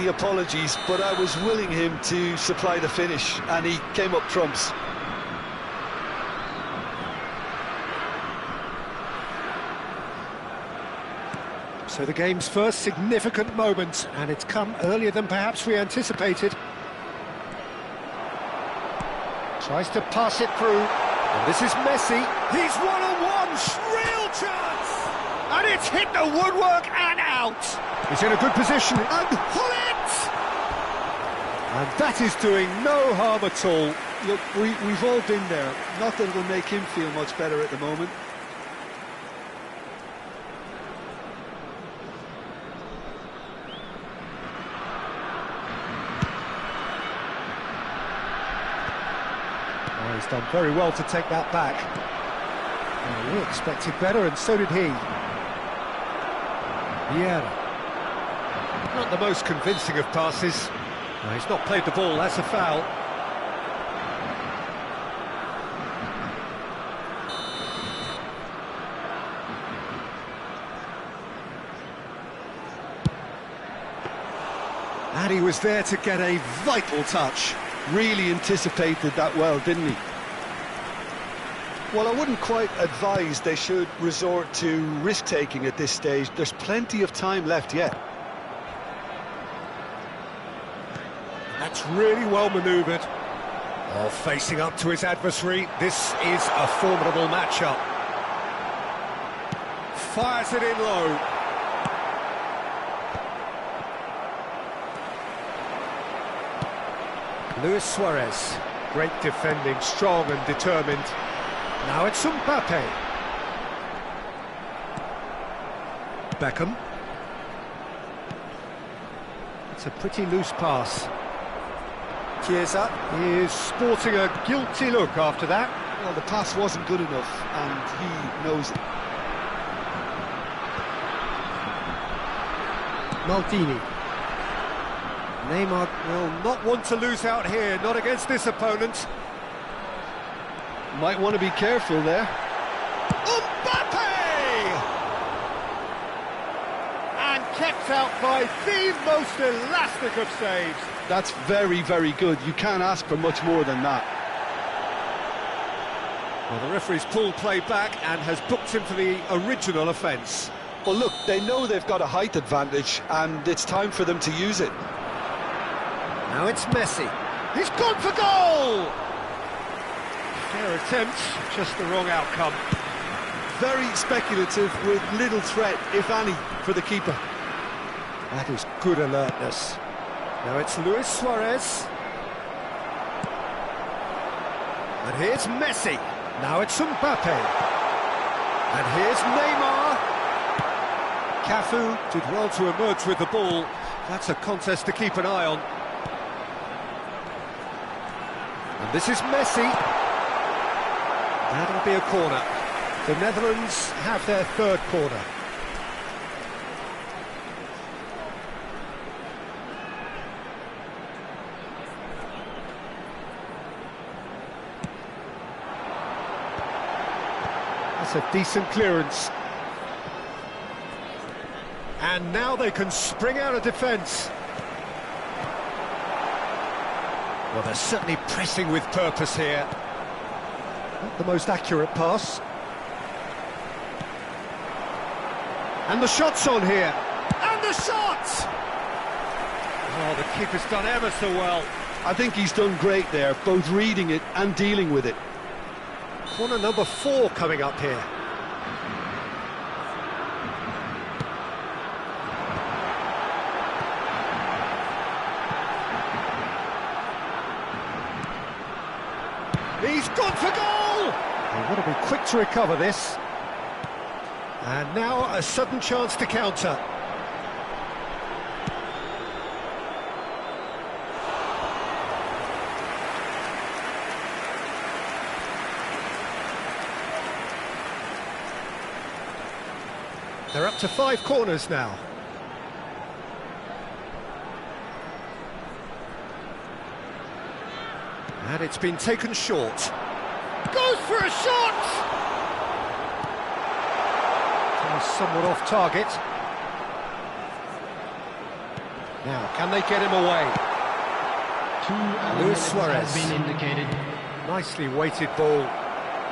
many apologies, but I was willing him to supply the finish, and he came up trumps. So the game's first significant moment, and it's come earlier than perhaps we anticipated. Tries to pass it through, and this is Messi. He's one-on-one, real chance! And it's hit the woodwork and out! He's in a good position, and pull it! And that is doing no harm at all. Look, we've all been there. Not that it'll make him feel much better at the moment. Oh, he's done very well to take that back. Oh, we expected better, and so did he. Vieira. Not the most convincing of passes. No, he's not played the ball, that's a foul. And he was there to get a vital touch. Really anticipated that well, didn't he? Well, I wouldn't quite advise they should resort to risk-taking at this stage. There's plenty of time left yet. That's really well manoeuvred. Oh, facing up to his adversary, this is a formidable matchup. Fires it in low. Luis Suarez, great defending, strong and determined. Now it's Mbappe. Beckham. It's a pretty loose pass. Chiesa is sporting a guilty look after that. Well, the pass wasn't good enough, and he knows it. Maldini. Neymar will not want to lose out here, not against this opponent. Might want to be careful there. Mbappe! And kept out by the most elastic of saves. That's very, very good. You can't ask for much more than that. Well, the referee's pulled play back and has booked him for the original offence. Well, look, they know they've got a height advantage, and it's time for them to use it. Now it's Messi. He's gone for goal! Fair attempt, just the wrong outcome. Very speculative with little threat, if any, for the keeper. That is good alertness. Now it's Luis Suarez. And here's Messi. Now it's Mbappe. And here's Neymar. Cafu did well to emerge with the ball. That's a contest to keep an eye on. And this is Messi. That'll be a corner. The Netherlands have their third corner. That's a decent clearance. And now they can spring out of defence. Well, they're certainly pressing with purpose here. Not the most accurate pass. And the shot's on here. And the shot! Oh, the keeper's done ever so well. I think he's done great there, both reading it and dealing with it. Corner number 4 coming up here. He's gone for goal! They've got to be quick to recover this. And now a sudden chance to counter. They're up to 5 corners now. And it's been taken short. Goes for a shot! Somewhat off target. Now, can they get him away? Luis Suarez. Has been indicated. Nicely weighted ball.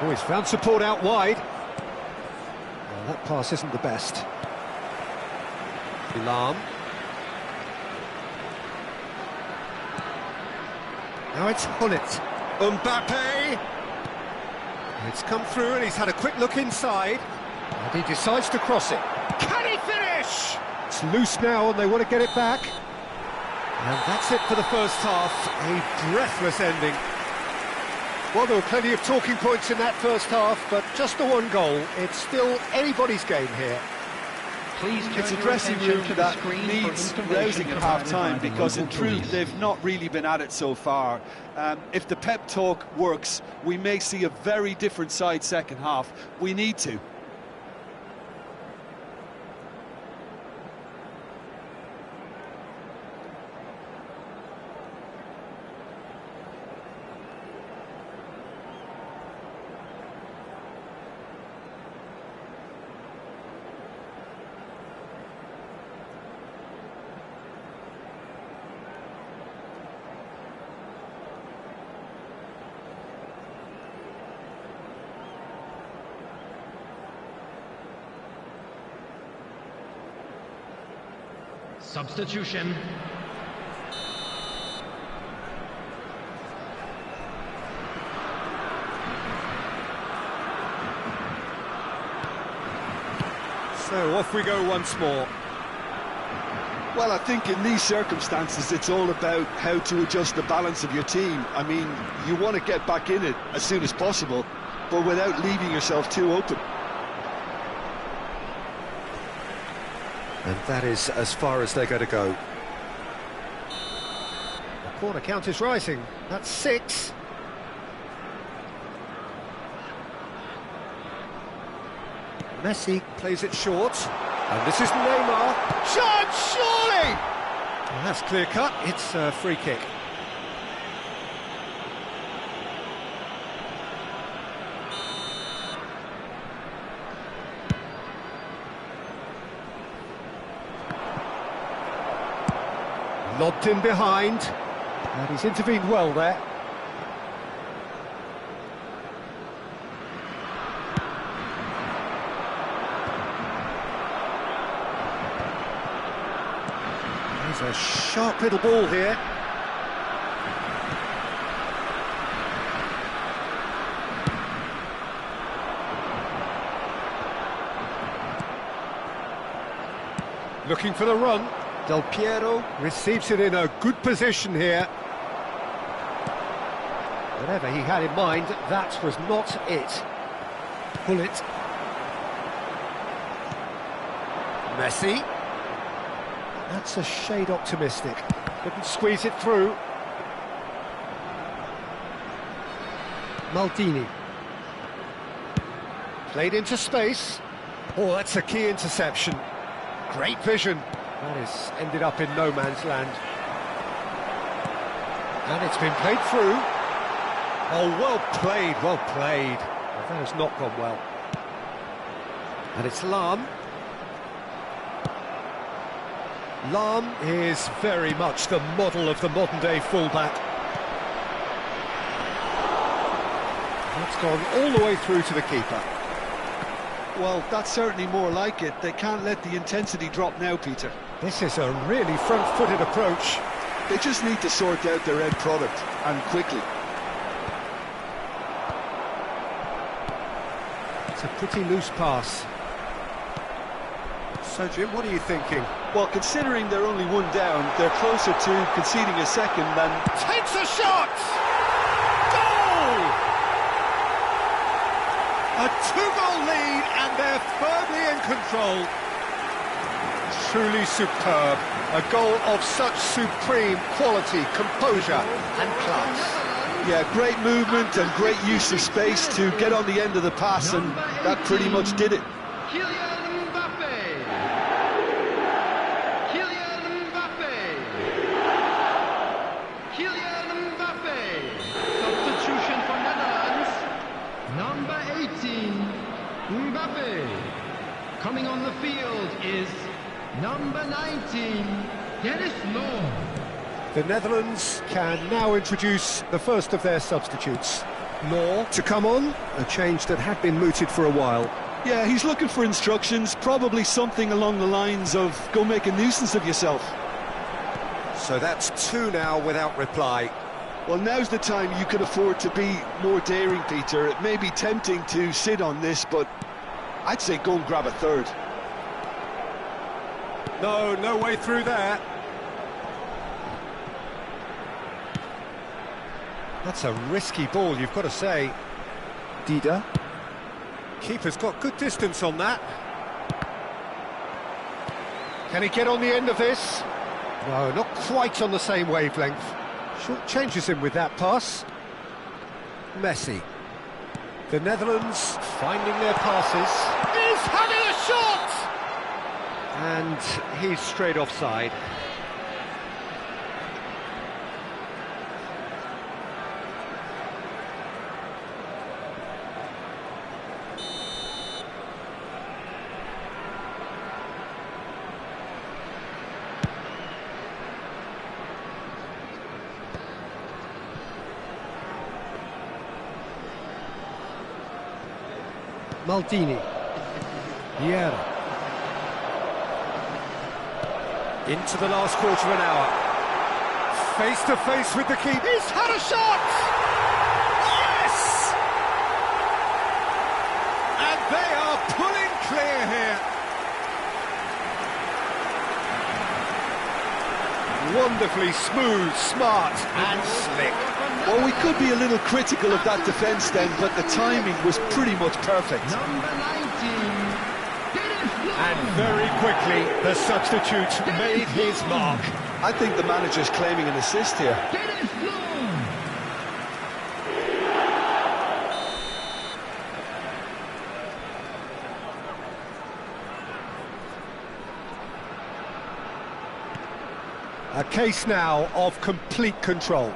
Oh, he's found support out wide. Well, that pass isn't the best. Lam. Now it's Hullet. Mbappe! It's come through and he's had a quick look inside. And he decides to cross it. Can he finish? It's loose now and they want to get it back. And that's it for the first half. A breathless ending. Well, there were plenty of talking points in that first half, but just the one goal. It's still anybody's game here. Please It's a dressing room that needs rousing at half-time because in truth they've not really been at it so far. If the pep talk works, we may see a very different side second half. We need to. Substitution. So off we go once more. Well, I think in these circumstances it's all about how to adjust the balance of your team. I mean, you want to get back in it as soon as possible, but without leaving yourself too open. And that is as far as they're going to go. The corner count is rising. That's 6. Messi plays it short. And this is Neymar. Chance, surely! And that's clear cut. It's a free kick. Lobbed in behind, and he's intervened well there. There's a sharp little ball here. Looking for the run. Del Piero receives it in a good position here. Whatever he had in mind, that was not it. Pull it. Messi. That's a shade optimistic. Couldn't squeeze it through. Maldini. Played into space. Oh, that's a key interception. Great vision. That is ended up in no man's land. And it's been played through. Oh, well played, well played. Well, that has not gone well. And it's Lam. Lam is very much the model of the modern-day fullback. That's gone all the way through to the keeper. Well, that's certainly more like it. They can't let the intensity drop now, Peter. This is a really front-footed approach. They just need to sort out their end product, and quickly. It's a pretty loose pass. So, Jim, what are you thinking? Well, considering they're only one down, they're closer to conceding a second than... Takes a shot! Goal! A 2-goal lead, and they're firmly in control. Truly superb. A goal of such supreme quality, composure and class. Yeah, great movement and great use of space to get on the end of the pass, and that pretty much did it. Kylian Mbappe. Kylian Mbappe. Kylian Mbappe. Substitution for Netherlands. Number 18, Mbappe. Coming on the field is number 19, Dennis Law. The Netherlands can now introduce the first of their substitutes. Law to come on, a change that had been mooted for a while. Yeah, he's looking for instructions, probably something along the lines of go make a nuisance of yourself. So that's two now without reply. Well, now's the time you can afford to be more daring, Peter. It may be tempting to sit on this, but I'd say go and grab a third. No way through there. That's a risky ball, you've got to say. Dida. Keeper's got good distance on that. Can he get on the end of this? No, not quite on the same wavelength. Short changes him with that pass. Messi. The Netherlands finding their passes. He's having a shot! And he's straight offside. Maldini. Vieira. Into the last quarter of an hour. Face to face with the keeper. He's had a shot! Yes! And they are pulling clear here. Wonderfully smooth, smart and slick. Well, we could be a little critical of that defence then, but the timing was pretty much perfect. Number 19. And very quickly, the substitute made his mark. I think the manager's claiming an assist here. Dennis Law. A case now of complete control.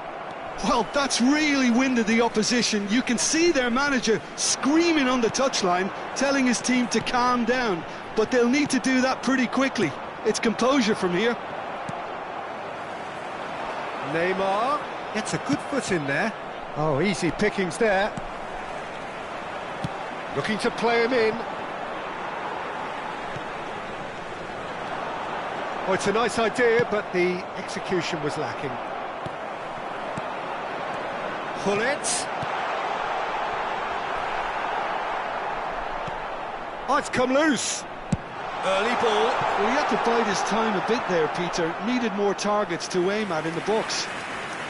Well, that's really winded the opposition. You can see their manager screaming on the touchline, telling his team to calm down. But they'll need to do that pretty quickly. It's composure from here. Neymar gets a good foot in there. Oh, easy pickings there. Looking to play him in. Oh, it's a nice idea, but the execution was lacking. Hullet. Oh, it's come loose. Early ball. Well, he had to bide his time a bit there, Peter. Needed more targets to aim at in the box.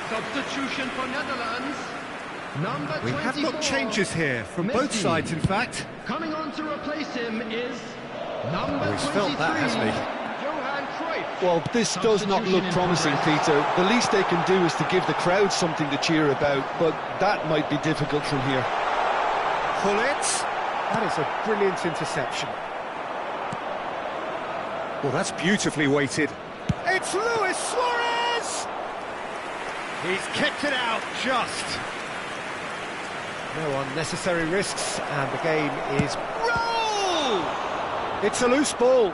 Substitution for Netherlands. Number 24. We have got changes here from both Messi. sides, in fact. Coming on to replace him is number Oh, he's 23. felt that, hasn't he? Johan Cruyff. Well, this does not look promising, Peter. The least they can do is to give the crowd something to cheer about, but that might be difficult from here. Hullet. That is a brilliant interception. Well, that's beautifully weighted. It's Luis Suarez! He's kicked it out, just. No unnecessary risks, and the game is... Roll! It's a loose ball.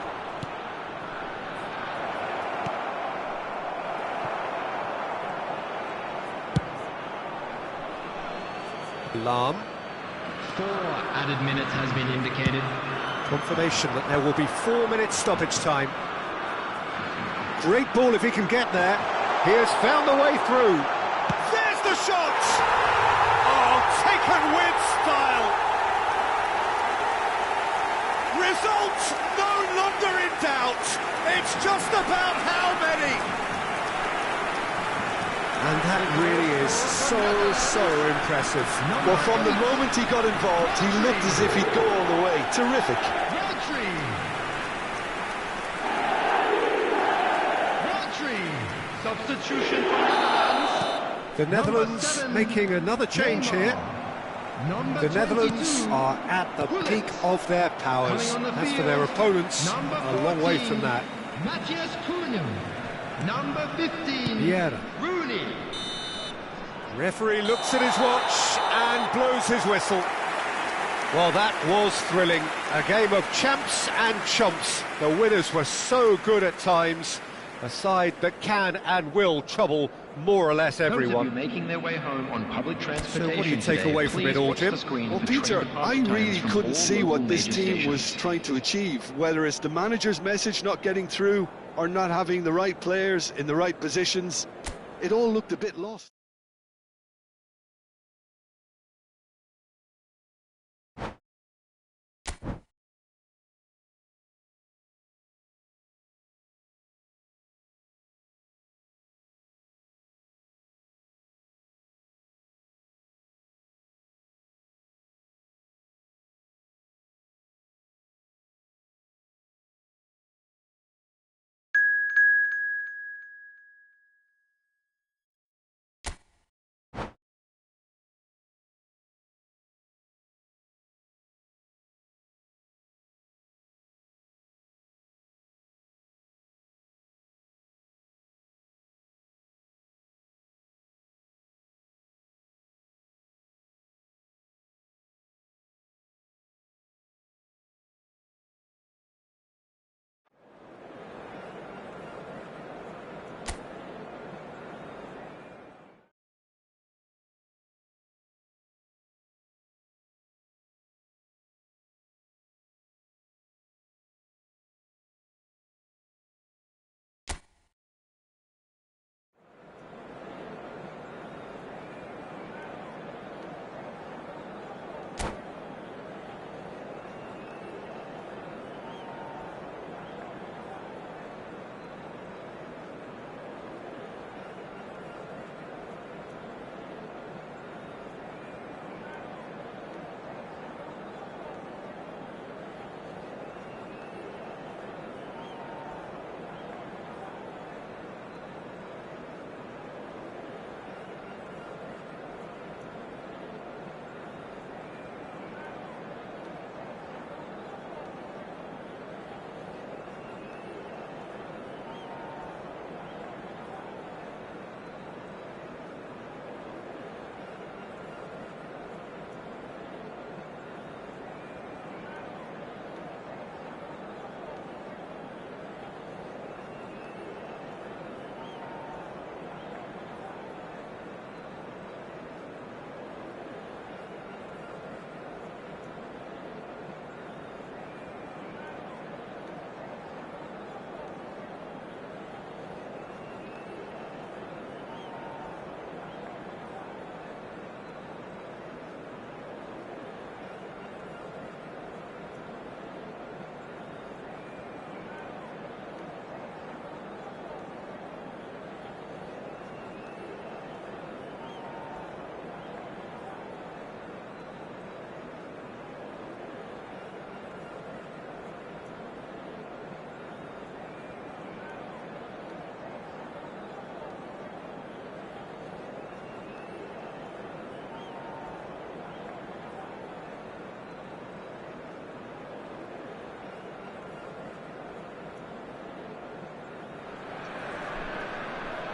Lam. 4 added minutes has been indicated. Confirmation that there will be 4 minutes stoppage time. Great ball if he can get there. He has found the way through. There's the shot! Oh, taken with style. Result no longer in doubt. It's just about how many. And that really is so impressive. Well, from the moment he got involved, he looked as if he'd go all the way. Terrific. Substitution for Netherlands. The Netherlands making another change here. The Netherlands are at the peak of their powers. As for their opponents, a long way from that. Matthias Cunha. Number 15. Vieira. Rooney. Referee looks at his watch and blows his whistle. Well, that was thrilling. A game of champs and chumps. The winners were so good at times, A side that can and will trouble more or less everyone. Making their way home on public transportation. So what do you take away from it all, Jim? Well, Peter, I really couldn't see what this team was trying to achieve, whether it's the manager's message not getting through or not having the right players in the right positions. It all looked a bit lost.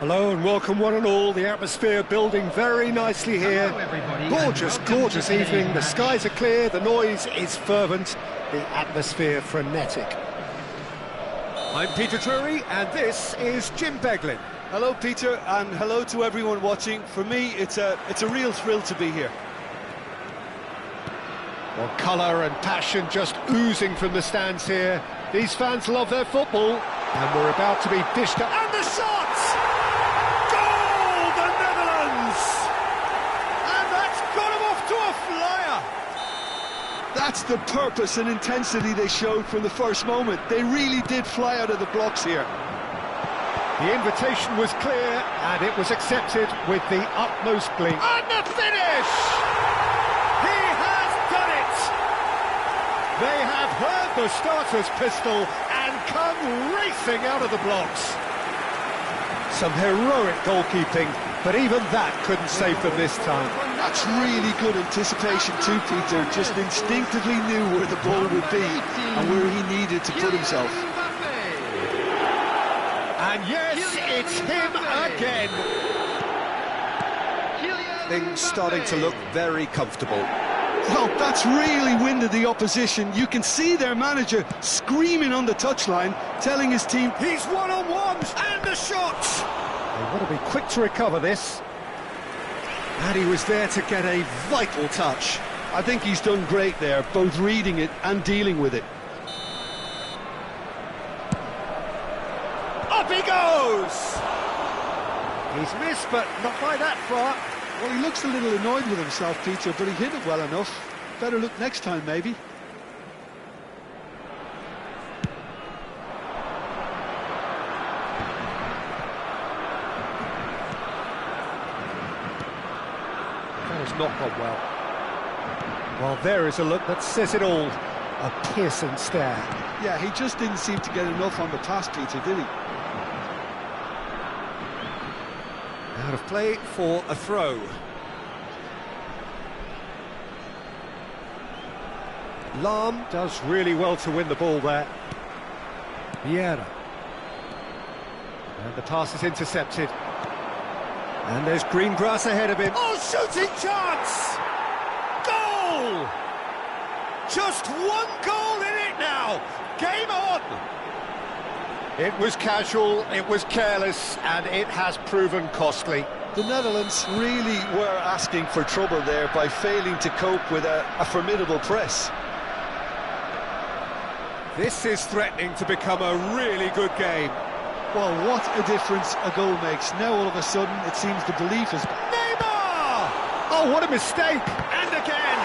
Hello and welcome one and all. The atmosphere building very nicely here. Hello, everybody. Gorgeous, gorgeous evening. The skies are clear, the noise is fervent, the atmosphere frenetic. I'm Peter Drury and this is Jim Beglin. Hello, Peter, and hello to everyone watching. For me, it's a real thrill to be here. Well, colour and passion just oozing from the stands here. These fans love their football, and we're about to be dished up. And the shot! Goal, the Netherlands! And that's got them off to a flyer! That's the purpose and intensity they showed from the first moment. They really did fly out of the blocks here. The invitation was clear, and it was accepted with the utmost glee. And the finish! He has done it! They have heard the starter's pistol and come racing out of the blocks. Some heroic goalkeeping, but even that couldn't save them this time. That's really good anticipation too, Peter. Just instinctively knew where the ball would be and where he needed to put himself. And yes, it's him again. Things starting to look very comfortable. Well, that's really winded the opposition. You can see their manager screaming on the touchline, telling his team... He's one-on-ones, and the shot! They want to be quick to recover this. And he was there to get a vital touch. I think he's done great there, both reading it and dealing with it. Up he goes! He's missed, but not by that far. Well, he looks a little annoyed with himself, Peter, but he hit it well enough. Better look next time, maybe. That has not gone well. Well, there is a look that says it all. A piercing stare. Yeah, he just didn't seem to get enough on the pass, Peter, did he? Out of play for a throw. Lahm does really well to win the ball there. Vieira. And the pass is intercepted. And there's green grass ahead of him. Oh, shooting chance! Goal! Just one goal in it now. Game on! It was casual, it was careless, and it has proven costly. The Netherlands really were asking for trouble there by failing to cope with a formidable press. This is threatening to become a really good game. Well, what a difference a goal makes. Now all of a sudden it seems the belief is... Neymar! Oh, what a mistake! And again!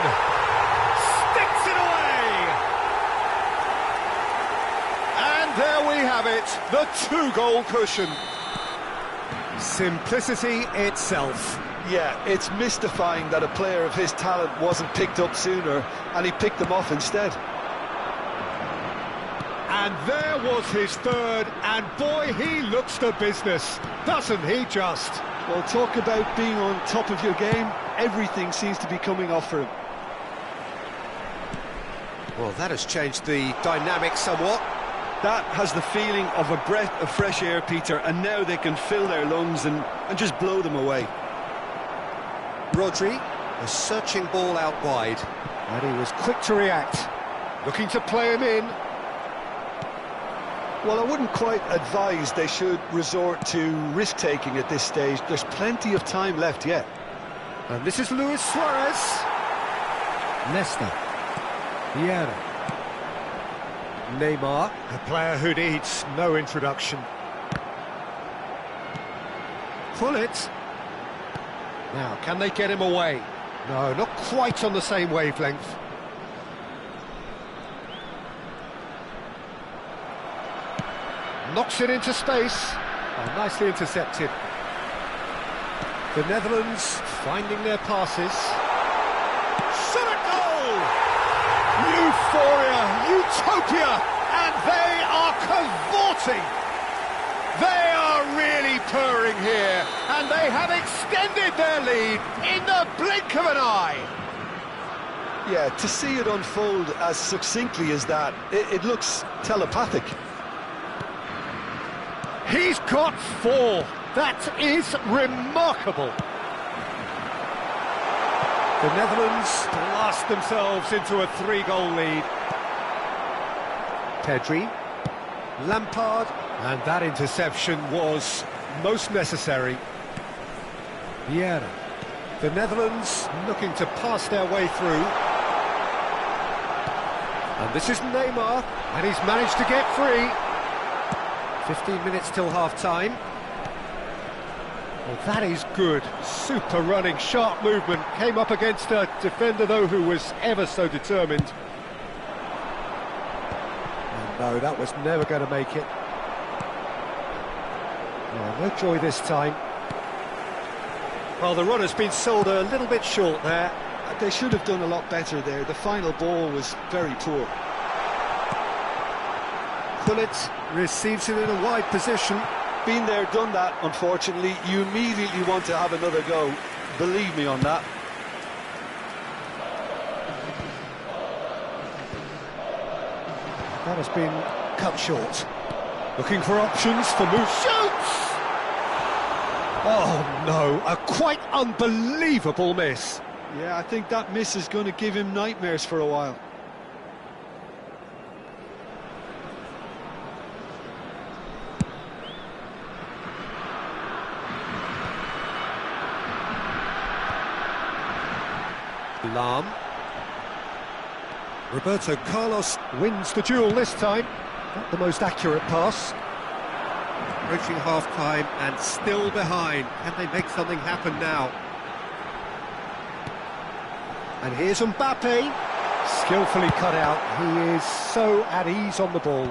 Sticks it away! And there we have it, the two-goal cushion. Simplicity itself. Yeah, it's mystifying that a player of his talent wasn't picked up sooner, and he picked them off instead. And there was his third, and boy, he looks the business, doesn't he just? Well, talk about being on top of your game. Everything seems to be coming off for him. Well, that has changed the dynamic somewhat. That has the feeling of a breath of fresh air, Peter, and now they can fill their lungs and just blow them away. Rodri, a searching ball out wide, and he was quick to react, looking to play him in. Well, I wouldn't quite advise they should resort to risk-taking at this stage. There's plenty of time left yet. And this is Luis Suarez. Nesta. Vieira. Neymar, a player who needs no introduction. Pull it. Now, can they get him away? No, not quite on the same wavelength. Knocks it into space. Oh, nicely intercepted. The Netherlands finding their passes. Shot at goal! Euphoria, utopia, and they are cavorting. They are really purring here, and they have extended their lead in the blink of an eye. Yeah, to see it unfold as succinctly as that, it looks telepathic. He's got four. That is remarkable. The Netherlands blast themselves into a three-goal lead. Pedri, Lampard, and that interception was most necessary. Vieira. The Netherlands looking to pass their way through. And this is Neymar, and he's managed to get free. 15 minutes till half-time. Well, that is good. Super running, sharp movement. Came up against a defender, though, who was ever so determined. And no, that was never going to make it. Oh, no joy this time. Well, the run has been sold a little bit short there. They should have done a lot better there. The final ball was very poor. Bullet receives it in a wide position. Been there, done that, unfortunately. You immediately want to have another go. Believe me on that. That has been cut short. Looking for options for move. Shoots! Oh no, a quite unbelievable miss. Yeah, I think that miss is going to give him nightmares for a while. Lam. Roberto Carlos wins the duel this time. Not the most accurate pass. Approaching half-time and still behind. Can they make something happen now? And here's Mbappe. Skillfully cut out. He is so at ease on the ball.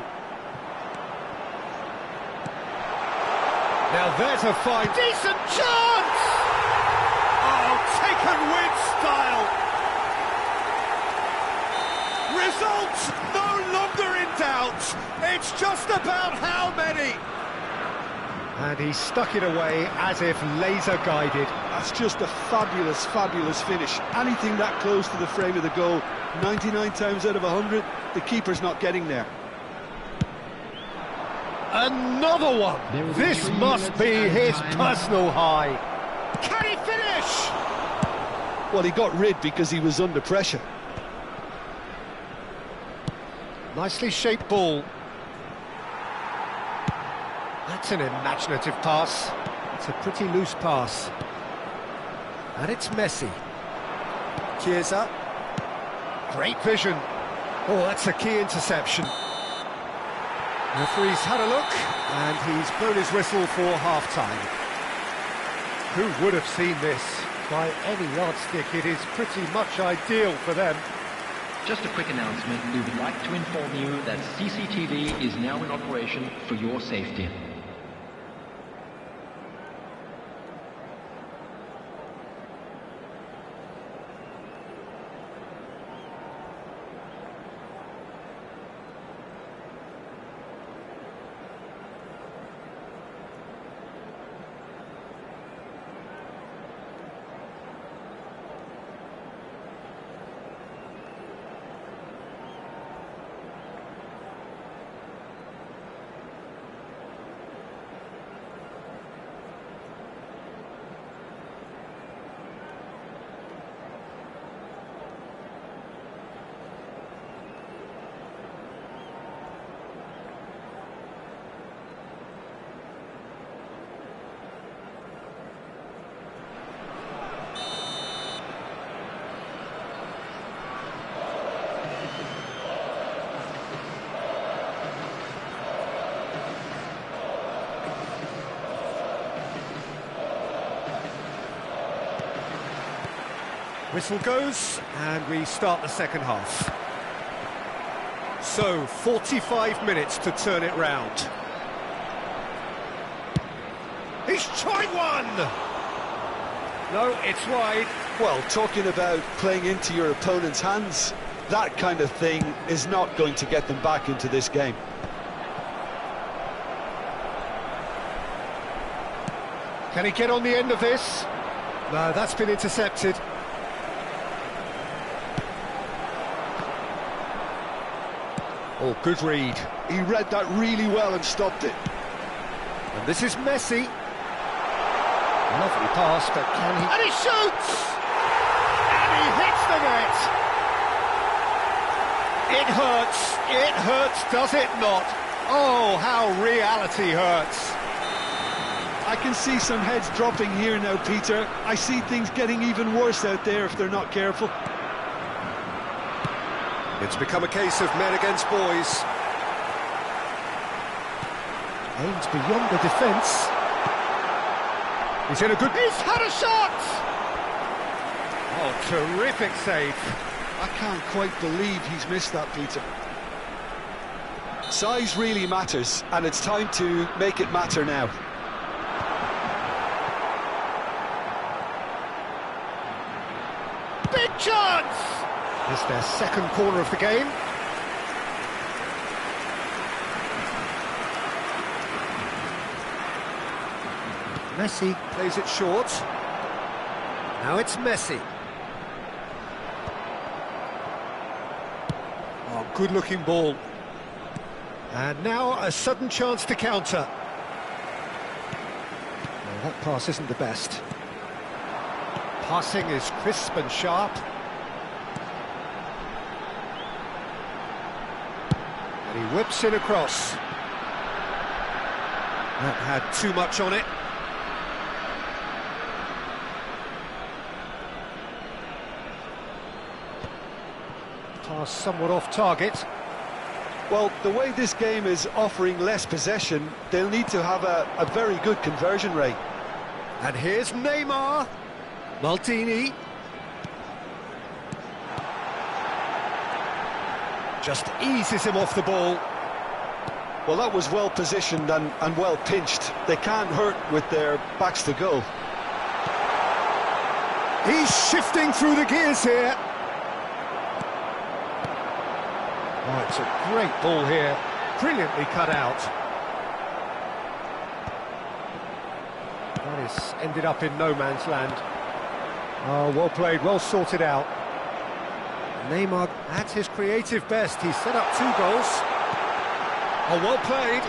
Now there's a fine, decent chance! Oh, taken with style! Results no longer in doubt. It's just about how many. And he stuck it away as if laser guided. That's just a fabulous, fabulous finish. Anything that close to the frame of the goal, 99 times out of 100, the keeper's not getting there. Another one. This must be his personal high. Can he finish? Well, he got rid because he was under pressure. Nicely shaped ball. That's an imaginative pass. It's a pretty loose pass. And it's Messi. Chiesa. Great vision. Oh, that's a key interception. The referee's had a look, and he's blown his whistle for half-time. Who would have seen this? By any yardstick, it is pretty much ideal for them. Just a quick announcement. We would like to inform you that CCTV is now in operation for your safety. Whistle goes, and we start the second half. So, 45 minutes to turn it round. He's tried one! No, it's wide. Well, talking about playing into your opponent's hands, that kind of thing is not going to get them back into this game. Can he get on the end of this? No, that's been intercepted. Oh, good read. He read that really well and stopped it. And this is Messi. Lovely pass, but can he... And he shoots! And he hits the net! It hurts, does it not? Oh, how reality hurts. I can see some heads dropping here now, Peter. I see things getting even worse out there if they're not careful. It's become a case of men against boys. Aims beyond the defence. He's in a good... He's had a shot! Oh, terrific save. I can't quite believe he's missed that, Peter. Size really matters, and it's time to make it matter now. Big chance! It's their second corner of the game. Messi plays it short. Now it's Messi. Oh, good-looking ball. And now a sudden chance to counter. Well, that pass isn't the best. Passing is crisp and sharp. And he whips it across. That had too much on it. Pass somewhat off target. Well, the way this game is offering less possession, they'll need to have a very good conversion rate. And here's Neymar. Maldini. Just eases him off the ball. Well, that was well positioned and well pinched. They can't hurt with their backs to goal. He's shifting through the gears here. Oh, it's a great ball here. Brilliantly cut out. That is ended up in no man's land. Oh, well played, well sorted out. Neymar at his creative best. He set up 2 goals. Oh, well played.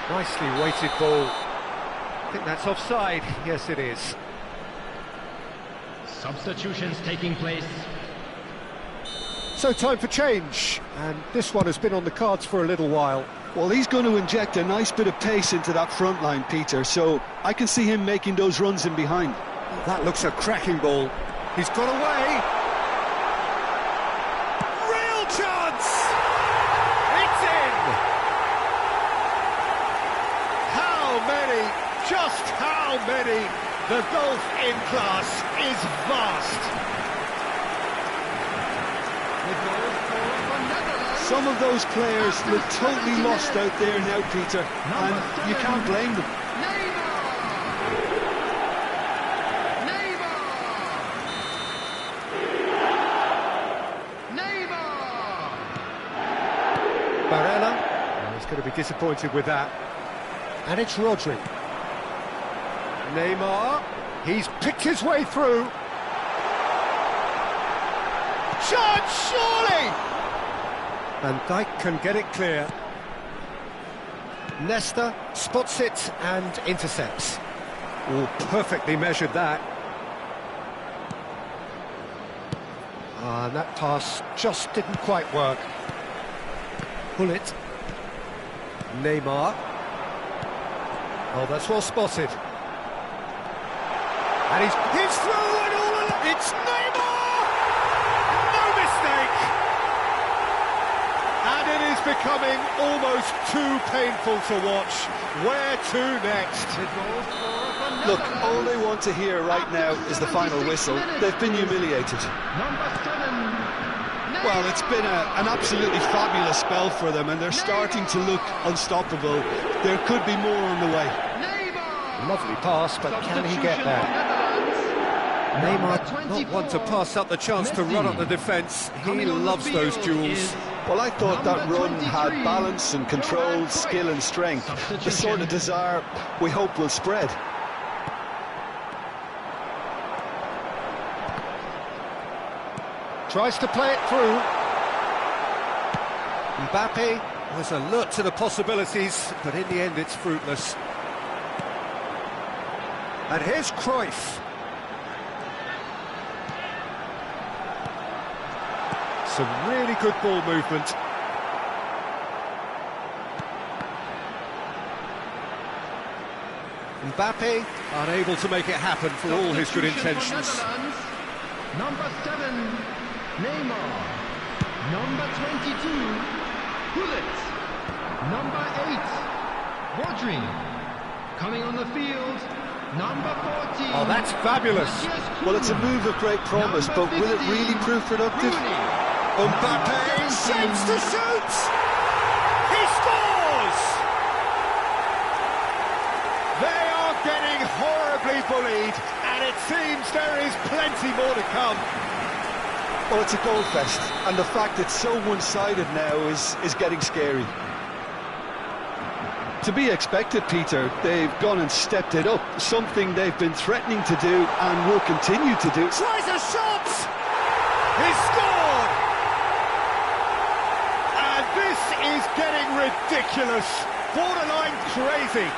Nicely weighted ball. I think that's offside. Yes, it is. Substitutions taking place. So time for change, and this one has been on the cards for a little while. Well, he's going to inject a nice bit of pace into that front line, Peter, so I can see him making those runs in behind. That looks a cracking ball. He's got away. Real chance! It's in! How many? Just how many? The golf in class is vast. Some of those players look totally lost out there now, Peter, and you can't blame them. Barella, he's going to be disappointed with that. And it's Rodri. Neymar, he's picked his way through. Chance, surely! Van Dijk can get it clear. Nesta spots it and intercepts. Oh, perfectly measured that. And that pass just didn't quite work. Pull it. Neymar. Oh, that's well spotted. And he's through and all along. It's Neymar! No mistake! And it is becoming almost too painful to watch. Where to next? Look, all they want to hear right now is the final whistle. They've been humiliated. Well, it's been an absolutely fabulous spell for them, and they're starting to look unstoppable. There could be more on the way. Lovely pass, but can he get there? Neymar, not one to pass up the chance to run up the defence. He loves those duels. Well, I thought that run had balance and control, skill and strength. The sort of desire we hope will spread. Tries to play it through. Mbappe was alert to the possibilities, but in the end it's fruitless. And here's Cruyff. Some really good ball movement. Mbappe unable to make it happen for all his good intentions. Number 7, Neymar. Number 22, Gullit. Number 8, Rodri. Coming on the field, number 14. Oh, that's fabulous. Well, it's a move of great promise, but will it really prove productive? Mbappe shapes to shoot! He scores! They are getting horribly bullied, and it seems there is plenty more to come. Well, it's a goal fest, and the fact it's so one-sided now is getting scary. To be expected, Peter, they've gone and stepped it up, something they've been threatening to do and will continue to do. Tries a shot! He scored! And this is getting ridiculous, borderline crazy.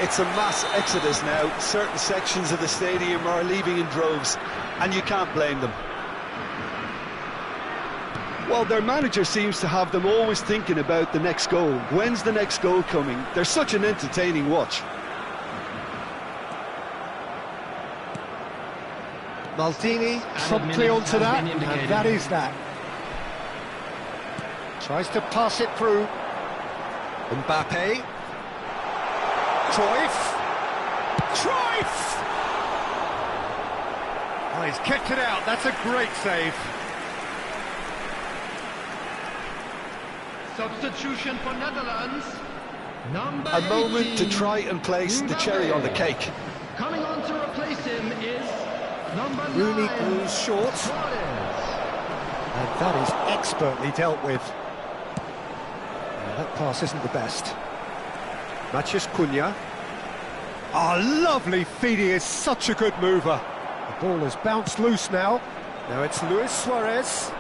It's a mass exodus now. Certain sections of the stadium are leaving in droves, and you can't blame them. Well, their manager seems to have them always thinking about the next goal. When's the next goal coming? They're such an entertaining watch. Maldini promptly onto that, and that is that. Tries to pass it through. Mbappe. Cruyff. Oh, he's kept it out. That's a great save. Substitution for Netherlands. Number A moment 18, to try and place the cherry on the cake. Coming on to replace him is number 9. Rooney goes short. And that is expertly dealt with. That pass isn't the best. Matheus Cunha. Oh, lovely feed. He is such a good mover. The ball has bounced loose now. Now it's Luis Suarez.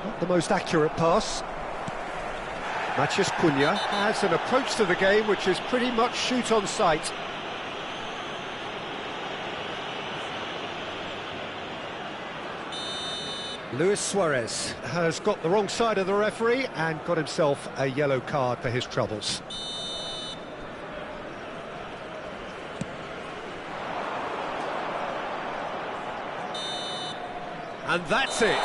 Not the most accurate pass. Matheus Cunha has an approach to the game which is pretty much shoot on sight. Luis Suarez has got the wrong side of the referee and got himself a yellow card for his troubles. And that's it.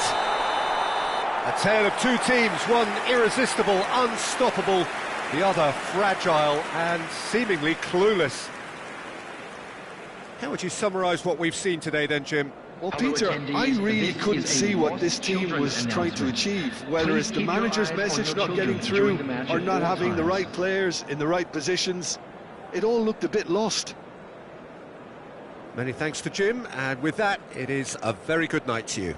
A tale of two teams, one irresistible, unstoppable, the other fragile and seemingly clueless. How would you summarise what we've seen today then, Jim? Well, Peter, I really couldn't see what this team was trying to achieve, whether it's the manager's message not getting through or not having the right players in the right positions. It all looked a bit lost. Many thanks to Jim, and with that, it is a very good night to you.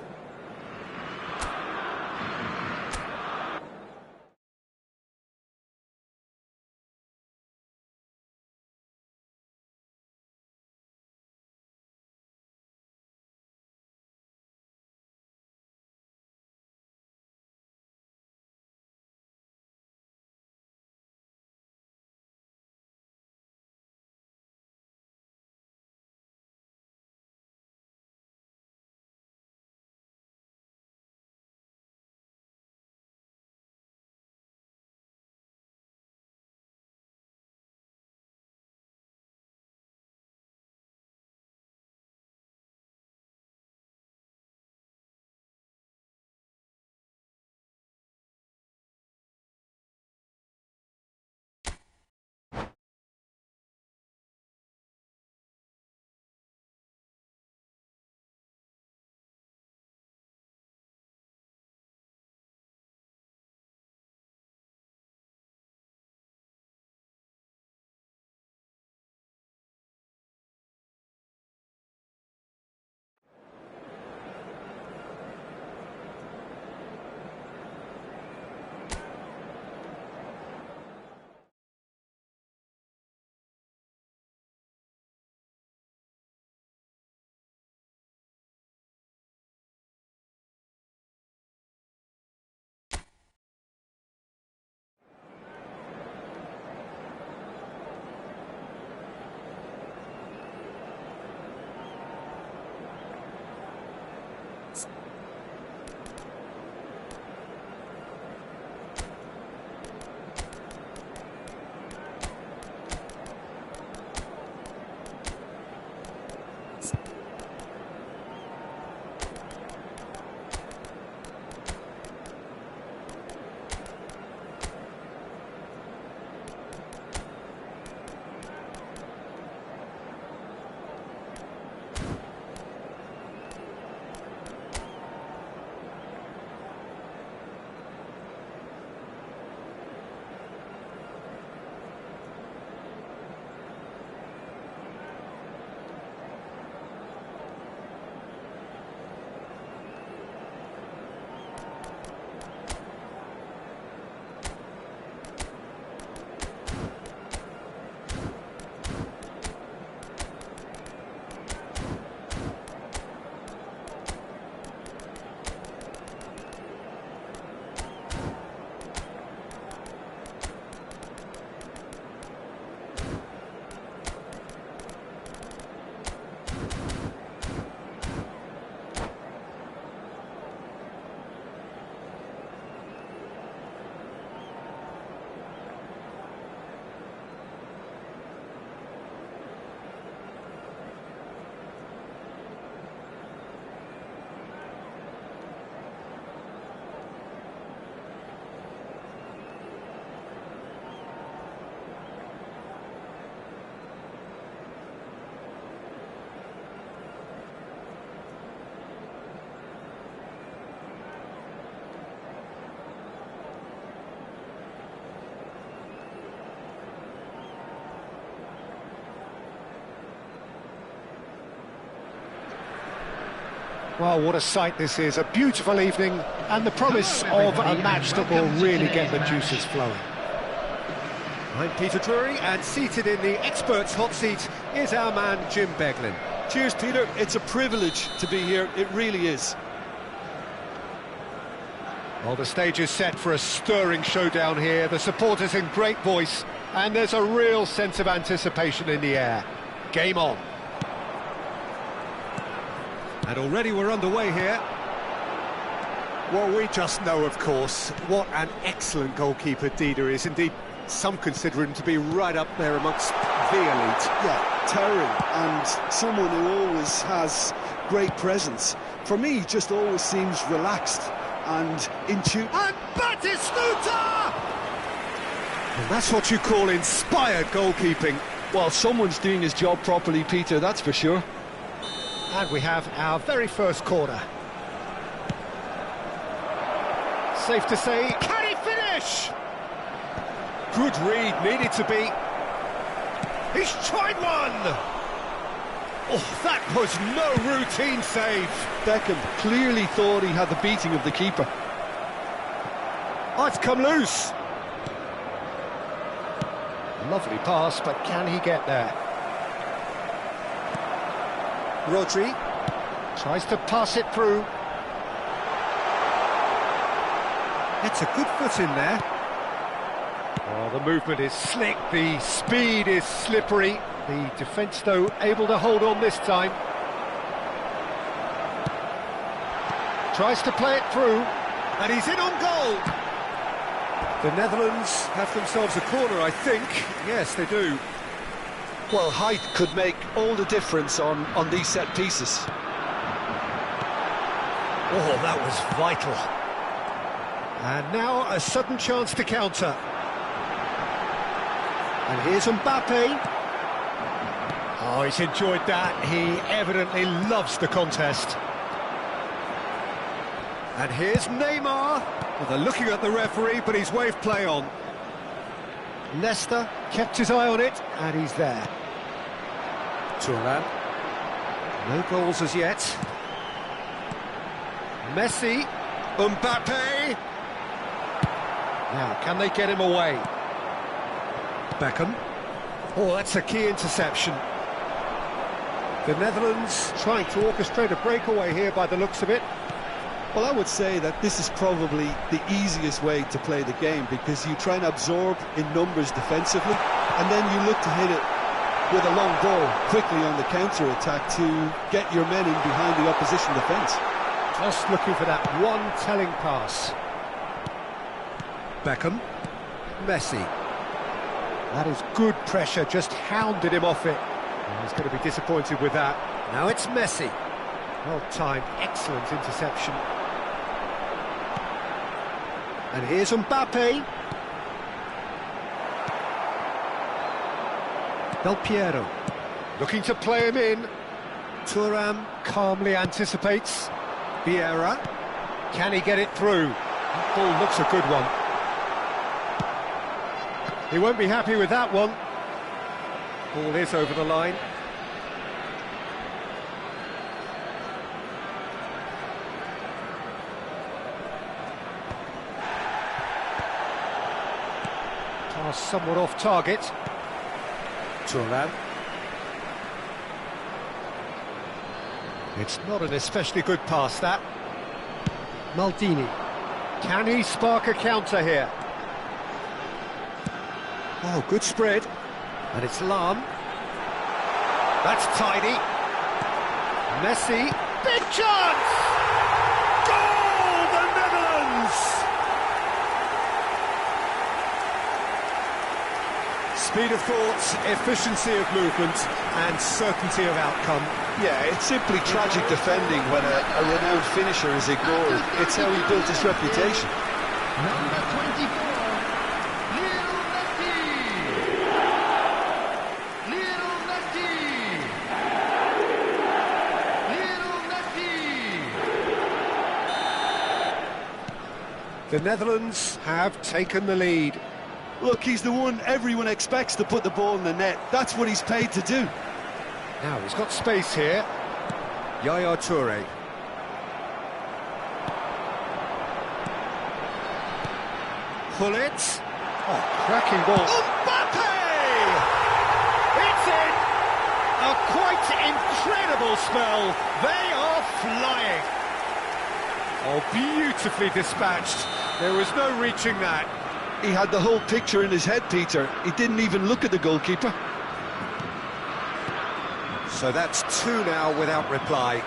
Well, what a sight this is, a beautiful evening, and the promise of a match that will really get the juices flowing. I'm Peter Drury, and seated in the experts' hot seat is our man Jim Beglin. Cheers, Peter. It's a privilege to be here, it really is. Well, the stage is set for a stirring showdown here, the supporters in great voice, and there's a real sense of anticipation in the air. Game on. And already we're underway here. Well, we just know, of course, what an excellent goalkeeper Dida is. Indeed, some consider him to be right up there amongst the elite. Yeah, towering, and someone who always has great presence. For me, he just always seems relaxed and in tune. And Batistuta! And that's what you call inspired goalkeeping. Well, someone's doing his job properly, Peter, that's for sure. And we have our very first corner. Safe to say, can he finish? Good read, needed to be. He's tried one! Oh, that was no routine save. Beckham clearly thought he had the beating of the keeper. Oh, it's come loose. Lovely pass, but can he get there? Rodri tries to pass it through. It's a good foot in there. Oh, the movement is slick, the speed is slippery. The defence, though, able to hold on this time. Tries to play it through, and he's in on goal. The Netherlands have themselves a corner, I think. Yes, they do. Well, height could make all the difference on these set pieces. Oh, that was vital. And now a sudden chance to counter. And here's Mbappe. Oh, he's enjoyed that. He evidently loves the contest. And here's Neymar. Well, they're looking at the referee, but he's waved play on. Leicester kept his eye on it, and he's there. Thuram. No goals as yet. Messi. Mbappe. Now, can they get him away? Beckham. Oh, that's a key interception. The Netherlands trying to orchestrate a breakaway here by the looks of it. Well, I would say that this is probably the easiest way to play the game, because you try and absorb in numbers defensively, and then you look to hit it with a long ball quickly on the counter-attack to get your men in behind the opposition defence. Just looking for that one telling pass. Beckham. Messi. That is good pressure, just hounded him off it. He's going to be disappointed with that. Now it's Messi. Well timed, excellent interception. And here's Mbappe. Del Piero. Looking to play him in. Thuram calmly anticipates. Vieira. Can he get it through? That ball looks a good one. He won't be happy with that one. Ball is over the line. Pass somewhat off target. Thuram. It's not an especially good pass, that. Maldini. Can he spark a counter here? Oh, good spread. And it's Lahm. That's tidy. Messi. Big chance! Goal, the Netherlands! Speed of thought, efficiency of movement, and certainty of outcome. Yeah, it's simply tragic defending when a renowned finisher is ignored. It's how he built his reputation. Number 24, Lionel Messi. Lionel Messi. Lionel Messi. The Netherlands have taken the lead. Look, he's the one everyone expects to put the ball in the net. That's what he's paid to do. Now he's got space here. Yaya Toure. Pull it. Oh, cracking ball. Mbappe! It's in! A quite incredible spell. They are flying. Oh, beautifully dispatched. There was no reaching that. He had the whole picture in his head, Peter. He didn't even look at the goalkeeper. So that's 2 now without reply.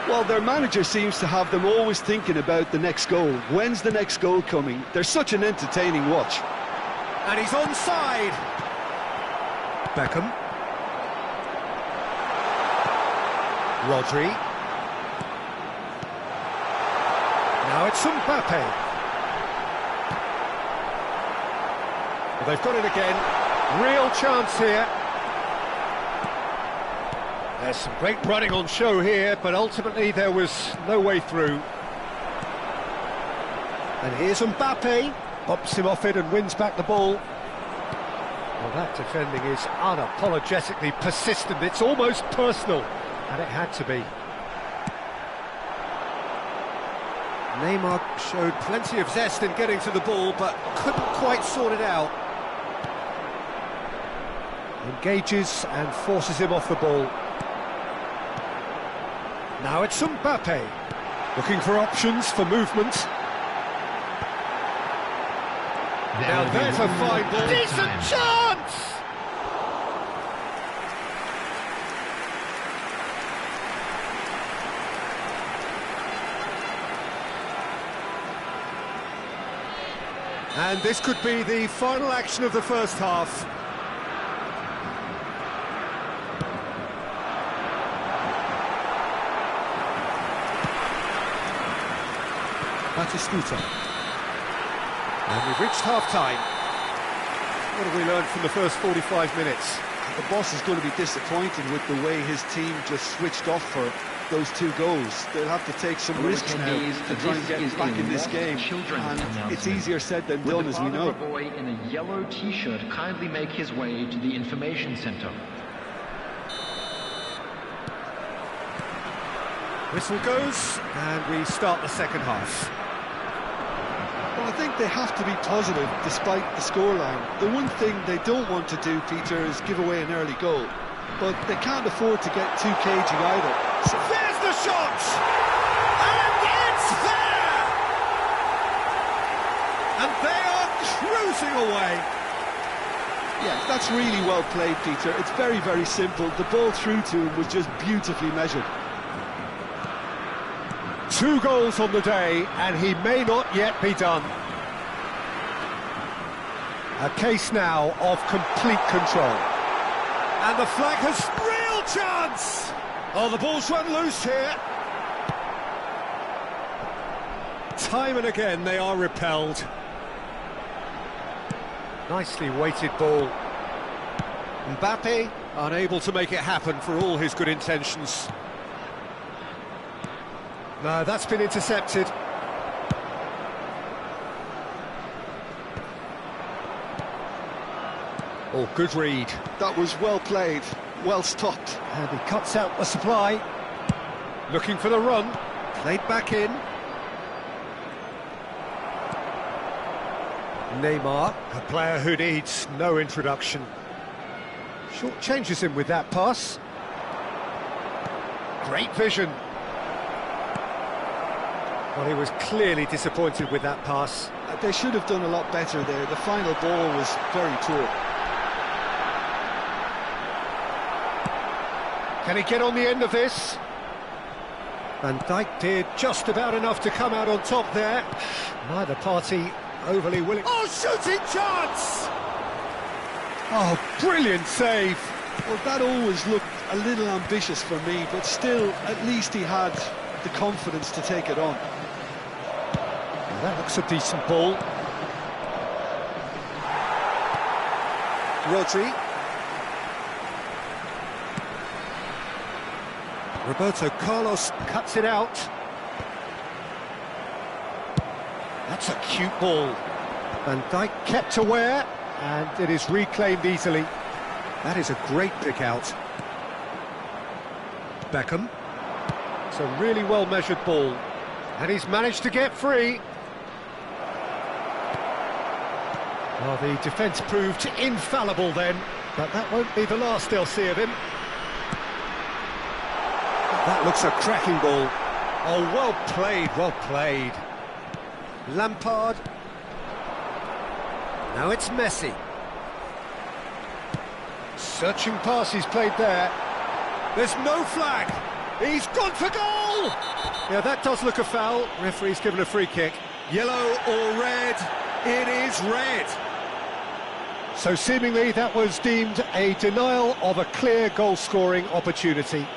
Well, their manager seems to have them always thinking about the next goal. When's the next goal coming? They're such an entertaining watch. And he's onside. Beckham. Rodri. Now it's Mbappe. Well, they've got it again. Real chance here. There's some great running on show here, but ultimately there was no way through. And here's Mbappe. Bumps him off it and wins back the ball. Well, that defending is unapologetically persistent. It's almost personal. And it had to be. Neymar showed plenty of zest in getting to the ball, but couldn't quite sort it out. Engages and forces him off the ball. Now it's Mbappe. Looking for options for movement. Now there's a fine ball. Decent chance! And this could be the final action of the first half. Batistuta. And we've reached half-time. What have we learned from the first 45 minutes? The boss is going to be disappointed with the way his team just switched off for those 2 goals. They'll have to take some risks now to try and get back in this game. And it's easier said than done, as we know. Would the father of a boy in a yellow T-shirt kindly make his way to the information centre? Whistle goes, and we start the second half. Well, I think they have to be positive despite the scoreline. The one thing they don't want to do, Peter, is give away an early goal. But they can't afford to get too cagey either. So there's the shot! And it's there! And they are cruising away. Yeah, that's really well played, Peter. It's very, very simple. The ball through to him was just beautifully measured. 2 goals on the day, and he may not yet be done. A case now of complete control. And the flag has real chance! Oh, the ball's run loose here. Time and again they are repelled. Nicely weighted ball. Mbappe unable to make it happen for all his good intentions. No, that's been intercepted. Oh, good read. That was well played, well stopped. And he cuts out the supply. Looking for the run. Played back in. Neymar, a player who needs no introduction. Short changes him with that pass. Great vision. Well, he was clearly disappointed with that pass. They should have done a lot better there. The final ball was very poor. Can he get on the end of this? Van Dijk did just about enough to come out on top there. Neither party overly willing. Oh, shooting chance! Oh, brilliant save. Well, that always looked a little ambitious for me, but still, at least he had the confidence to take it on. Well, that looks a decent ball. Rodri. Roberto Carlos cuts it out. That's a cute ball. Van Dijk kept aware, and it is reclaimed easily. That is a great pick out. Beckham. It's a really well-measured ball. And he's managed to get free. Well, the defence proved infallible then, but that won't be the last they'll see of him. That looks a cracking ball. Oh, well played, well played. Lampard. Now it's Messi. Searching pass he's played there. There's no flag. He's gone for goal! Yeah, that does look a foul. Referee's given a free kick. Yellow or red? It is red. So seemingly that was deemed a denial of a clear goal-scoring opportunity.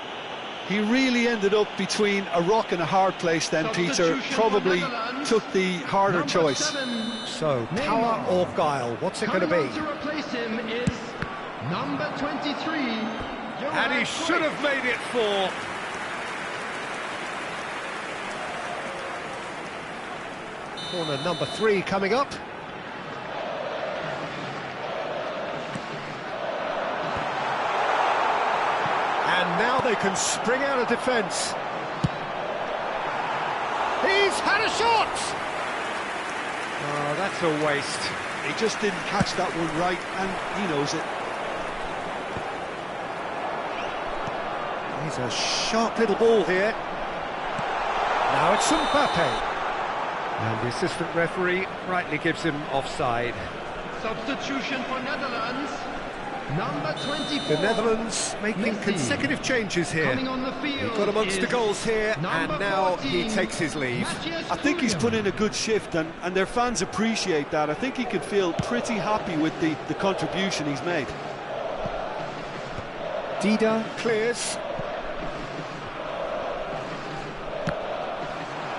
He really ended up between a rock and a hard place then, Peter. Probably took the harder choice. So, power or guile, what's it going to be? To replace him is number 23. And he should have made it 4. Corner number 3 coming up. And now they can spring out of defence. He's had a shot! Oh, that's a waste. He just didn't catch that one right, and he knows it. He's a sharp little ball here. Now it's Mbappe. And the assistant referee rightly gives him offside. Substitution for Netherlands. Number 24. The Netherlands making Messi. consecutive changes here. Coming on the field He got amongst the is goals here, and now 14, he takes his leave. I think he's put in a good shift, and their fans appreciate that. I think he could feel pretty happy with the contribution he's made. Dida clears.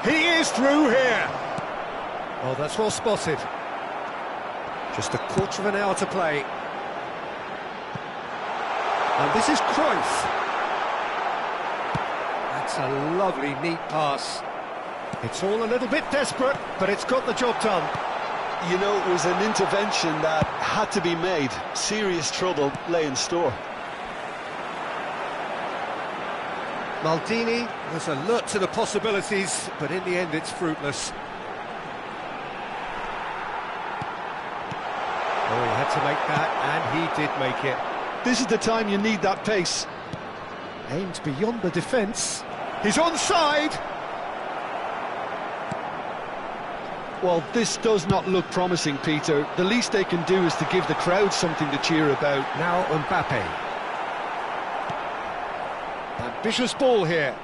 He is through here. Oh, that's well spotted. Just a quarter of an hour to play. And this is Cruyff. That's a lovely, neat pass. It's all a little bit desperate, but it's got the job done. You know, it was an intervention that had to be made. Serious trouble lay in store. Maldini was alert to the possibilities, but in the end it's fruitless. Oh, he had to make that, and he did make it. This is the time you need that pace. Aimed beyond the defence. He's onside! Well, this does not look promising, Peter. The least they can do is to give the crowd something to cheer about. Now Mbappe. Ambitious ball here.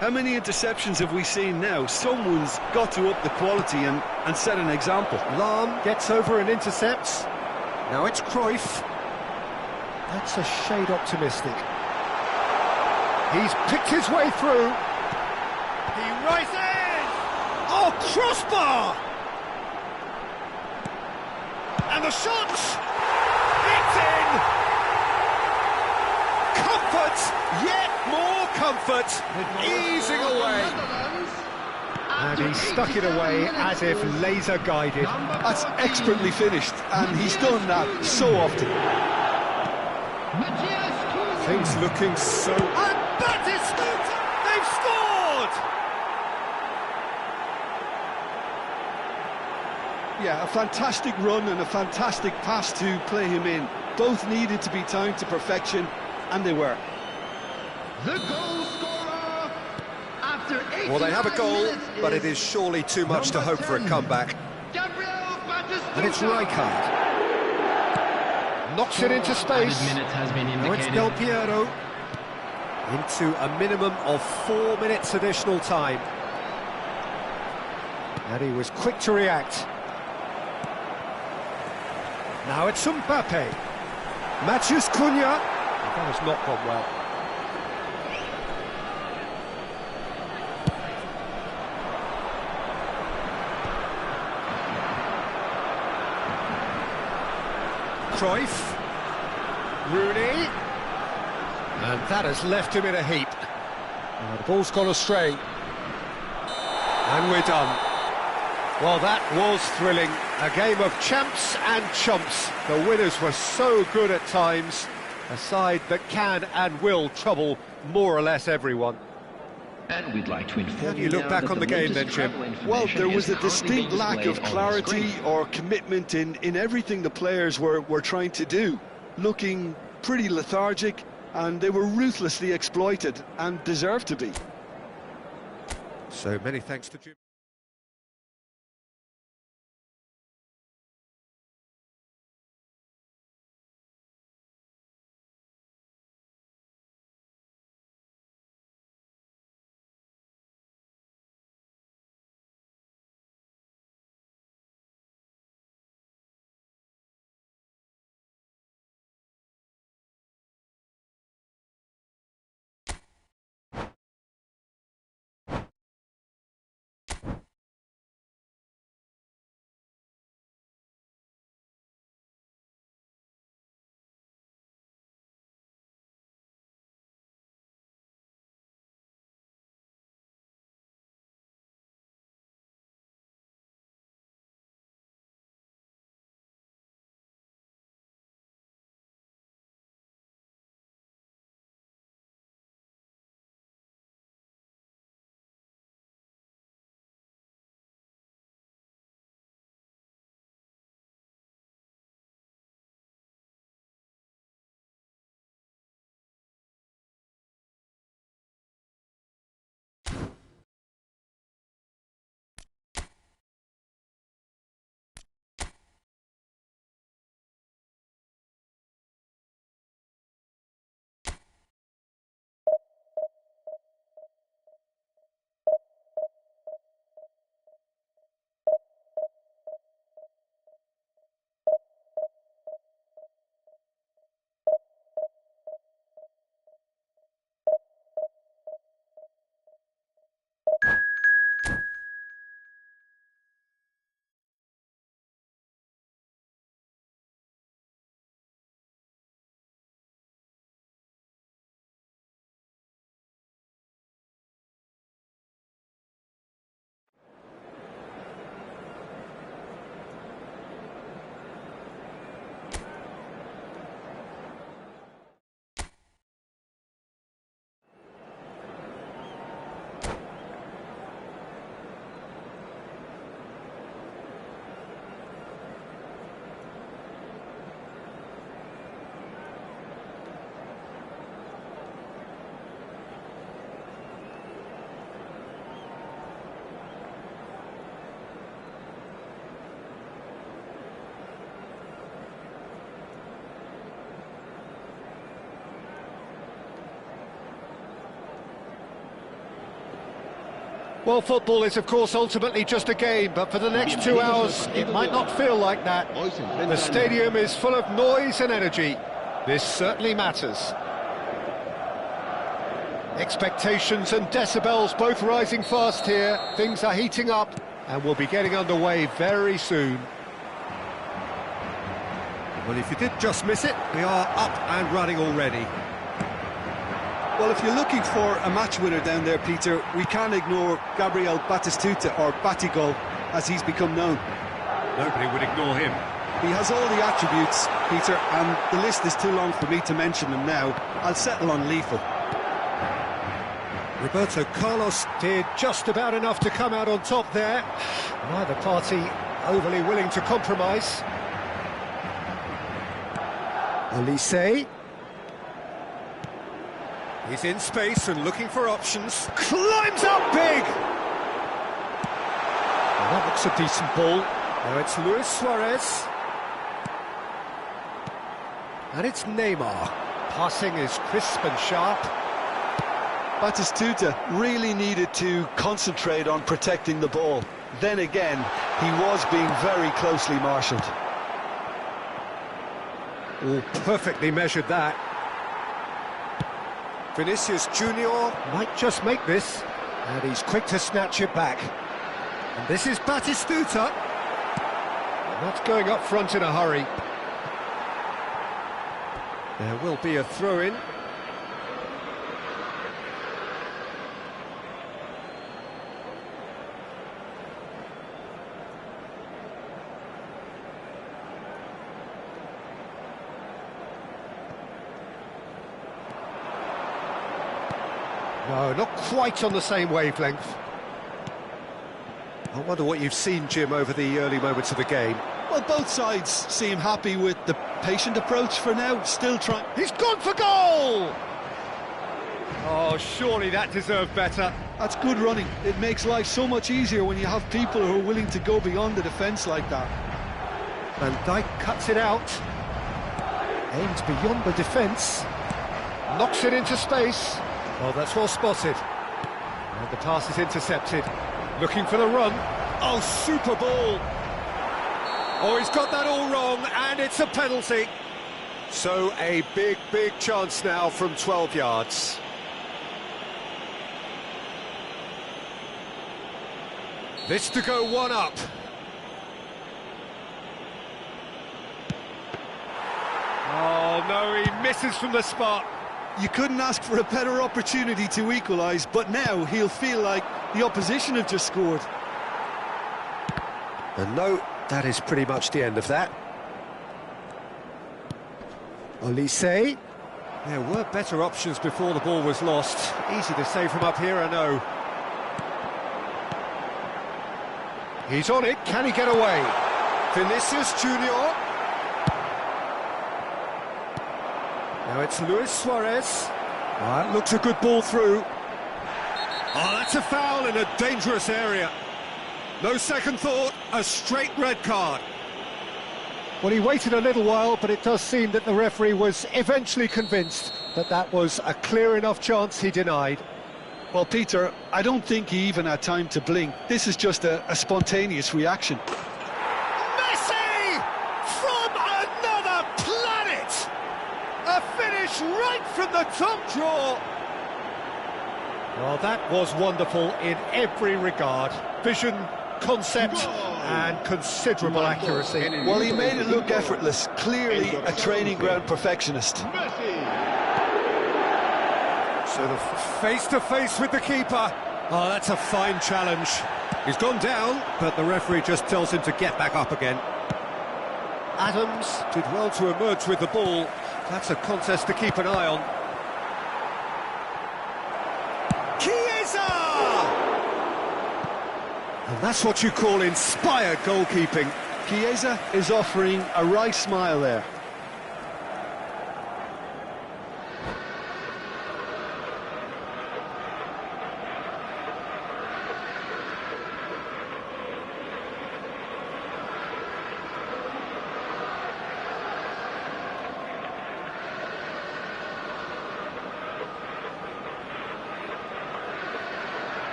How many interceptions have we seen now? Someone's got to up the quality and set an example. Lahm gets over and intercepts. Now it's Cruyff. That's a shade optimistic. He's picked his way through. He rises! Oh, crossbar! And the shot! It's in! Comfort! Yet more comfort! Easing away! And he stuck it away as if laser guided. That's expertly finished, and he's done that so often. Things looking so... And that is... They've scored! Yeah, a fantastic run and a fantastic pass to play him in. Both needed to be timed to perfection, and they were. The goal scorer after 89 Well, they have a goal, minutes but it is surely too much to hope for a 10, comeback. Gabriel Batistuta. And it's Rijkaard. Knocks it into space. Minutes has been Now it's indicated. Del Piero. Into a minimum of 4 minutes additional time. And he was quick to react. Now it's Mbappe. Matthews Cunha. That has not gone well. Cruyff. Rooney. And that has left him in a heap. The ball's gone astray. And we're done. Well, that was thrilling. A game of champs and chumps. The winners were so good at times. A side that can and will trouble more or less everyone. And we'd like to inform How do you look now back that on the game then, Jim? Well, there was a is currently distinct being lack of displayed on the clarity screen. or commitment in everything the players were trying to do. Looking pretty lethargic, and they were ruthlessly exploited and deserved to be. So many thanks to Jim. Well, football is, of course, ultimately just a game, but for the next 2 hours, it might not feel like that. The stadium is full of noise and energy. This certainly matters. Expectations and decibels both rising fast here. Things are heating up, and we'll be getting underway very soon. Well, if you did just miss it, we are up and running already. Well, if you're looking for a match winner down there, Peter, we can't ignore Gabriel Batistuta, or Batigol, as he's become known. Nobody would ignore him. He has all the attributes, Peter, and the list is too long for me to mention them now. I'll settle on lethal. Roberto Carlos did just about enough to come out on top there. Neither party overly willing to compromise. Olise. He's in space and looking for options. Climbs up big! Well, that looks a decent ball. Now it's Luis Suarez. And it's Neymar. Passing is crisp and sharp. Batistuta really needed to concentrate on protecting the ball. Then again, he was being very closely marshalled. Oh, perfectly measured that. Vinicius Junior might just make this, and he's quick to snatch it back. And this is Batistuta. Not going up front in a hurry. There will be a throw-in. No, not quite on the same wavelength. I wonder what you've seen, Jim, over the early moments of the game. Well, both sides seem happy with the patient approach for now, still trying... He's gone for goal! Oh, surely that deserved better. That's good running. It makes life so much easier when you have people who are willing to go beyond the defence like that. Van Dijk cuts it out. Aims beyond the defence. Knocks it into space. Oh, that's well spotted. And the pass is intercepted. Looking for the run. Oh, super ball. Oh, he's got that all wrong, and it's a penalty. So a big, big chance now from 12 yards. This to go one up. Oh, no, he misses from the spot. You couldn't ask for a better opportunity to equalise, but now he'll feel like the opposition have just scored. And no, that is pretty much the end of that. Olise. There were better options before the ball was lost. Easy to save from up here, I know. He's on it, can he get away? Vinicius Junior. Now it's Luis Suarez. That looks a good ball through. Oh, that's a foul in a dangerous area. No second thought, a straight red card. Well, he waited a little while, but it does seem that the referee was eventually convinced that that was a clear enough chance he denied. Well, Peter, I don't think he even had time to blink. This is just a spontaneous reaction. Messi! From another planet! A finish right from the top draw! Well, that was wonderful in every regard. Vision, concept, and considerable accuracy. Well, he made it look effortless. Clearly a training ground perfectionist. Sort of face-to-face with the keeper. Oh, that's a fine challenge. He's gone down, but the referee just tells him to get back up again. Adams did well to emerge with the ball. That's a contest to keep an eye on. Chiesa! And that's what you call inspired goalkeeping. Chiesa is offering a wry smile there.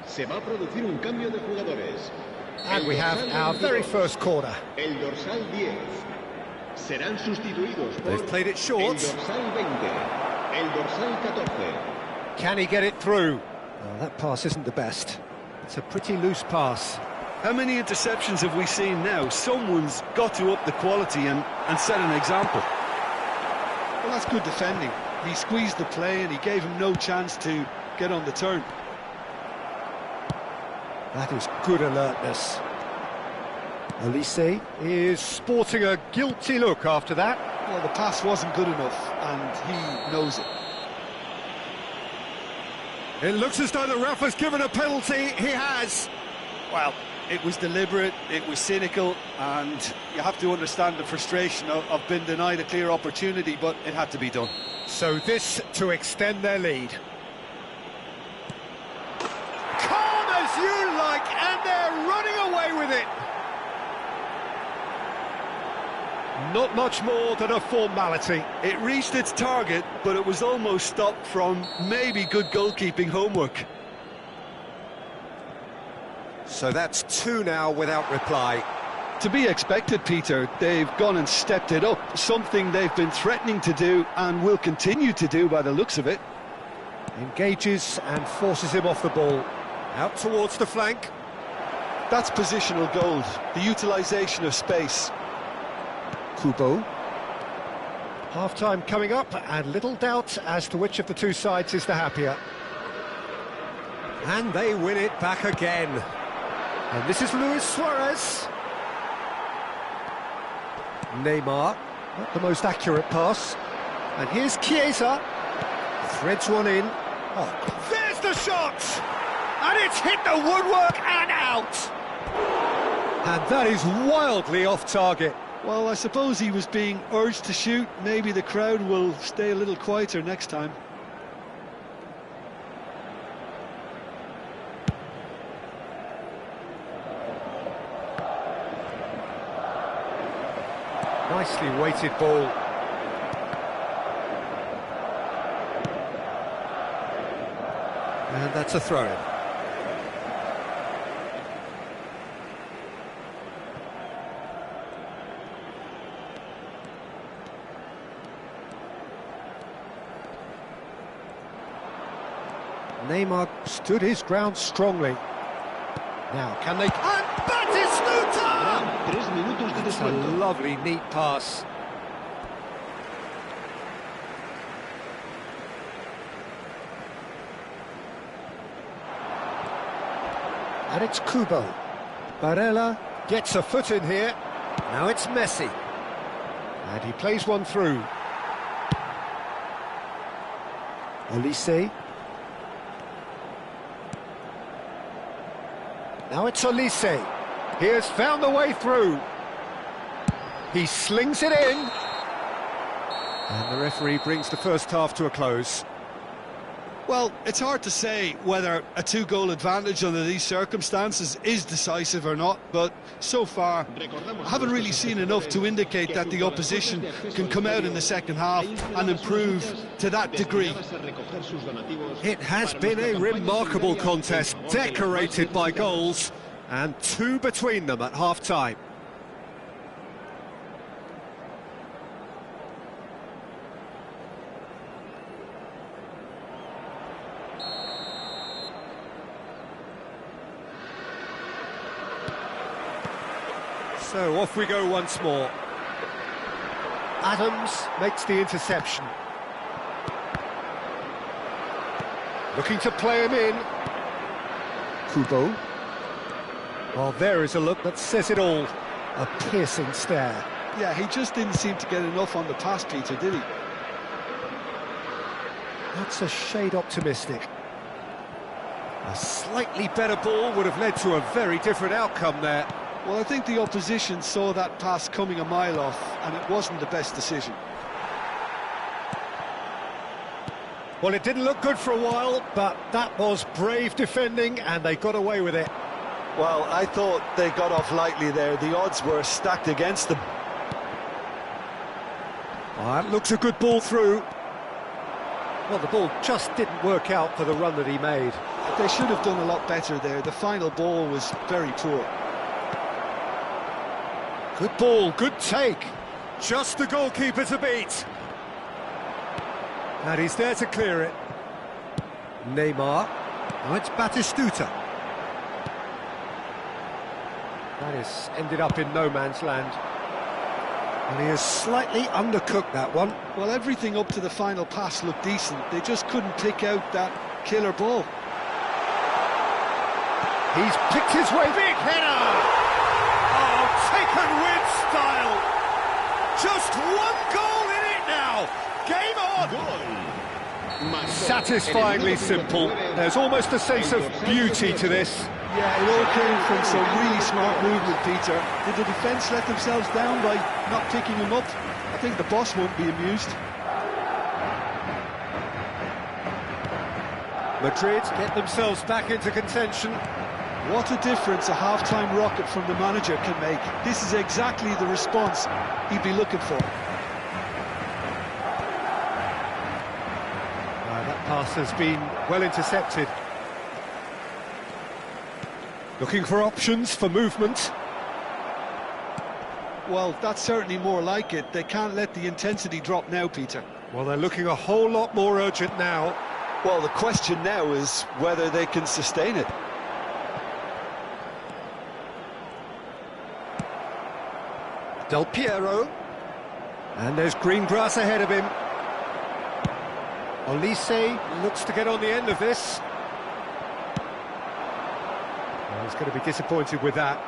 Se va a producir un cambio de jugadores. And we have our very first corner. El dorsal 10. Serán sustituidos por They've played it short. el dorsal 20. El dorsal 14. Can he get it through? Oh, that pass isn't the best. It's a pretty loose pass. How many interceptions have we seen now? Someone's got to up the quality and set an example. Well, that's good defending. He squeezed the play and he gave him no chance to get on the turn. That is good alertness. Elise is sporting a guilty look after that. Well, the pass wasn't good enough, and he knows it. It looks as though the ref has given a penalty. He has. Well, it was deliberate, it was cynical, and you have to understand the frustration of being denied a clear opportunity, but it had to be done. So this to extend their lead. Calm as you like, and they're running away with it. Not much more than a formality. It reached its target, but it was almost stopped from maybe good goalkeeping homework. So that's 2 now without reply. To be expected, Peter. They've gone and stepped it up, something they've been threatening to do and will continue to do by the looks of it. Engages and forces him off the ball. Out towards the flank. That's positional gold, the utilisation of space. Kubo. Half-time coming up, and little doubt as to which of the two sides is the happier. And they win it back again. And this is Luis Suarez. Neymar, not the most accurate pass. And here's Chiesa. Threads one in. Oh, there's the shot! And it's hit the woodwork and out! And that is wildly off target. Well, I suppose he was being urged to shoot. Maybe the crowd will stay a little quieter next time. Nicely weighted ball. And that's a throw-in. Neymar stood his ground strongly. Now, can they... And Batistuta! 3 minutos de It's a descuento. lovely, neat pass. And it's Kubo. Barella gets a foot in here. Now it's Messi. And he plays one through. Elise. Now it's Elise. He has found the way through. He slings it in. And the referee brings the first half to a close. Well, it's hard to say whether a 2-goal advantage under these circumstances is decisive or not, but so far I haven't really seen enough to indicate that the opposition can come out in the second half and improve to that degree. It has been a remarkable contest, decorated by goals, and 2 between them at half-time. So off we go once more. Adams makes the interception. Looking to play him in. Kubo. Well, there is a look that says it all. A piercing stare. Yeah, he just didn't seem to get enough on the pass, Peter, did he? That's a shade optimistic. A slightly better ball would have led to a very different outcome there. Well, I think the opposition saw that pass coming a mile off, and it wasn't the best decision. Well, it didn't look good for a while, but that was brave defending, and they got away with it. Well, I thought they got off lightly there. The odds were stacked against them. Oh, that looks a good ball through. Well, the ball just didn't work out for the run that he made. They should have done a lot better there. The final ball was very poor. Good ball, good take. Just the goalkeeper to beat. And he's there to clear it. Neymar. Now it's Batistuta. That has ended up in no man's land. And he has slightly undercooked that one. Well, everything up to the final pass looked decent. They just couldn't pick out that killer ball. He's picked his way. Big header! Oh, taken with style. Just one goal in it now. Game on. Satisfyingly simple. There's almost a sense of beauty to this. Yeah, it all came from some really smart movement, Peter. Did the defence let themselves down by not picking him up? I think the boss won't be amused. Madrid get themselves back into contention. What a difference a half-time rocket from the manager can make. This is exactly the response he'd be looking for. That pass has been well intercepted. Looking for options for movement. Well, that's certainly more like it. They can't let the intensity drop now, Peter. Well, they're looking a whole lot more urgent now. Well, the question now is whether they can sustain it. Del Piero. And there's green grass ahead of him. Olise looks to get on the end of this. Well, he's going to be disappointed with that.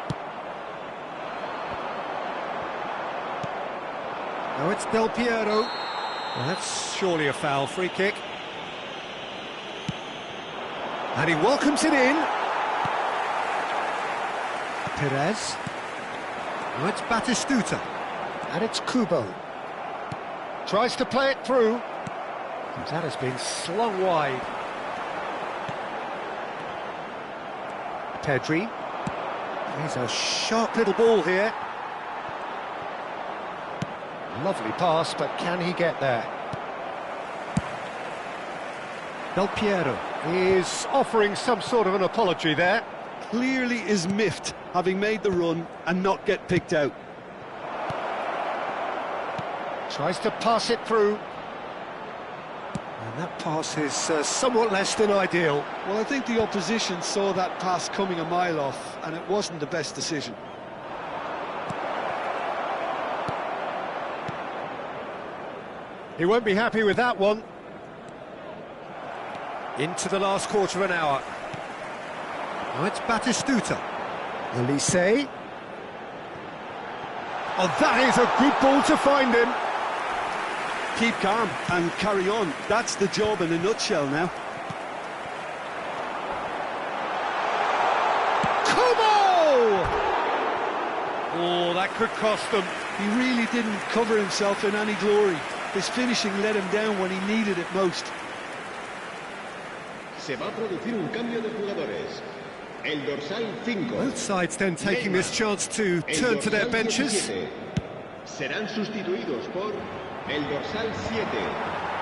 Now it's Del Piero. Well, that's surely a foul. Free kick. And he welcomes it in. Perez. Now it's Batistuta. And it's Kubo. Tries to play it through. And that has been slung wide. Pedri. He's a sharp little ball here. Lovely pass, but can he get there? Del Piero is offering some sort of an apology there. Clearly is miffed, having made the run and not get picked out. Tries to pass it through. And that pass is somewhat less than ideal. Well, I think the opposition saw that pass coming a mile off, and it wasn't the best decision. He won't be happy with that one. Into the last quarter of an hour. Now it's Batistuta. Olise. Oh, that is a good ball to find him. Keep calm and carry on. That's the job in a nutshell now. Kubo! Oh, that could cost them. He really didn't cover himself in any glory. His finishing let him down when he needed it most. Se va a producir un cambio de jugadores. El dorsal 5. Both sides then taking this chance to turn to their benches. 17. Serán sustituidos por el dorsal 7.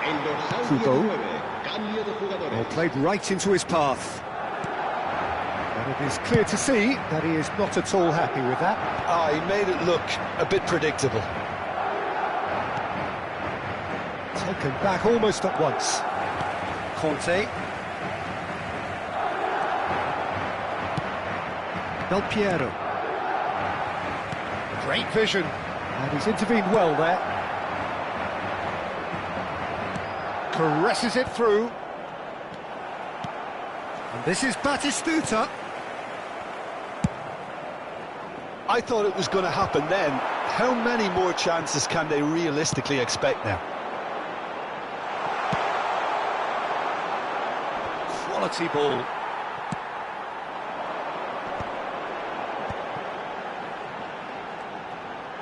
El dorsal Kubo. 19. Cambio de jugadores. Well, played right into his path. And it is clear to see that he is not at all happy with that. He made it look a bit predictable. Taken back almost at once. Conte. Del Piero. Great vision. And he's intervened well there. Caresses it through. And this is Batistuta. I thought it was going to happen then. How many more chances can they realistically expect now? Quality ball.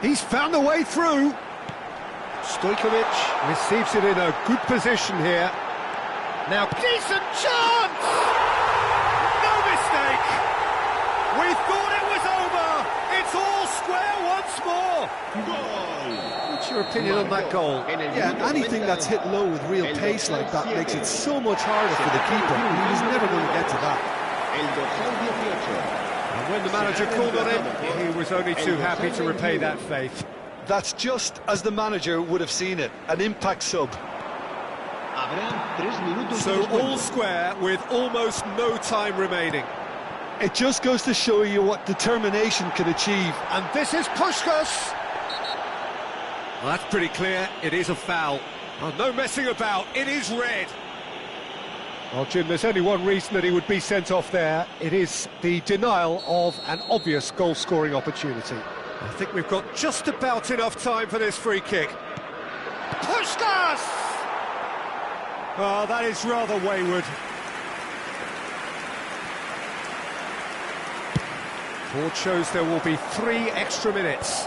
He's found a way through. Stojkovic receives it in a good position here. Now, decent chance! No mistake! We thought it was over! It's all square once more! What's your opinion on that goal? Yeah, anything that's hit low with real pace like that makes it so much harder for the keeper. He was never going to get to that. El dorsal 18. And when the manager called on him, he was only too happy to repay that faith. That's just as the manager would have seen it, an impact sub. So all square with almost no time remaining. It just goes to show you what determination can achieve. And this is Puskás. Well, that's pretty clear. It is a foul. Oh, no messing about. It is red. Well, Jim, there's only one reason that he would be sent off there. It is the denial of an obvious goal-scoring opportunity. I think we've got just about enough time for this free kick. Puskas! Oh, that is rather wayward. Board shows there will be 3 extra minutes.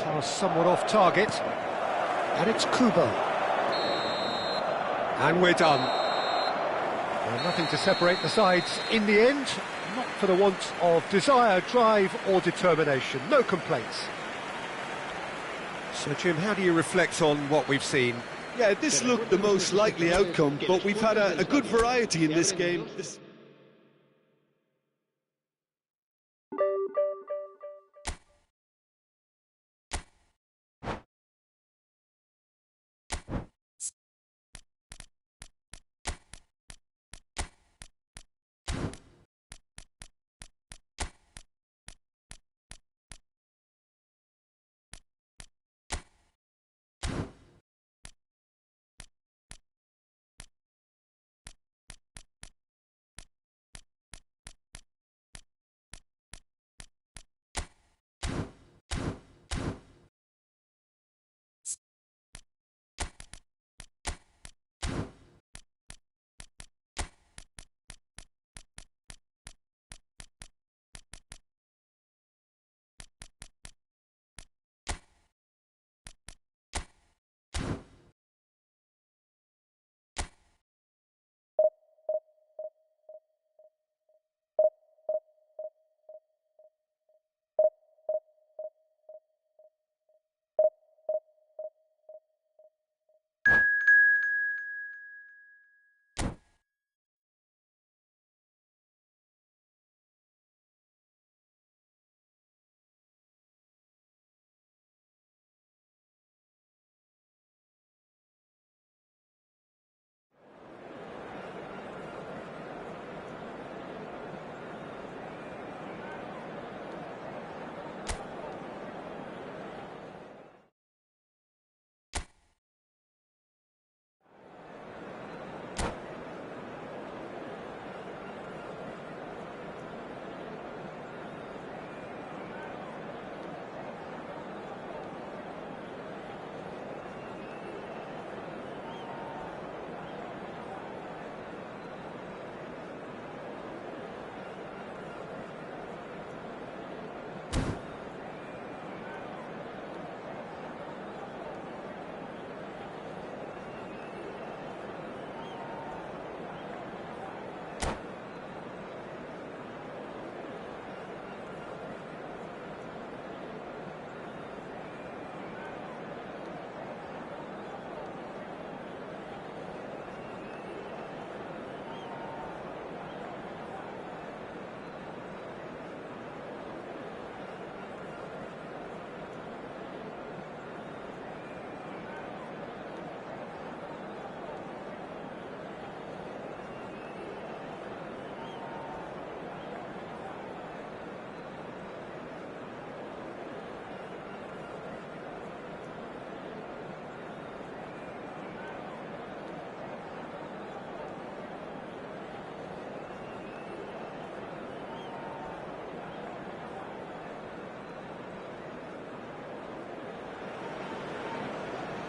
Task somewhat off target. And it's Kubo. And we're done. Well, nothing to separate the sides in the end. Not for the want of desire, drive or determination. No complaints. So, Jim, how do you reflect on what we've seen? Yeah, this looked the most likely outcome, but we've had a good variety in this game.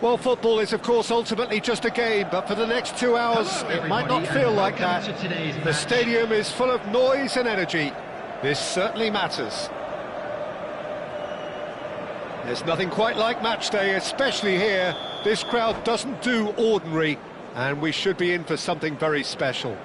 Well, football is, of course, ultimately just a game, but for the next 2 hours, it might not feel like that. The stadium is full of noise and energy. This certainly matters. There's nothing quite like match day, especially here. This crowd doesn't do ordinary, and we should be in for something very special.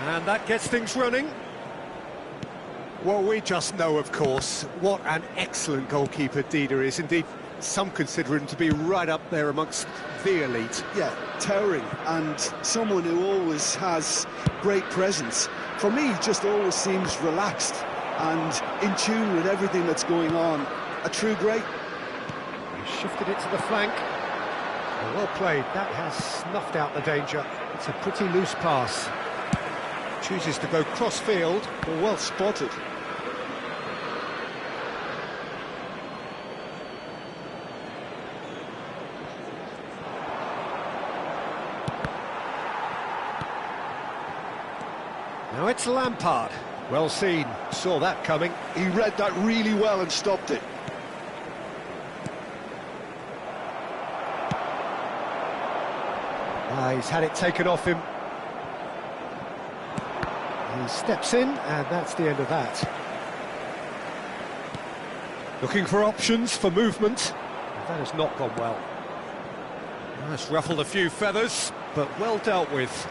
And that gets things running. Well, we just know, of course, what an excellent goalkeeper Dida is. Indeed, some consider him to be right up there amongst the elite. Yeah, towering, and someone who always has great presence. For me, he just always seems relaxed and in tune with everything that's going on. A true great. He shifted it to the flank. Well played, that has snuffed out the danger. It's a pretty loose pass. Chooses to go cross-field. Well spotted. Now it's Lampard. Well seen, saw that coming. He read that really well and stopped it. He's had it taken off him. He steps in, and that's the end of that. Looking for options for movement. That has not gone well. That's ruffled a few feathers, but well dealt with.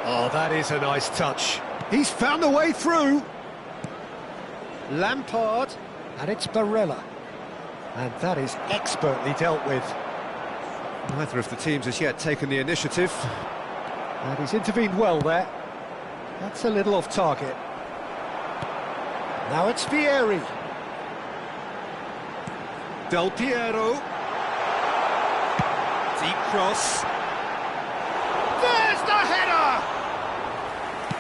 Oh, that is a nice touch. He's found a way through. Lampard, and it's Barella. And that is expertly dealt with. Neither of the teams has yet taken the initiative. And he's intervened well there. That's a little off target. Now it's Vieri. Del Piero. Deep cross. There's the header!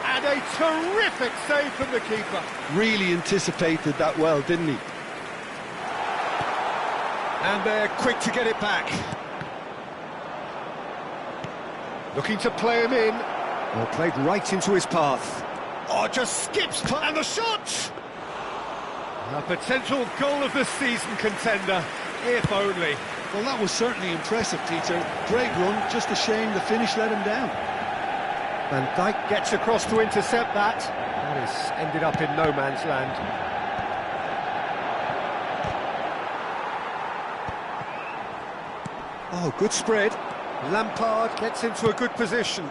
And a terrific save from the keeper. Really anticipated that well, didn't he? And they're quick to get it back. Looking to play him in. Well, played right into his path. Oh, just skips, and the shot! A potential goal of the season contender, if only. Well, that was certainly impressive, Peter. Great run, just a shame the finish let him down. Van Dijk gets across to intercept that. That has ended up in no man's land. Oh, good spread. Lampard gets into a good position.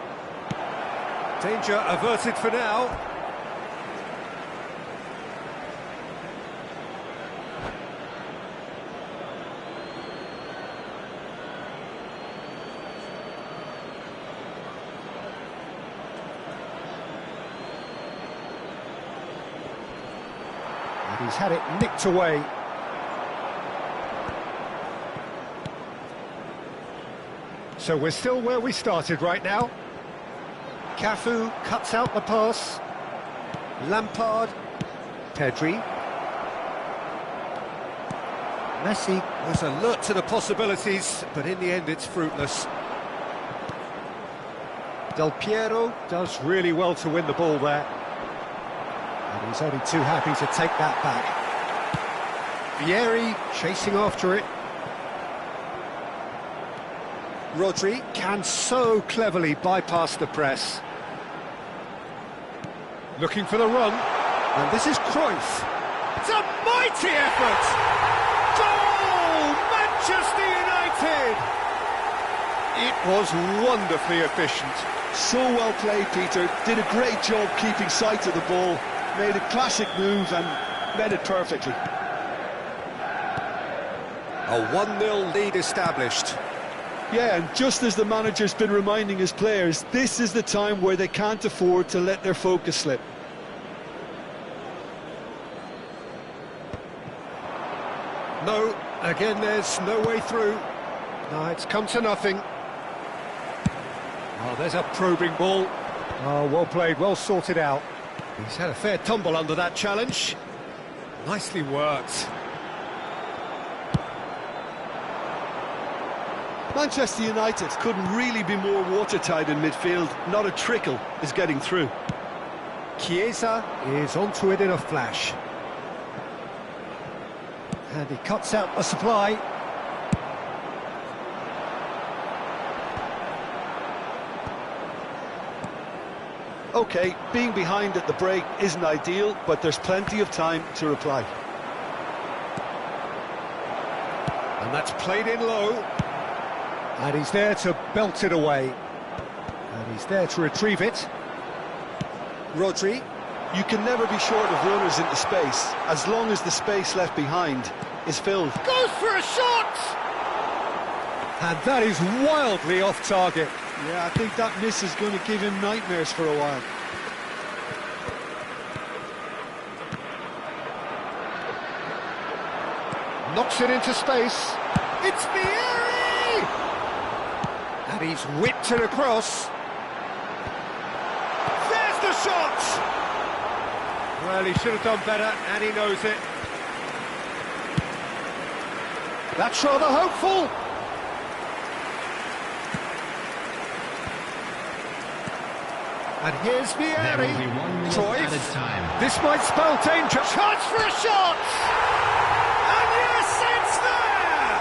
Danger averted for now. And he's had it nicked away. So we're still where we started right now. Cafu cuts out the pass. Lampard. Pedri. Messi was alert to the possibilities, but in the end it's fruitless. Del Piero does really well to win the ball there. And he's only too happy to take that back. Vieri chasing after it. Rodri can so cleverly bypass the press. Looking for the run, and this is Cruyff. It's a mighty effort! Goal! Manchester United! It was wonderfully efficient. So well played, Peter. Did a great job keeping sight of the ball. Made a classic move and met it perfectly. A 1-0 lead established. Yeah, and just as the manager's been reminding his players, this is the time where they can't afford to let their focus slip. No, again there's no way through. No, it's come to nothing. Oh, there's a probing ball. Oh, well played, well sorted out. He's had a fair tumble under that challenge. Nicely worked. Manchester United couldn't really be more watertight in midfield. Not a trickle is getting through. Chiesa is onto it in a flash. And he cuts out the supply. OK, being behind at the break isn't ideal, but there's plenty of time to reply. And that's played in low. And he's there to belt it away. And he's there to retrieve it. Rodri. You can never be short of runners into space, as long as the space left behind is filled. Goes for a shot! And that is wildly off target. Yeah, I think that miss is going to give him nightmares for a while. Knocks it into space. It's Vieri! And he's whipped it across. There's the shot! Well, he should have done better, and he knows it. That's rather hopeful. And here's Vieri. Cruyff. This might spell danger. Chance for a shot! And yes, it's there!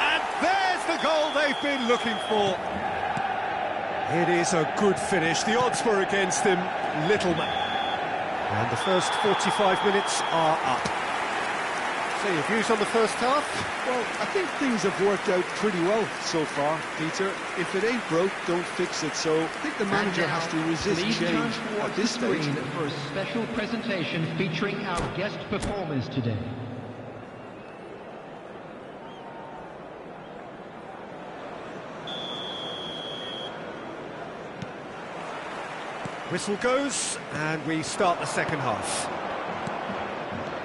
And there's the goal they've been looking for. It is a good finish. The odds were against him. Little man. And the first 45 minutes are up. So your views on the first half? Well, I think things have worked out pretty well so far, Peter. If it ain't broke, don't fix it. So I think the manager has to resist change at this stage. For a special presentation featuring our guest performers today. Whistle goes, and we start the second half.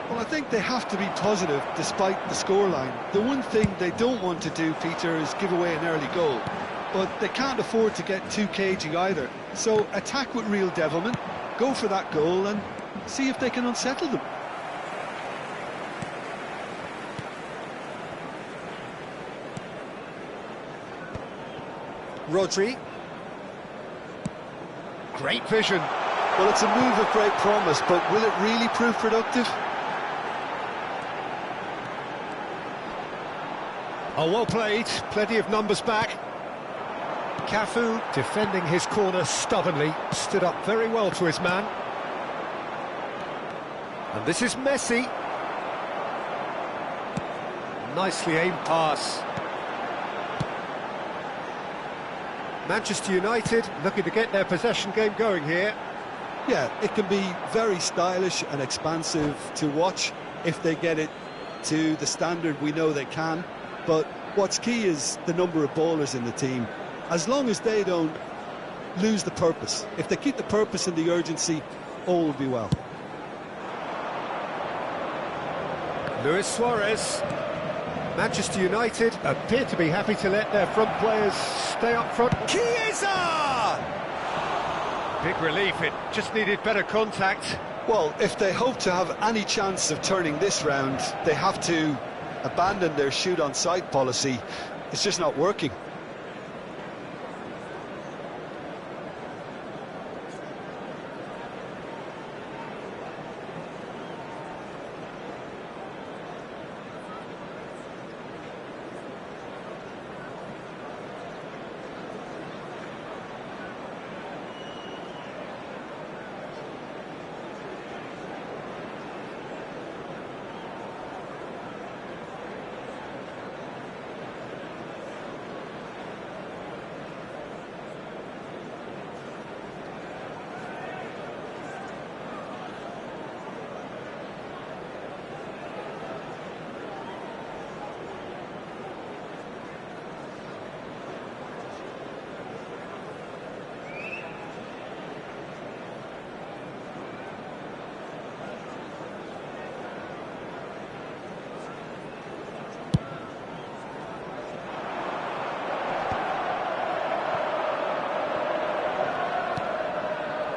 Well, I think they have to be positive despite the scoreline. The one thing they don't want to do, Peter, is give away an early goal. But they can't afford to get too cagey either. So attack with real devilment, go for that goal and see if they can unsettle them. Rodri. Great vision. Well, it's a move of great promise, but will it really prove productive? Oh, well played. Plenty of numbers back. Cafu, defending his corner stubbornly, stood up very well to his man. And this is Messi. Nicely aimed pass. Manchester United looking to get their possession game going here. Yeah, it can be very stylish and expansive to watch if they get it to the standard we know they can. But what's key is the number of ballers in the team. As long as they don't lose the purpose, if they keep the purpose and the urgency, all will be well. Luis Suarez. Manchester United appear to be happy to let their front players stay up front. Chiesa! Big relief, it just needed better contact. Well, if they hope to have any chance of turning this round, they have to abandon their shoot-on-sight policy. It's just not working.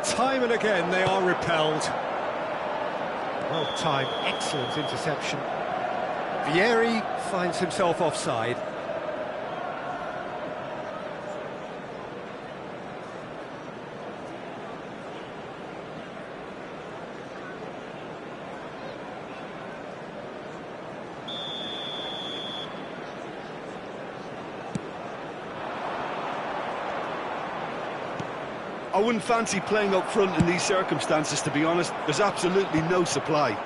Time and again they are repelled. Well timed, excellent interception. Vieri finds himself offside. I wouldn't fancy playing up front in these circumstances, to be honest. There's absolutely no supply.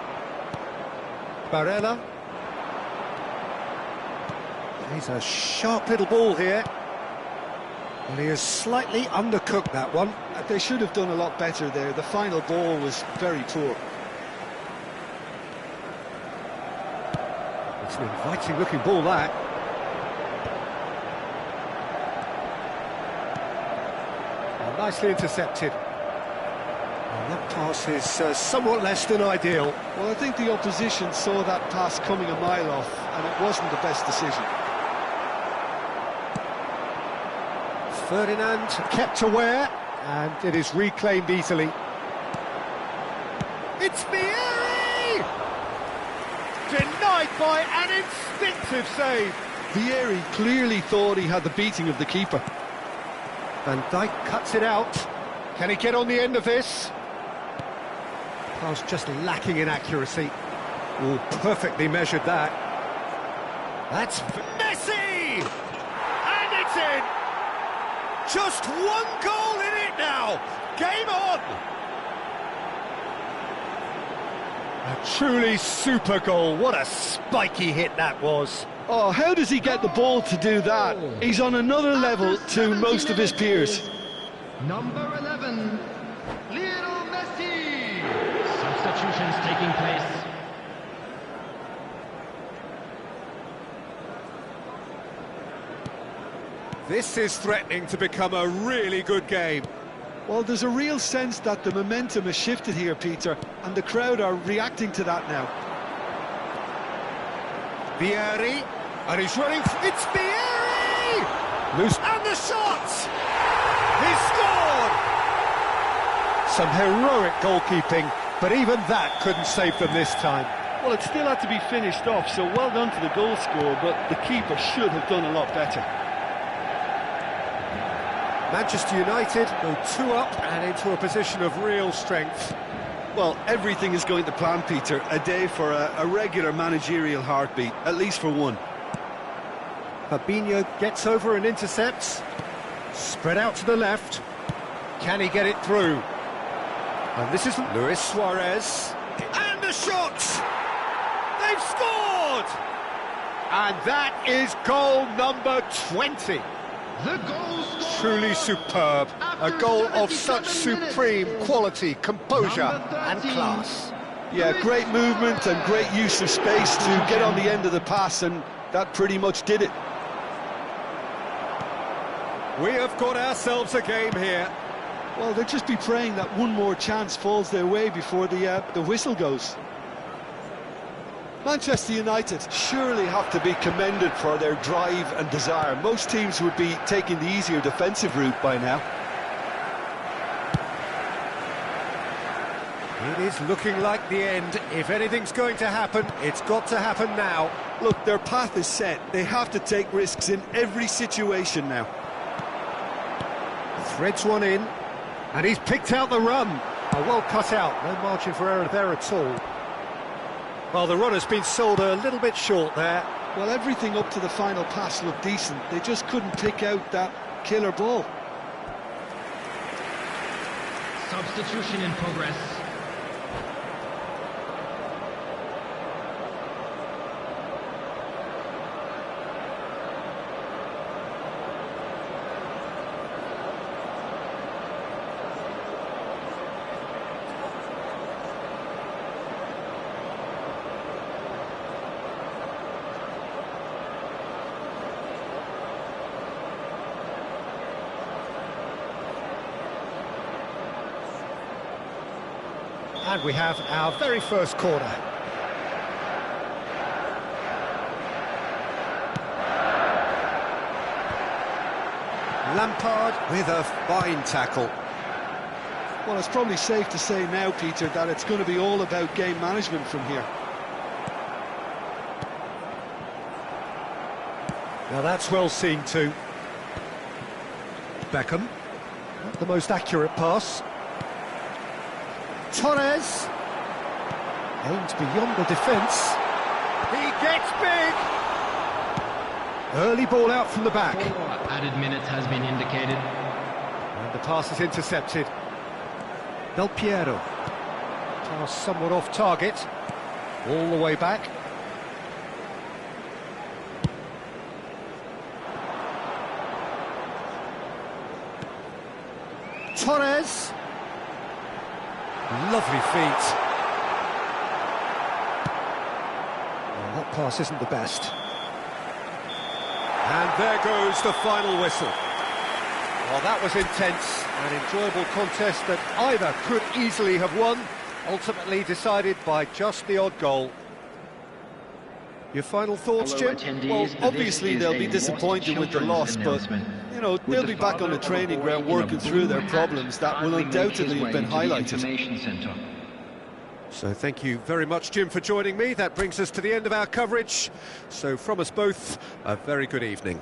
Barella. He's a sharp little ball here. Well, he has slightly undercooked that one. They should have done a lot better there. The final ball was very poor. It's an inviting looking ball, that. Well, nicely intercepted. Well, that pass is somewhat less than ideal. Well, I think the opposition saw that pass coming a mile off, and it wasn't the best decision. Ferdinand kept aware, and it is reclaimed easily. It's Vieri! Denied by an instinctive save. Vieri clearly thought he had the beating of the keeper. Van Dijk cuts it out. Can he get on the end of this? Pass just lacking in accuracy. Oh, perfectly measured that. That's Messi! And it's in! Just one goal in it now! Game on! A truly super goal. What a spiky hit that was. Oh, how does he get the ball to do that? He's on another level to most of his peers. Number 11, Lionel Messi. Substitutions taking place. This is threatening to become a really good game. Well, there's a real sense that the momentum has shifted here, Peter, and the crowd are reacting to that now. Vieri, and he's running. It's Vieri! Loose, and the shot! He scored! Some heroic goalkeeping, but even that couldn't save them this time. Well, it still had to be finished off, so well done to the goal scorer, but the keeper should have done a lot better. Manchester United go 2 up and into a position of real strength. Well, everything is going to plan, Peter. A day for a regular managerial heartbeat, at least for one. Fabinho gets over and intercepts. Spread out to the left. Can he get it through? And this is Luis Suarez. And a shot! They've scored! And that is goal number 20. The goal scorer. Truly superb. A goal of such supreme quality, composure and class. Yeah, great movement and great use of space to get on the end of the pass, and that pretty much did it. We have got ourselves a game here. Well, they'll just be praying that one more chance falls their way before the whistle goes. Manchester United surely have to be commended for their drive and desire. Most teams would be taking the easier defensive route by now. It is looking like the end. If anything's going to happen, it's got to happen now. Look, their path is set. They have to take risks in every situation now. Threads one in, and he's picked out the run. Oh, well cut out, no margin for error there at all. Well, the run has been sold a little bit short there. Well, everything up to the final pass looked decent. They just couldn't pick out that killer ball. Substitution in progress. And we have our very first corner. Lampard with a fine tackle. Well, it's probably safe to say now, Peter, that it's going to be all about game management from here. Now that's well seen too. Beckham, not the most accurate pass. Torres aims beyond the defence. He gets big. Early ball out from the back. 4 added minutes has been indicated. And the pass is intercepted. Del Piero. Pass somewhat off target. All the way back. Torres. Lovely feet. Well, that pass isn't the best. And there goes the final whistle. Well, that was intense, an enjoyable contest that either could easily have won, ultimately decided by just the odd goal. Your final thoughts, Hello, Jim? attendees. Well, obviously they'll be disappointed with the loss, but, you know, they'll be back on the training ground working through their problems that will undoubtedly have been highlighted. So thank you very much, Jim, for joining me. That brings us to the end of our coverage. So from us both, a very good evening.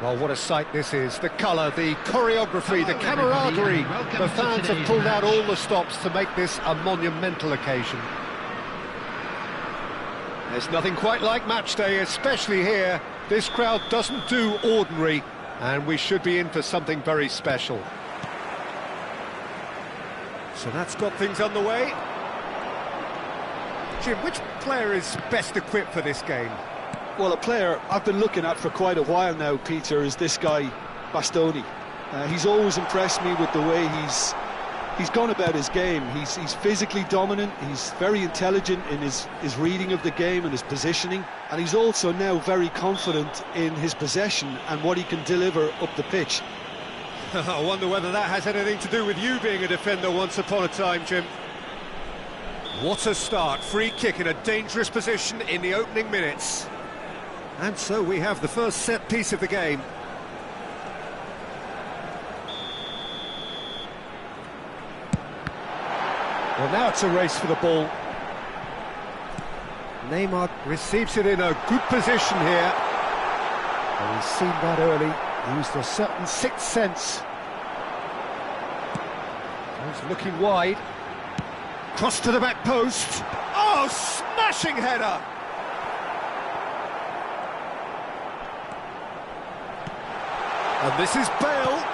Well, what a sight this is. The colour, the choreography, the camaraderie. The fans have pulled out all the stops to make this a monumental occasion. There's nothing quite like match day, especially here. This crowd doesn't do ordinary, and we should be in for something very special. So that's got things underway. Jim, which player is best equipped for this game? Well, a player I've been looking at for quite a while now, Peter, is this guy, Bastoni. He's always impressed me with the way he's gone about his game. He's physically dominant, he's very intelligent in his reading of the game and his positioning, and he's also now very confident in his possession and what he can deliver up the pitch. I wonder whether that has anything to do with you being a defender once upon a time, Jim. What a start. Free kick in a dangerous position in the opening minutes. And so we have the first set piece of the game. Well, now it's a race for the ball. Neymar receives it in a good position here. Well, he's seen that early, used a certain sixth sense. He's looking wide. Cross to the back post. Oh, smashing header! And this is Bale.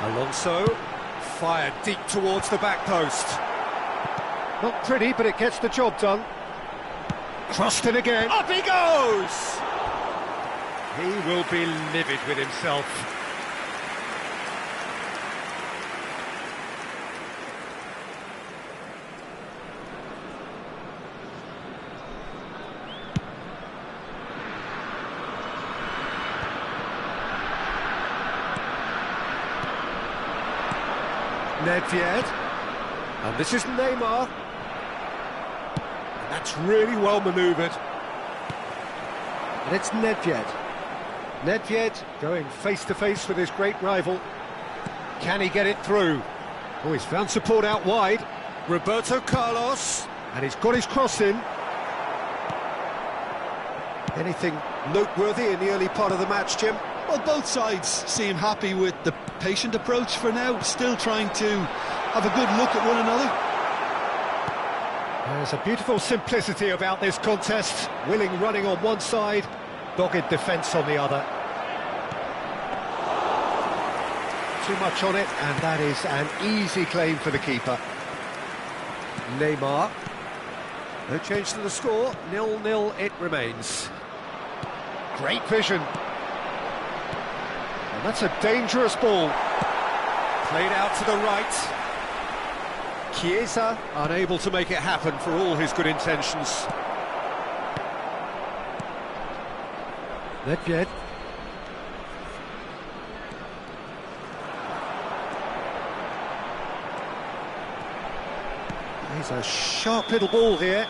Alonso fired deep towards the back post. Not pretty, but it gets the job done. Crossed in again. Up he goes! He will be livid with himself. Nedved, and this is Neymar, and that's really well manoeuvred, and it's Nedved. Nedved going face to face with his great rival. Can he get it through? Oh, he's found support out wide. Roberto Carlos, and he's got his cross in. Anything noteworthy in the early part of the match, Jim? Well, both sides seem happy with the patient approach for now, still trying to have a good look at one another. There's a beautiful simplicity about this contest. Willing running on one side, dogged defence on the other. Too much on it, and that is an easy claim for the keeper. Neymar. No change to the score, 0-0 it remains. Great vision. And that's a dangerous ball. Played out to the right. Chiesa unable to make it happen for all his good intentions. Nedved. He's a sharp little ball here.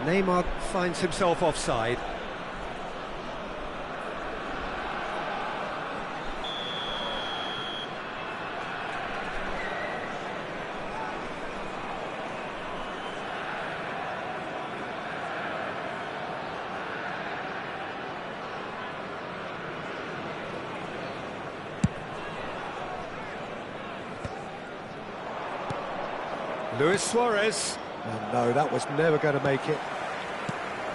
Neymar finds himself offside. Luis Suarez. Oh, no, that was never going to make it.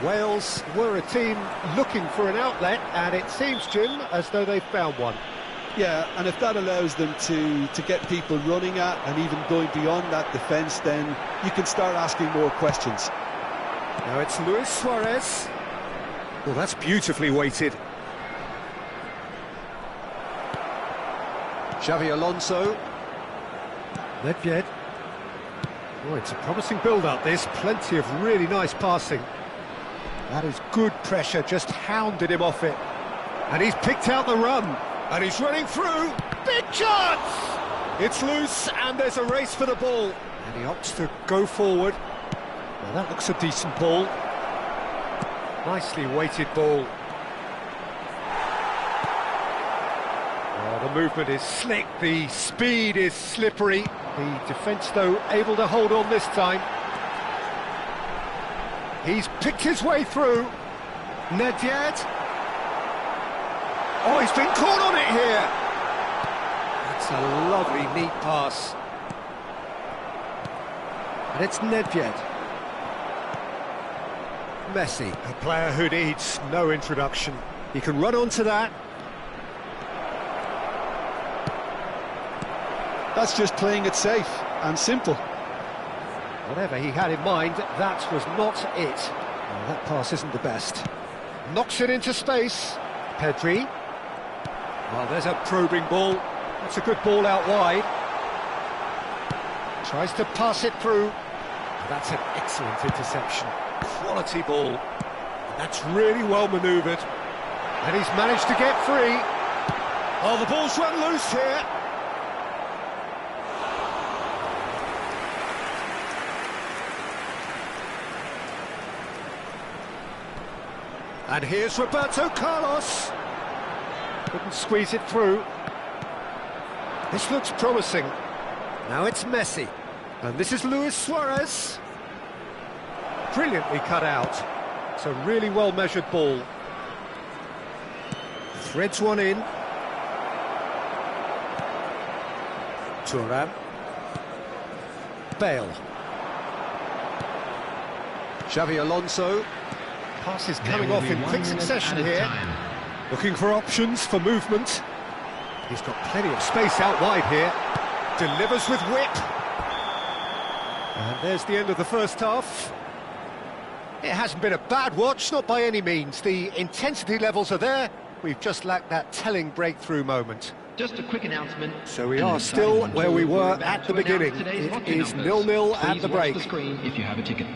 Wales were a team looking for an outlet, and it seems, Jim, as though they've found one. Yeah, and if that allows them to get people running at and even going beyond that defence, then you can start asking more questions. Now it's Luis Suarez. Well, that's beautifully weighted. Xavi Alonso. Nedved. Oh, it's a promising build-up, this. Plenty of really nice passing. That is good pressure, just hounded him off it. And he's picked out the run. And he's running through. Big chance! It's loose, and there's a race for the ball. And he opts to go forward. Well, that looks a decent ball. Nicely weighted ball. Oh, the movement is slick, the speed is slippery. The defence, though, able to hold on this time. He's picked his way through. Nedved. Oh, he's been caught on it here. That's a lovely, neat pass. And it's Nedved. Messi, a player who needs no introduction. He can run onto that. That's just playing it safe and simple. Whatever he had in mind, that was not it. Well, that pass isn't the best. Knocks it into space. Pedri. Well, there's a probing ball. That's a good ball out wide. Tries to pass it through. That's an excellent interception. Quality ball. And that's really well manoeuvred. And he's managed to get free. Oh, the ball's run loose here. And here's Roberto Carlos. Couldn't squeeze it through. This looks promising. Now it's Messi. And this is Luis Suarez. Brilliantly cut out. It's a really well-measured ball. Threads one in. Thuram. Bale. Xavi Alonso. Passes coming off in quick succession here. Looking for options for movement. He's got plenty of space out wide here. Delivers with whip. And there's the end of the first half. It hasn't been a bad watch, not by any means. The intensity levels are there. We've just lacked that telling breakthrough moment. Just a quick announcement. So we are still where we were at the beginning. It is 0-0 at the break. Please watch the screen if you have a ticket.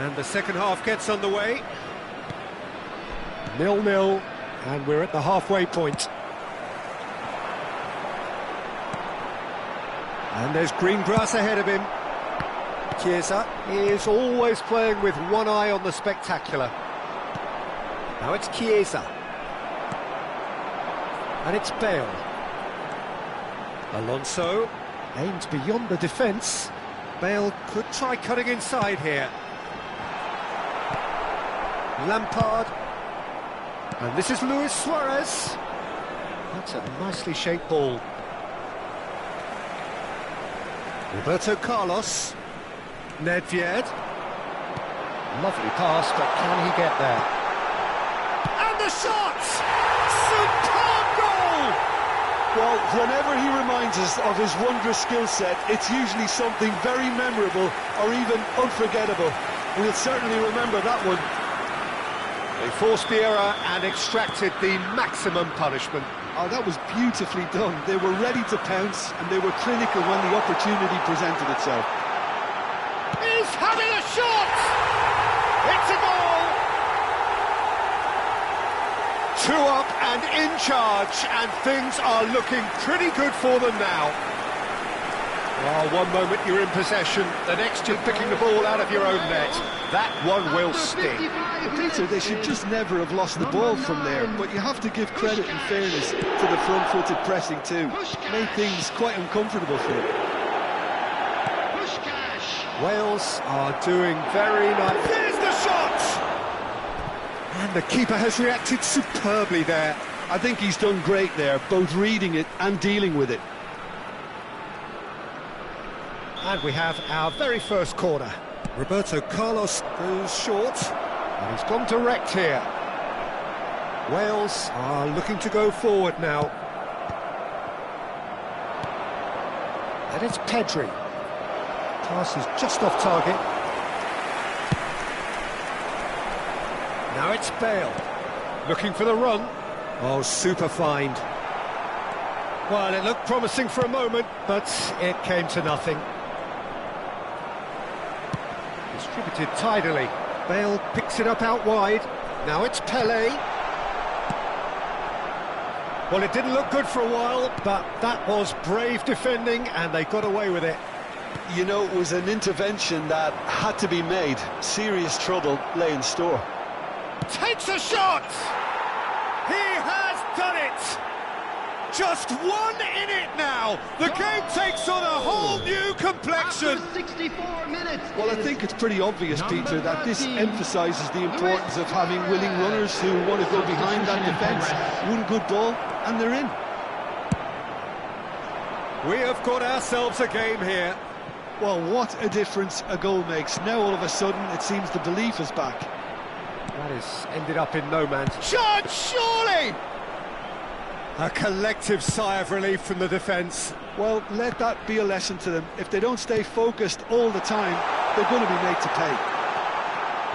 And the second half gets underway. 0-0, and we're at the halfway point. And there's green grass ahead of him. Chiesa is always playing with one eye on the spectacular. Now it's Chiesa. And it's Bale. Alonso aims beyond the defence. Bale could try cutting inside here. Lampard. And this is Luis Suarez. That's a nicely shaped ball. Roberto Carlos. Nedved. Lovely pass, but can he get there? And the shot! Superb goal! Well, whenever he reminds us of his wondrous skill set, it's usually something very memorable or even unforgettable. We'll certainly remember that one. They forced the error and extracted the maximum punishment. Oh, that was beautifully done. They were ready to pounce and they were clinical when the opportunity presented itself. He's having a shot! It's a goal! 2 up and in charge, and things are looking pretty good for them now. Oh, one moment you're in possession, the next you're picking the ball out of your own net. That one will sting. Peter, they should just never have lost the ball from there, but you have to give credit and fairness to the front-footed pressing too. Made things quite uncomfortable for them. Wales are doing very nice. There's the shot! And the keeper has reacted superbly there. I think he's done great there, both reading it and dealing with it. And we have our very first corner. Roberto Carlos goes short, and he's gone direct here. Wales are looking to go forward now. And it's Pedri. Pass is just off target. Now it's Bale. Looking for the run. Oh, super find. Well, it looked promising for a moment, but it came to nothing. Distributed tidily. Bale picks it up out wide. Now it's Pelé. Well, it didn't look good for a while, but that was brave defending, and they got away with it. You know, it was an intervention that had to be made. Serious trouble lay in store. Takes a shot! He has done it! Just one in it now! The game takes on a whole new complexion! After 64 minutes. Well, I think it's pretty obvious, Peter, that this emphasises the importance of having willing runners who want to go behind that defence. One good ball, and they're in. We have got ourselves a game here. Well, what a difference a goal makes. Now, all of a sudden, it seems the belief is back. That has ended up in no man's... Shot, surely! A collective sigh of relief from the defence. Well, let that be a lesson to them. If they don't stay focused all the time, they're going to be made to pay.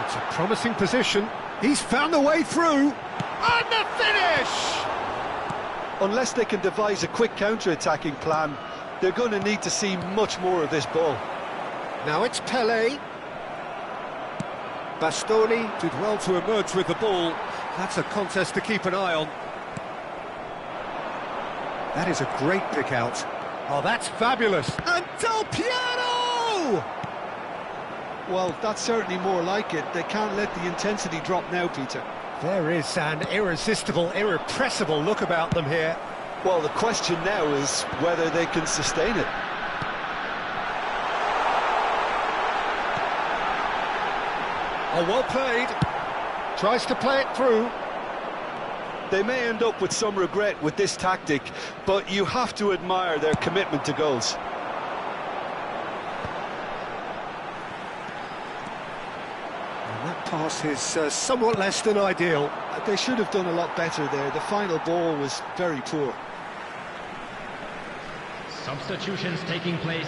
It's a promising position. He's found a way through. And the finish! Unless they can devise a quick counter-attacking plan, they're going to need to see much more of this ball. Now it's Pelé. Bastoni did well to emerge with the ball. That's a contest to keep an eye on. That is a great pick out. Oh, that's fabulous. And Del Piero! Well, that's certainly more like it. They can't let the intensity drop now, Peter. There is an irresistible, irrepressible look about them here. Well, the question now is whether they can sustain it. Oh, well played. Tries to play it through. They may end up with some regret with this tactic, but you have to admire their commitment to goals. And that pass is somewhat less than ideal. They should have done a lot better there. The final ball was very poor. Substitutions taking place.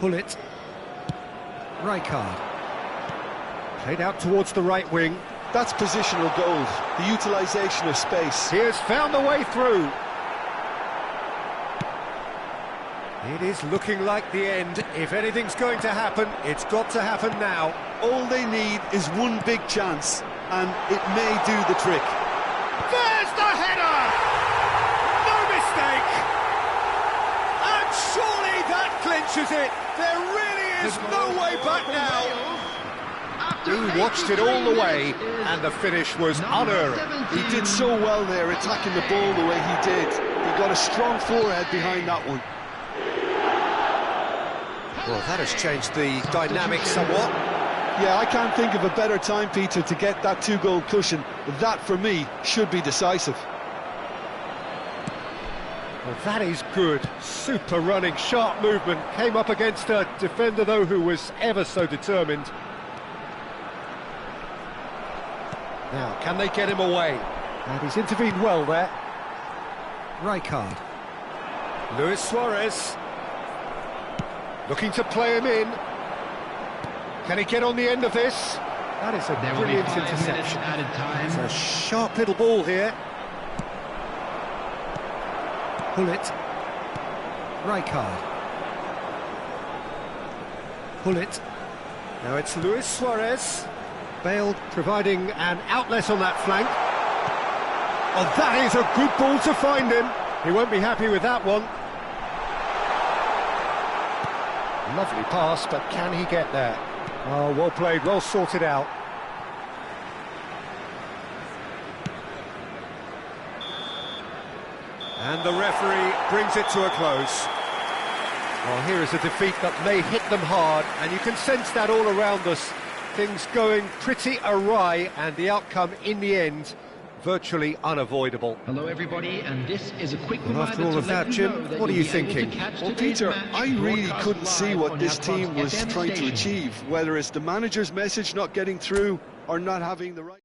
Pull it. Rijkaard. Played out towards the right wing. That's positional gold, the utilisation of space. He has found the way through. It is looking like the end. If anything's going to happen, it's got to happen now. All they need is one big chance, and it may do the trick. There's the header! No mistake! And surely that clinches it. There really is no way back now. He watched it all the way, and the finish was unerring. He did so well there, attacking the ball the way he did. He got a strong forehead behind that one. Well, that has changed the dynamic somewhat. Yeah, I can't think of a better time, Peter, to get that two-goal cushion. That, for me, should be decisive. Well, that is good. Super running, sharp movement. Came up against a defender, though, who was ever so determined. Now, can they get him away? And he's intervened well there. Rijkaard. Luis Suarez. Looking to play him in. Can he get on the end of this? That is a brilliant interception. It's a sharp little ball here. Pull it. Rijkaard. Pull it. Now it's Luis Suarez. Bale providing an outlet on that flank. Oh, that is a good ball to find him. He won't be happy with that one. Lovely pass, but can he get there? Oh, well played, well sorted out. And the referee brings it to a close. Well, here is a defeat that may hit them hard, and you can sense that all around us. Things going pretty awry, and the outcome in the end virtually unavoidable. Hello everybody, and this is a quick Well, after all of that, Jim, what are you thinking? Well, Peter, I really couldn't see what this team was trying to achieve, whether it's the manager's message not getting through or not having the right...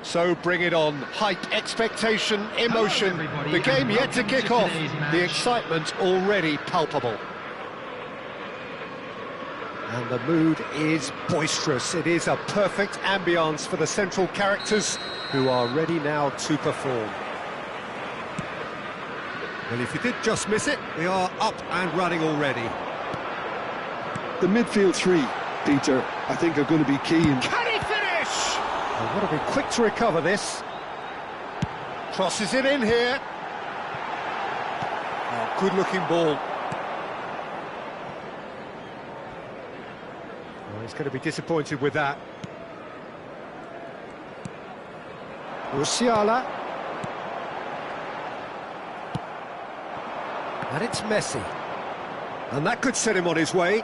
So bring it on. Hype, expectation, emotion. The game yet to kick off. The excitement already palpable. And the mood is boisterous. It is a perfect ambience for the central characters who are ready now to perform. Well, if you did just miss it, we are up and running already. The midfield three, Peter, I think are going to be key. Can he finish? Well, got to be quick to recover this. Crosses it in here. Good-looking ball. Oh, he's going to be disappointed with that. Musiala. And it's Messi. And that could set him on his way.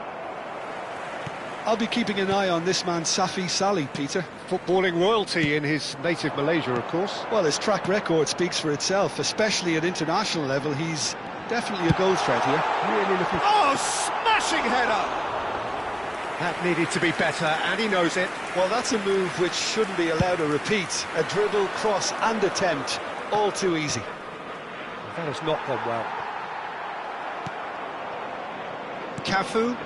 I'll be keeping an eye on this man, Safi Salih, Peter. Footballing royalty in his native Malaysia, of course. Well, his track record speaks for itself, especially at international level. He's definitely a goal threat here. Really looking... Oh, smashing header! That needed to be better, and he knows it. Well, that's a move which shouldn't be allowed to repeat. A dribble, cross and attempt, all too easy. That has not gone well. Cafu.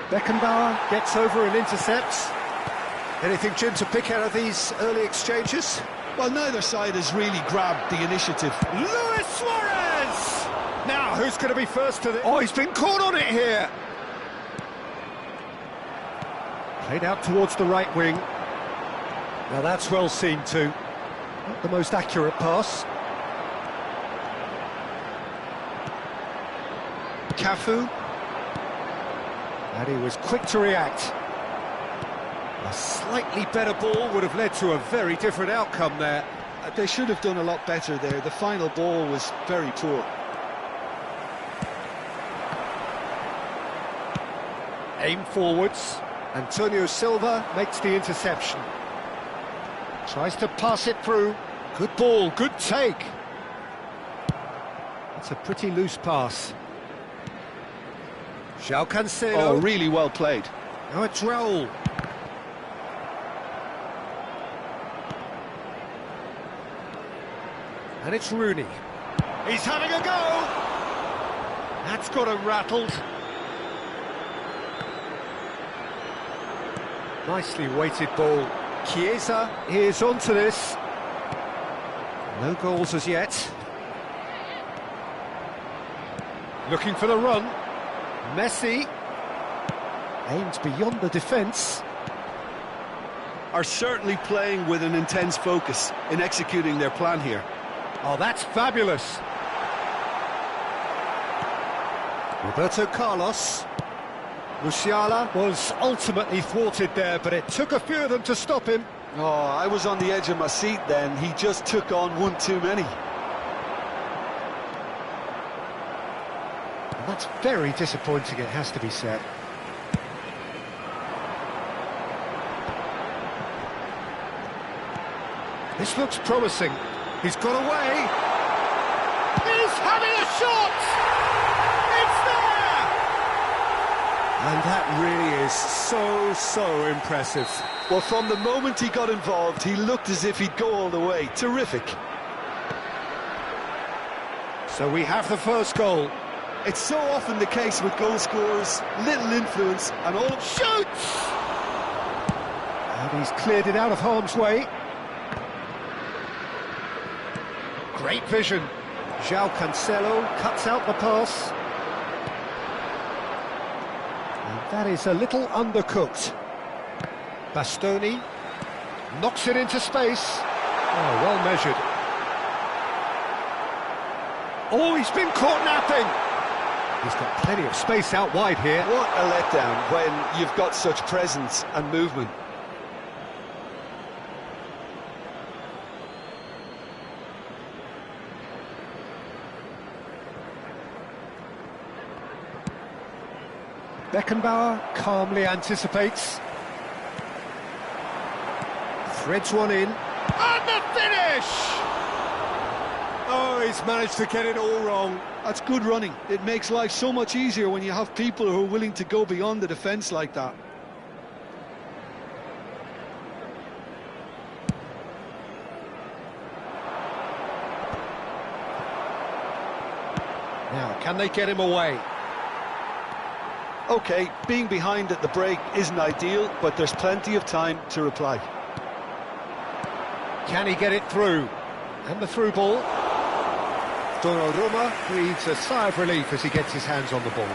Beckenbauer gets over and intercepts. Anything, Jim, to pick out of these early exchanges? Well, neither side has really grabbed the initiative. Luis Suarez! Now, who's going to be first to the... Oh, he's been caught on it here! Played out towards the right wing. Now that's well seen too. Not the most accurate pass. Cafu. And he was quick to react. A slightly better ball would have led to a very different outcome there. They should have done a lot better there. The final ball was very poor. Aim forwards. Antonio Silva makes the interception. Tries to pass it through. Good ball, good take. That's a pretty loose pass. João Cancelo. Oh, really well played. Now it's Raul. And it's Rooney. He's having a go! That's got him rattled. Nicely weighted ball. Chiesa is onto this. No goals as yet. Looking for the run. Messi. Aims beyond the defence. Are certainly playing with an intense focus in executing their plan here. Oh, that's fabulous. Roberto Carlos. Musiala was ultimately thwarted there, but it took a few of them to stop him. Oh, I was on the edge of my seat then. He just took on one too many. And that's very disappointing, it has to be said. This looks promising. He's got away. He's having a shot! It's there! And that really is so impressive. Well, from the moment he got involved, he looked as if he'd go all the way. Terrific. So we have the first goal. It's so often the case with goal scorers, little influence and all... Shoots! And he's cleared it out of harm's way. Great vision. João Cancelo cuts out the pass. And that is a little undercooked. Bastoni knocks it into space. Oh, well measured. Oh, he's been caught napping. He's got plenty of space out wide here. What a letdown when you've got such presence and movement. Beckenbauer calmly anticipates. Threads one in. And the finish! Oh, he's managed to get it all wrong. That's good running. It makes life so much easier when you have people who are willing to go beyond the defence like that. Now, can they get him away? OK, being behind at the break isn't ideal, but there's plenty of time to reply. Can he get it through? And the through ball. Donnarumma breathes a sigh of relief as he gets his hands on the ball.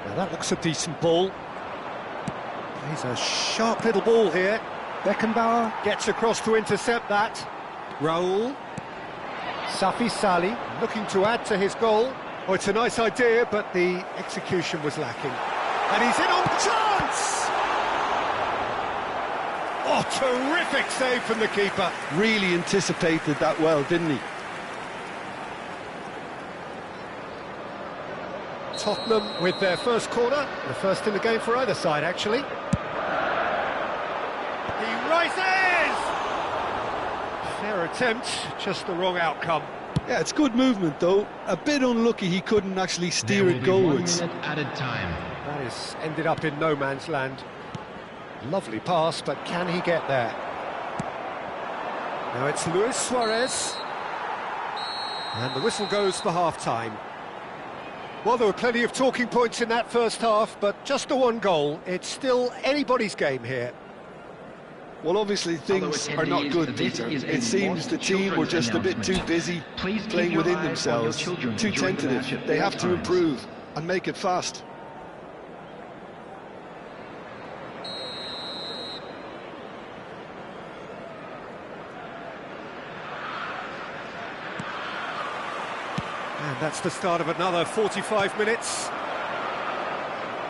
Now that looks a decent ball. Plays a sharp little ball here. Beckenbauer gets across to intercept that. Raul. Safi Sali looking to add to his goal. Oh, it's a nice idea, but the execution was lacking. And he's in on chance! Oh, terrific save from the keeper. Really anticipated that well, didn't he? Tottenham with their first corner, the first in the game for either side, actually. He rises! Fair attempt, just the wrong outcome. Yeah, it's good movement, though. A bit unlucky he couldn't actually steer it goalwards. 1 minute added time. That is ended up in no man's land. Lovely pass, but can he get there? Now it's Luis Suarez. And the whistle goes for half-time. Well, there were plenty of talking points in that first half, but just the one goal. It's still anybody's game here. Well, obviously things are not good, Peter. It seems the team were just a bit too busy playing within themselves, too tentative. They have to improve and make it fast. And that's the start of another 45 minutes.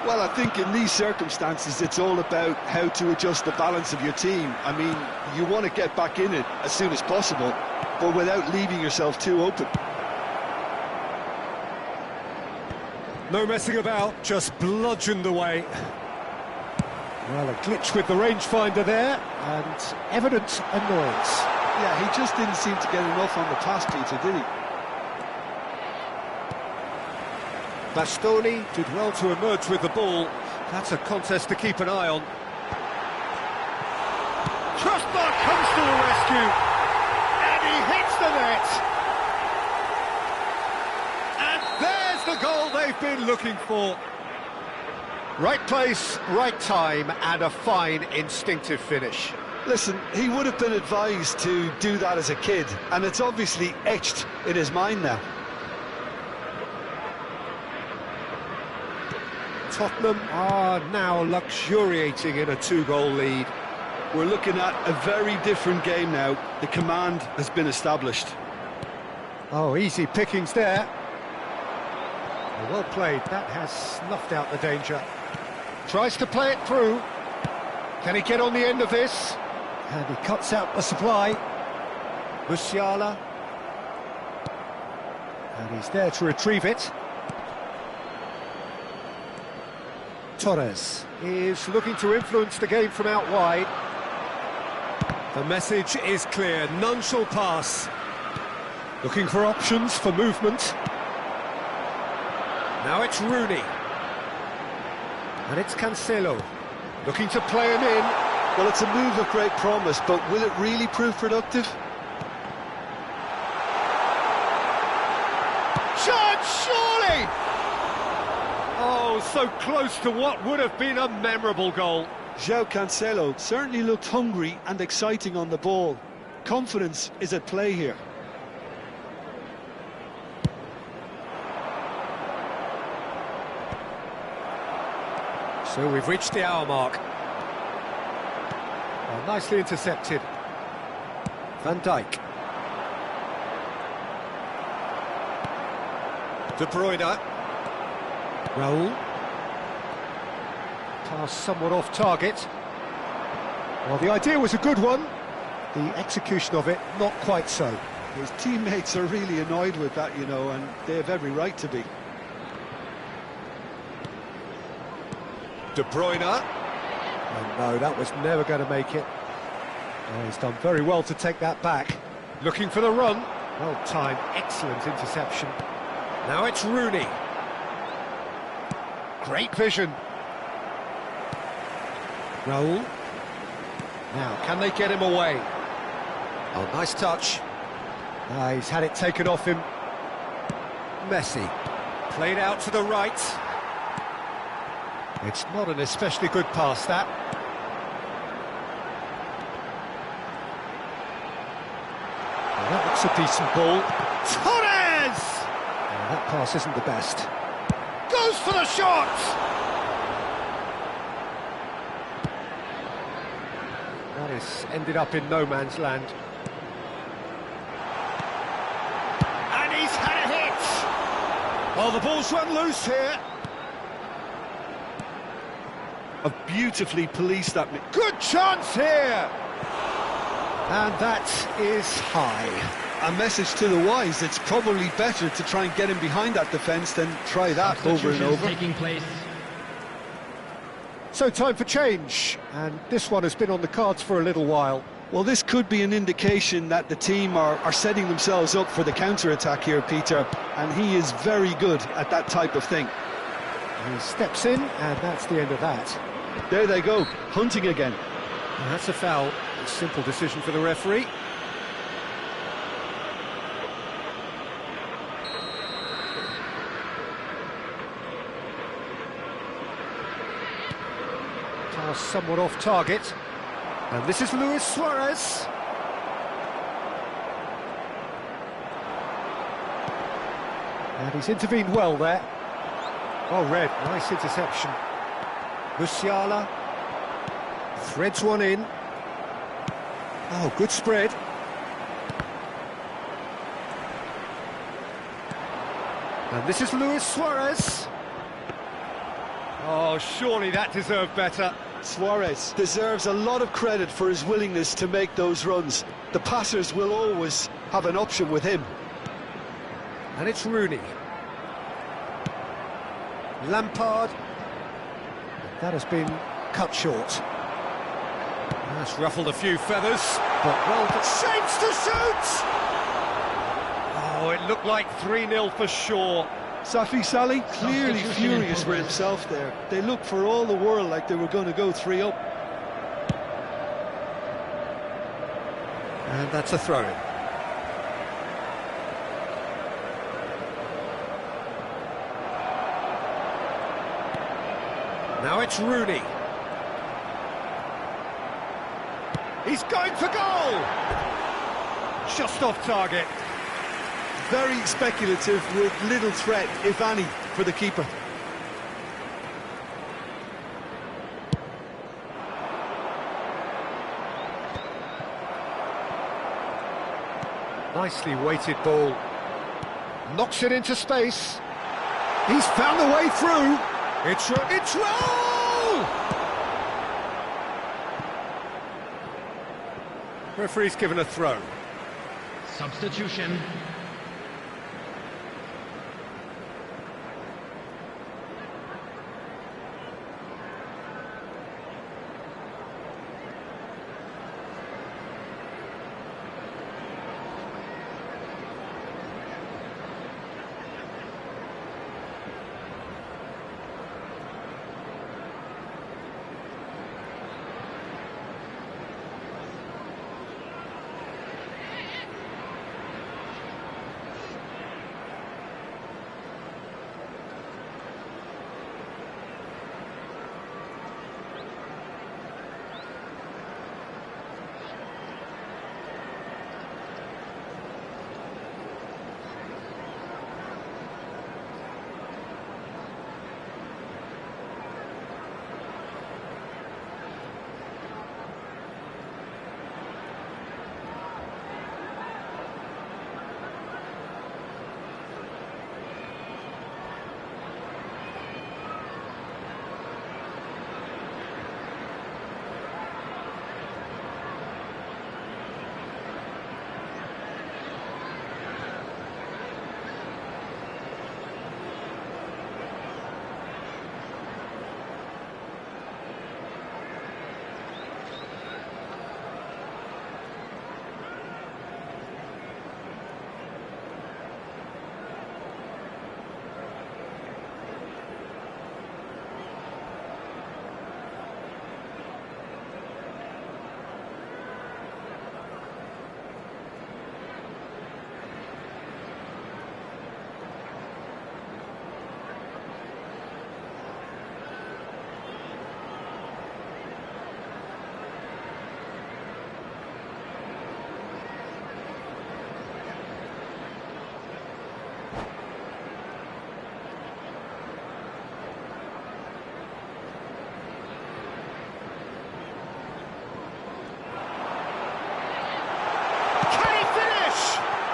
Well, I think in these circumstances, it's all about how to adjust the balance of your team. I mean, you want to get back in it as soon as possible, but without leaving yourself too open. No messing about, just bludgeoned away. Well, a glitch with the rangefinder there, and evident annoyance. Yeah, he just didn't seem to get enough on the pass, Peter, did he? Bastoni did well to emerge with the ball. That's a contest to keep an eye on. Trustmark comes to the rescue, and he hits the net. And there's the goal they've been looking for. Right place, right time, and a fine instinctive finish. Listen, he would have been advised to do that as a kid, and it's obviously etched in his mind now. Tottenham are now luxuriating in a two-goal lead. We're looking at a very different game now. The command has been established. Oh, easy pickings there. Well played, that has snuffed out the danger. Tries to play it through. Can he get on the end of this? And he cuts out the supply. Musiala. And he's there to retrieve it. Torres is looking to influence the game from out wide. The message is clear, none shall pass. Looking for options for movement. Now it's Rooney. And it's Cancelo. Looking to play him in. Well, it's a move of great promise, but will it really prove productive? Shot, surely! Oh, so close to what would have been a memorable goal. João Cancelo certainly looked hungry and exciting on the ball. Confidence is at play here. So we've reached the hour mark. Well, nicely intercepted. Van Dijk. De Bruyne. Raul. Pass somewhat off target. Well, the idea was a good one. The execution of it, not quite so. His teammates are really annoyed with that, you know, and they have every right to be. De Bruyne. Oh no, that was never going to make it. Oh, he's done very well to take that back. Looking for the run. Well timed, excellent interception. Now it's Rooney. Great vision. Raul. Now, can they get him away? Oh, nice touch. He's had it taken off him. Messi. Played out to the right. It's not an especially good pass, that. Well, that looks a decent ball. Torres! Oh, that pass isn't the best. Goes for the shot! That is ended up in no man's land. Oh, the ball's run loose here. Have beautifully policed that. Good chance here. And that is high. A message to the wise, it's probably better to try and get him behind that defence than try that over and over. Taking place. So time for change, and this one has been on the cards for a little while. Well, this could be an indication that the team are setting themselves up for the counter-attack here, Peter, and he is very good at that type of thing. He steps in, and that's the end of that. There they go, hunting again. And that's a foul. A simple decision for the referee. Pass somewhat off target. And this is Luis Suarez. And he's intervened well there. Oh, red, nice interception. Musiala threads one in. Oh, good spread. And this is Luis Suarez. Oh, surely that deserved better. Suarez deserves a lot of credit for his willingness to make those runs. The passers will always have an option with him. And it's Rooney. Lampard. That has been cut short. That's ruffled a few feathers, but well done. Shapes to shoot! Oh, it looked like 3-0 for sure. Safi Salih clearly furious with himself there. They looked for all the world like they were going to go 3-up. And that's a throw-in. Now it's Rooney. He's going for goal! Just off target. Very speculative with little threat, if any, for the keeper. Nicely weighted ball. Knocks it into space. He's found the way through. It's roll! Referee's given a throw. Substitution.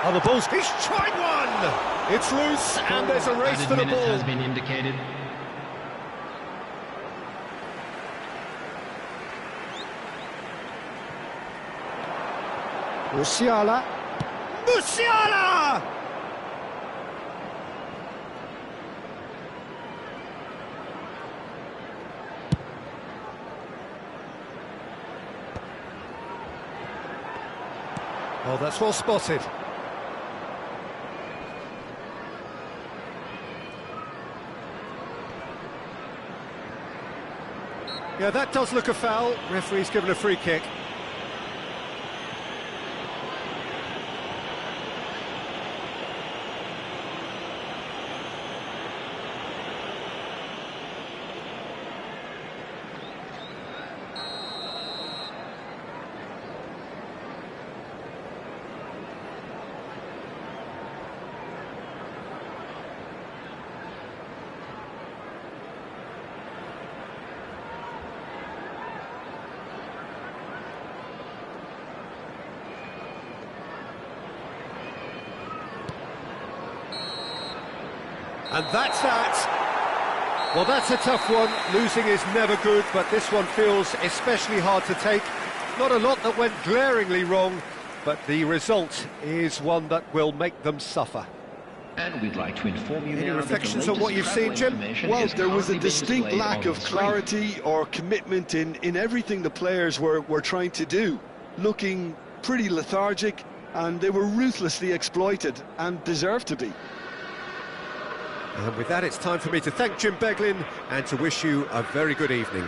Oh, the ball's... He's tried one! It's loose, and there's a race for the Added minutes ball. has been indicated. Musiala. Musiala! Oh, that's well spotted. Yeah, that does look a foul. Referee's given a free kick. And that's that. Well, that's a tough one. Losing is never good, but this one feels especially hard to take. Not a lot that went glaringly wrong, but the result is one that will make them suffer. And we'd like to inform you Any now reflections that on the what you've seen, latest Jim? travel information Well, is there was a currently being distinct displayed lack on of the screen. clarity or commitment in everything the players were trying to do. Looking pretty lethargic, and they were ruthlessly exploited, and deserved to be. And with that, it's time for me to thank Jim Beglin and to wish you a very good evening.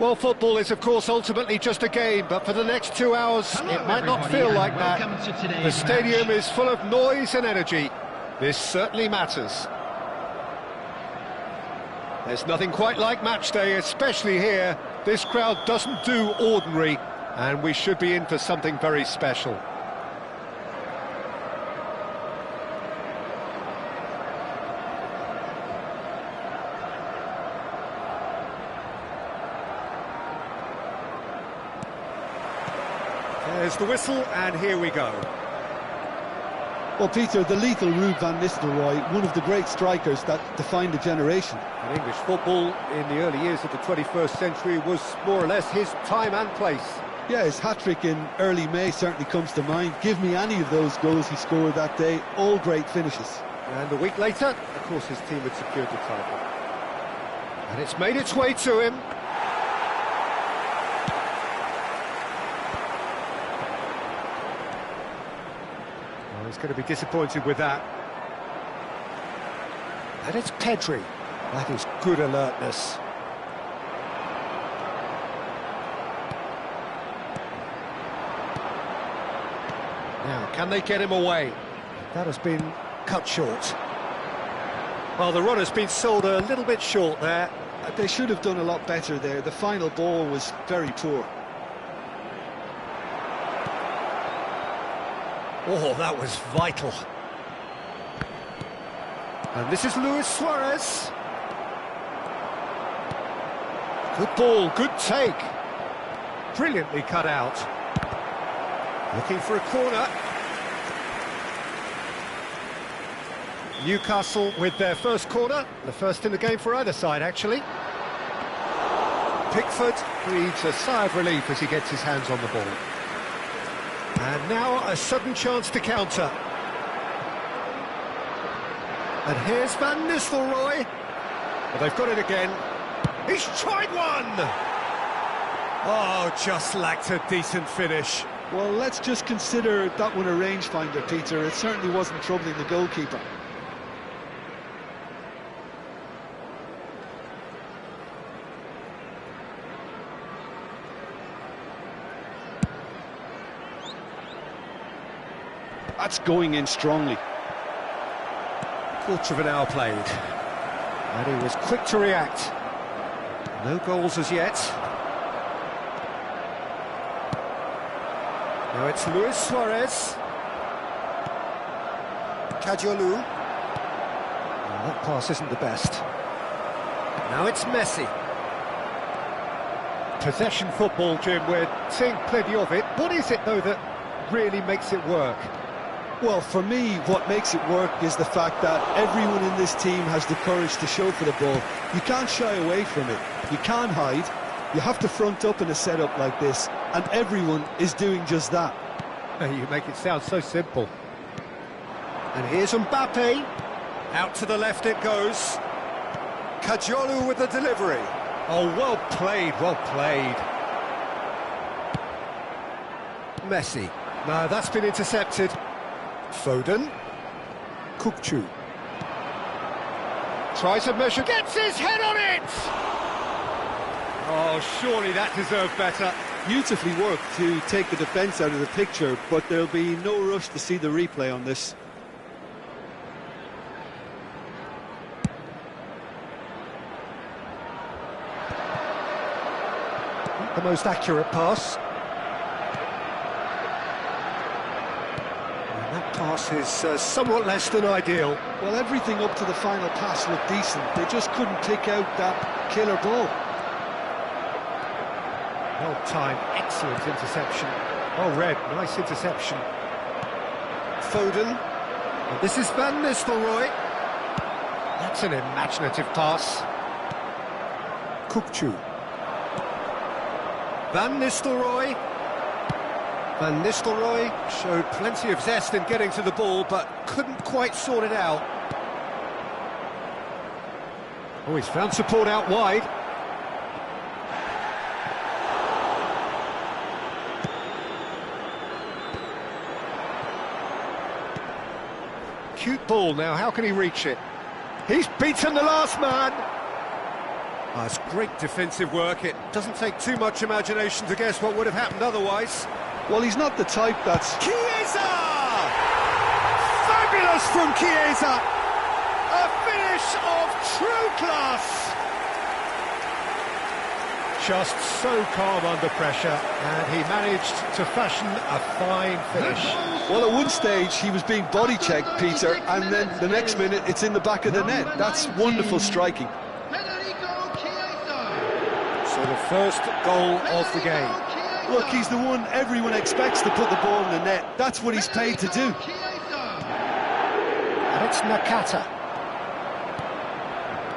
Well, football is, of course, ultimately just a game, but for the next 2 hours, it might not everybody, feel like and that. welcome to today's The stadium match. is full of noise and energy. This certainly matters. There's nothing quite like match day, especially here. This crowd doesn't do ordinary, and we should be in for something very special. There's the whistle, and here we go. Well, Peter, the lethal Ruud van Nistelrooy, one of the great strikers that defined a generation. And English football in the early years of the 21st century was more or less his time and place. Yeah, his hat-trick in early May certainly comes to mind. Give me any of those goals he scored that day, all great finishes. And a week later, of course, his team had secured the title. And it's made its way to him. Oh, he's going to be disappointed with that. And it's Pedri. That is good alertness. Now, can they get him away? That has been cut short. Well, the run has been sold a little bit short there. They should have done a lot better there. The final ball was very poor. Oh, that was vital. And this is Luis Suarez. Good ball, good take. Brilliantly cut out. Looking for a corner. Newcastle with their first corner, the first in the game for either side, actually. Pickford breathes a sigh of relief as he gets his hands on the ball. And now a sudden chance to counter. And here's Van Nistelrooy. Well, they've got it again. He's tried one! Oh, just lacked a decent finish. Well, let's just consider that one a rangefinder, Peter. It certainly wasn't troubling the goalkeeper. That's going in strongly. Quarter of an hour played. And he was quick to react. No goals as yet. Now it's Luis Suarez. Cadiolou. Oh, that pass isn't the best. Now it's Messi. Possession football, Jim, we're seeing plenty of it. What is it, though, that really makes it work? Well, for me, what makes it work is the fact that everyone in this team has the courage to show for the ball. You can't shy away from it. You can't hide. You have to front up in a setup like this, and everyone is doing just that. You make it sound so simple. And here's Mbappe. Out to the left it goes. Cadiolou with the delivery. Oh, well played, well played. Messi. No, that's been intercepted. Foden. Kukçu. Tries a measure, gets his head on it! Oh, surely that deserved better. Beautifully worked to take the defence out of the picture, but there'll be no rush to see the replay on this. Not the most accurate pass. That pass is somewhat less than ideal. Well, everything up to the final pass looked decent. They just couldn't pick out that killer ball. Well timed, excellent interception. Oh, Red, nice interception. Foden. And this is Van Nistelrooy. That's an imaginative pass. Kukçu. Van Nistelrooy. Van Nistelrooy showed plenty of zest in getting to the ball, but couldn't quite sort it out. Oh, he's found support out wide. Cute ball now, how can he reach it? He's beaten the last man! Oh, it's great defensive work. It doesn't take too much imagination to guess what would have happened otherwise. Well, he's not the type that's... Chiesa! Fabulous from Chiesa! A finish of true class! Just so calm under pressure, and he managed to fashion a fine finish. Well, at one stage he was being body checked, Peter, and then the next minute it's in the back of the net. That's wonderful striking. So the first goal of the game. Look, he's the one everyone expects to put the ball in the net. That's what he's paid to do. And it's Nakata.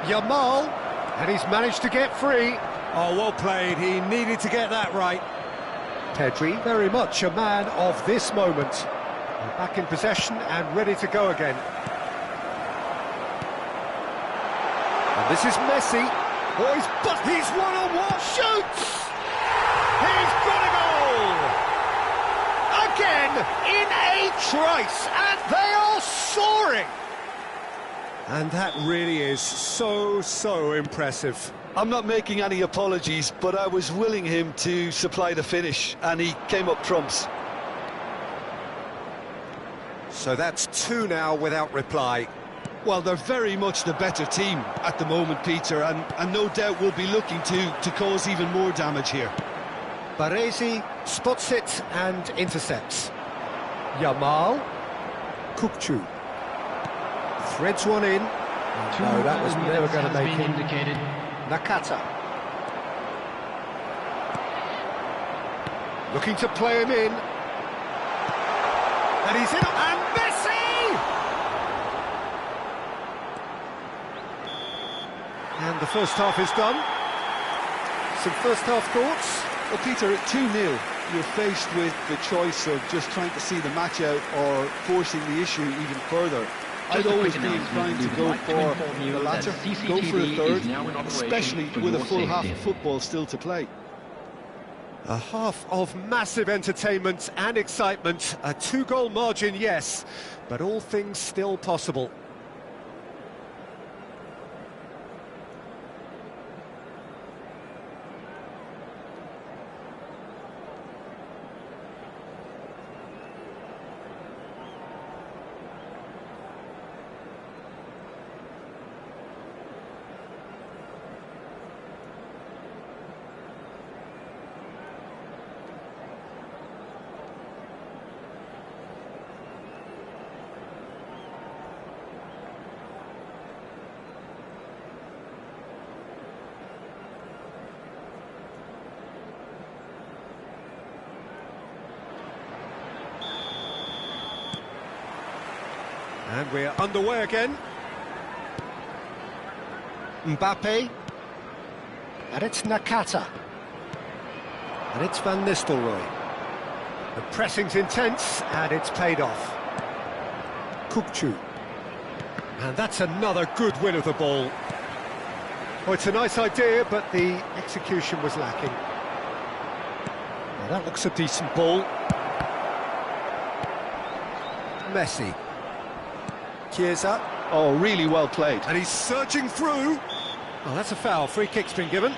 Yamal, and he's managed to get free. Oh, well played. He needed to get that right. Pedri, very much a man of this moment. Back in possession and ready to go again. And this is Messi. Oh, he's one-on-one. Shoots! He's got a goal! Again, in a trice, and they are soaring! And that really is so impressive. I'm not making any apologies, but I was willing him to supply the finish, and he came up trumps. So that's 2 now without reply. Well, they're very much the better team at the moment, Peter, and no doubt will be looking to cause even more damage here. Baresi spots it and intercepts. Yamal. Kukçu. Threads one in. No, that was never going to make it. Indicated. Nakata. Looking to play him in. And he's in. And Messi! And the first half is done. Some first half thoughts? Well, Peter, at 2-0, you're faced with the choice of just trying to see the match out or forcing the issue even further. I'd always be inclined to go for the latter, go for a third, especially with a full half of football still to play. A half of massive entertainment and excitement, a 2-goal margin, yes, but all things still possible. And we're underway again. Mbappe. And it's Nakata. And it's Van Nistelrooy. The pressing's intense, and it's paid off. Kukçu. And that's another good win of the ball. Oh, it's a nice idea, but the execution was lacking. Well, that looks a decent ball. Messi. Chiesa. Oh, really well played. And he's surging through. Oh, that's a foul. Free kick's been given.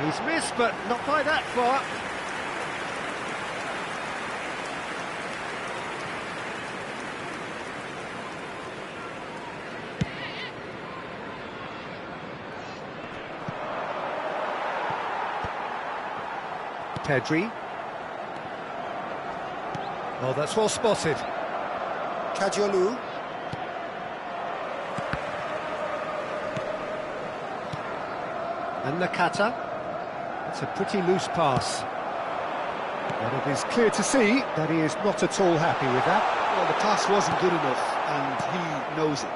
He's missed, but not by that far. Pedri. Oh, that's well spotted. Kadiolu. And Nakata. It's a pretty loose pass. But it is clear to see that he is not at all happy with that. Well, the pass wasn't good enough, and he knows it.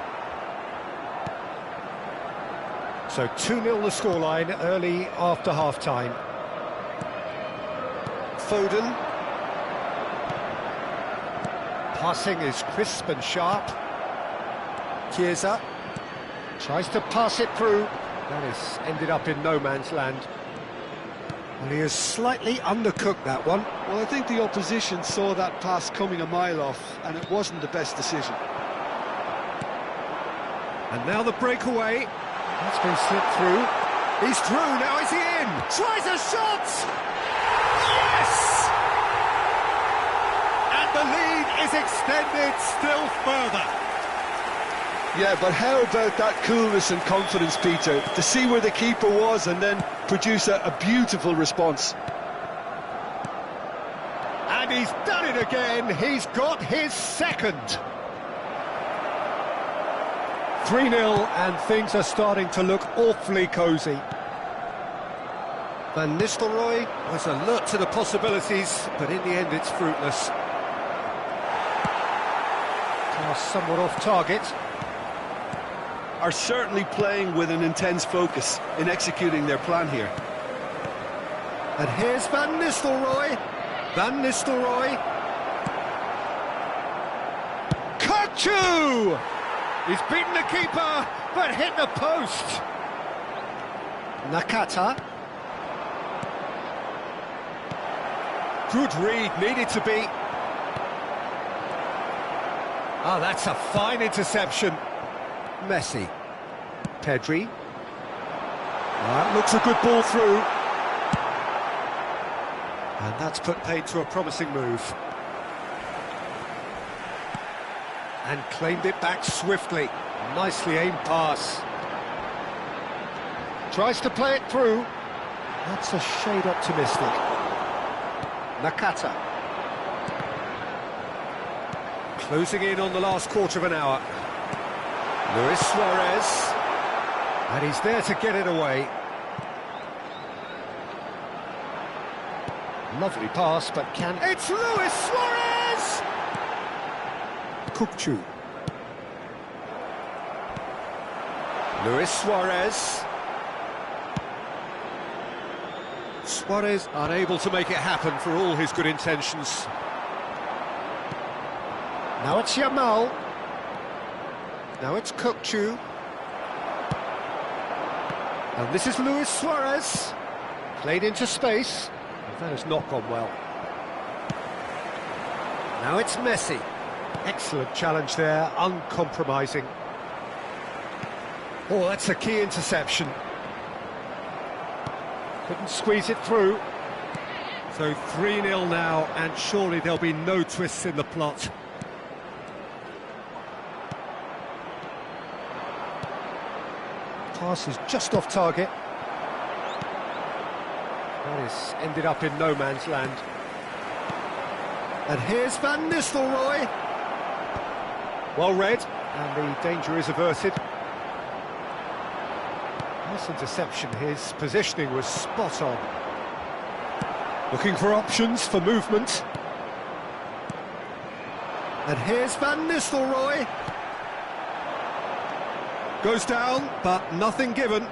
So 2-0 the scoreline early after half-time. Foden. Passing is crisp and sharp. Chiesa tries to pass it through. That has ended up in no man's land. Well, he has slightly undercooked that one. Well, I think the opposition saw that pass coming a mile off, and it wasn't the best decision. And now the breakaway. That's been slipped through. He's through, now is he in? Tries a shot! Yes! And the lead is extended still further. Yeah, but how about that coolness and confidence, Peter, to see where the keeper was and then produce a beautiful response. And he's done it again, he's got his second. 3-0 and things are starting to look awfully cosy. Van Nistelrooy was alert to the possibilities, but in the end it's fruitless. Pass somewhat off target. Are certainly playing with an intense focus in executing their plan here. And here's Van Nistelrooy. Van Nistelrooy. Kochu! He's beaten the keeper, but hit the post. Nakata. Good read, needed to be. Ah, that's a fine interception. Messi. Pedri. That looks a good ball through. And that's put paid to a promising move. And claimed it back swiftly. Nicely aimed pass. Tries to play it through. That's a shade optimistic. Nakata. Closing in on the last quarter of an hour. Luis Suarez. And he's there to get it away. Lovely pass, but can... It's Luis Suarez! Kochu. Luis Suarez. Suarez unable to make it happen for all his good intentions. Now it's Yamal. Now it's Kochu. And this is Luis Suarez. Played into space. And that has not gone well. Now it's Messi. Excellent challenge there, uncompromising. Oh, that's a key interception. Couldn't squeeze it through. So 3-0 now, and surely there'll be no twists in the plot. Pass is just off target. That is ended up in no man's land. And here's Van Nistelrooy. Well read, and the danger is averted. Nice interception, his positioning was spot on. Looking for options for movement. And here's Van Nistelrooy. Goes down, but nothing given.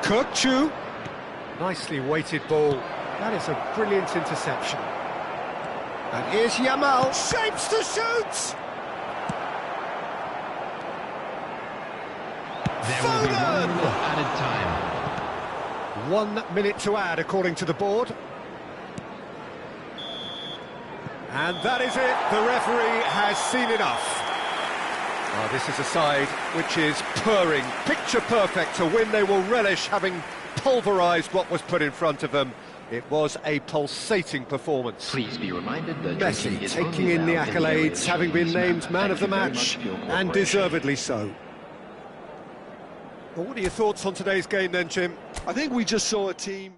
Kochu. Nicely weighted ball. That is a brilliant interception. And here's Yamal. Shapes to shoot! There will be 1 minute added time. 1 minute to add, according to the board. And that is it. The referee has seen enough. Oh, this is a side which is purring, picture perfect to win. They will relish having pulverised what was put in front of them. It was a pulsating performance. Please be reminded that Messi taking in the accolades, having been named man of the match, and deservedly so. Well, what are your thoughts on today's game then, Jim? I think we just saw a team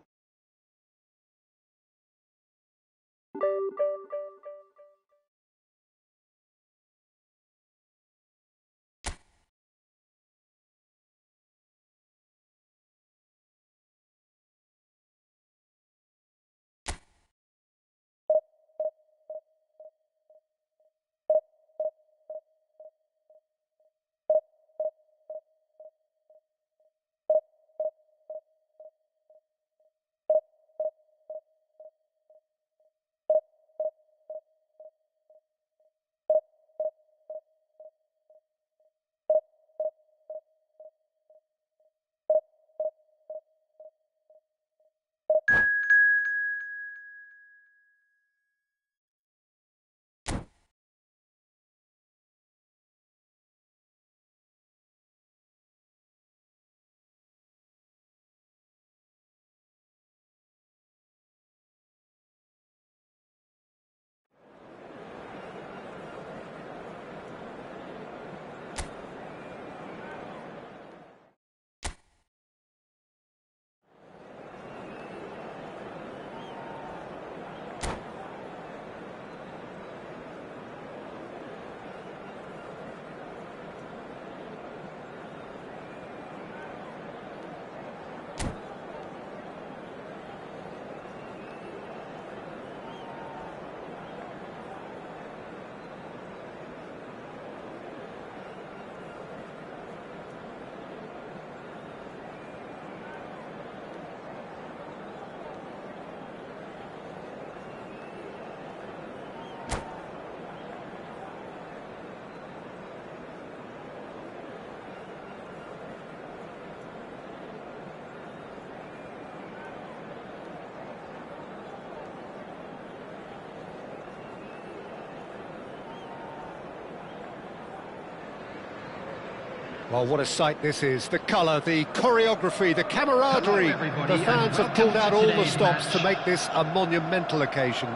Well, what a sight this is. The colour, the choreography, the camaraderie. The fans have pulled out all the stops to make this a monumental occasion.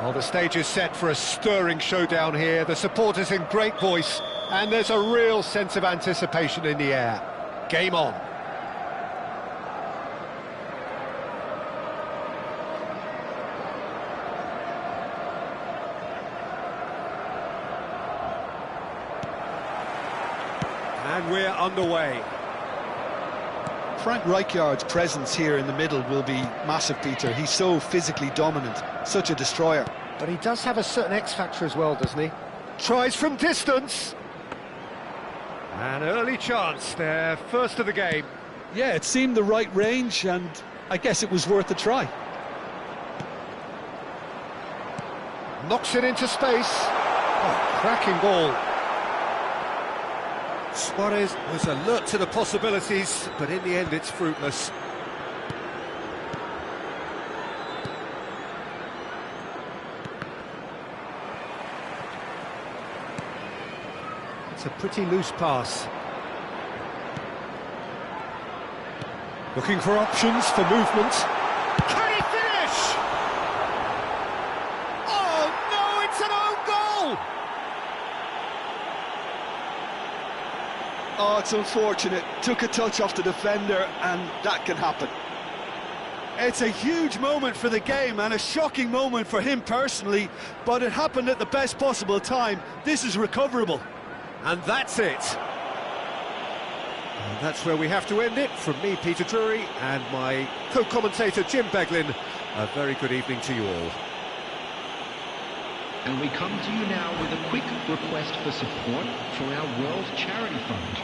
Well, the stage is set for a stirring showdown here. The supporters in great voice, and there's a real sense of anticipation in the air. Game on. And we're underway. Frank Rijkaard's presence here in the middle will be massive, Peter. He's so physically dominant, such a destroyer. But he does have a certain X-factor as well, doesn't he? Tries from distance. An early chance there, first of the game. Yeah, it seemed the right range, and I guess it was worth a try. Knocks it into space. Oh, cracking ball. Suarez was alert to the possibilities, but in the end it's fruitless. It's a pretty loose pass. Looking for options for movement. Can he finish? Oh no, it's an own goal! Oh, it's unfortunate. Took a touch off the defender, and that can happen. It's a huge moment for the game and a shocking moment for him personally, but it happened at the best possible time. This is recoverable. And that's it. And that's where we have to end it. From me, Peter Drury, and my co-commentator, Jim Beglin, a very good evening to you all. And we come to you now with a quick request for support for our World Charity Fund.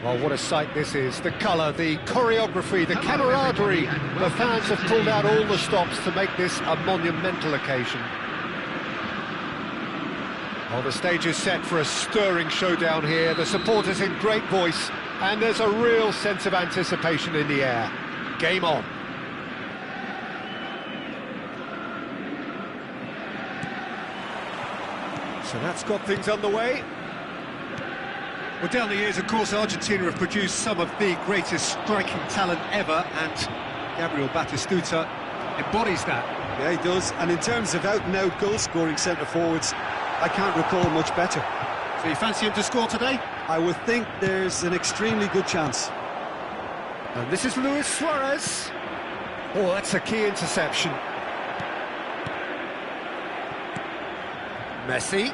Oh, what a sight this is. The colour, the choreography, the camaraderie. The fans have pulled out all the stops to make this a monumental occasion. Well, the stage is set for a stirring showdown here. The supporters in great voice, and there's a real sense of anticipation in the air. Game on. So that's got things underway. Well, down the years, of course, Argentina have produced some of the greatest striking talent ever, and Gabriel Batistuta embodies that. Yeah, he does. And in terms of out-and-out goal-scoring centre-forwards, I can't recall much better. So you fancy him to score today? I would think there's an extremely good chance. And this is Luis Suarez. Oh, that's a key interception. Messi.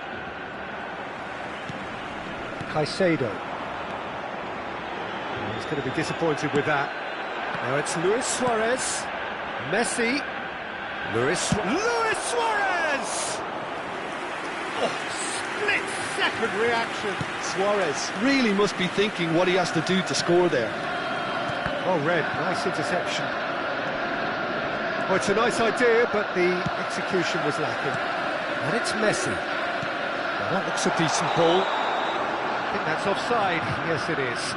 Caicedo. Oh, he's going to be disappointed with that. Now it's Luis Suarez. Messi. Luis Suarez! Oh, split-second reaction. Suarez really must be thinking what he has to do to score there. Oh, Red, nice interception. Oh, it's a nice idea, but the execution was lacking. And it's Messi. Well, that looks a decent ball. I think that's offside. Yes, it is.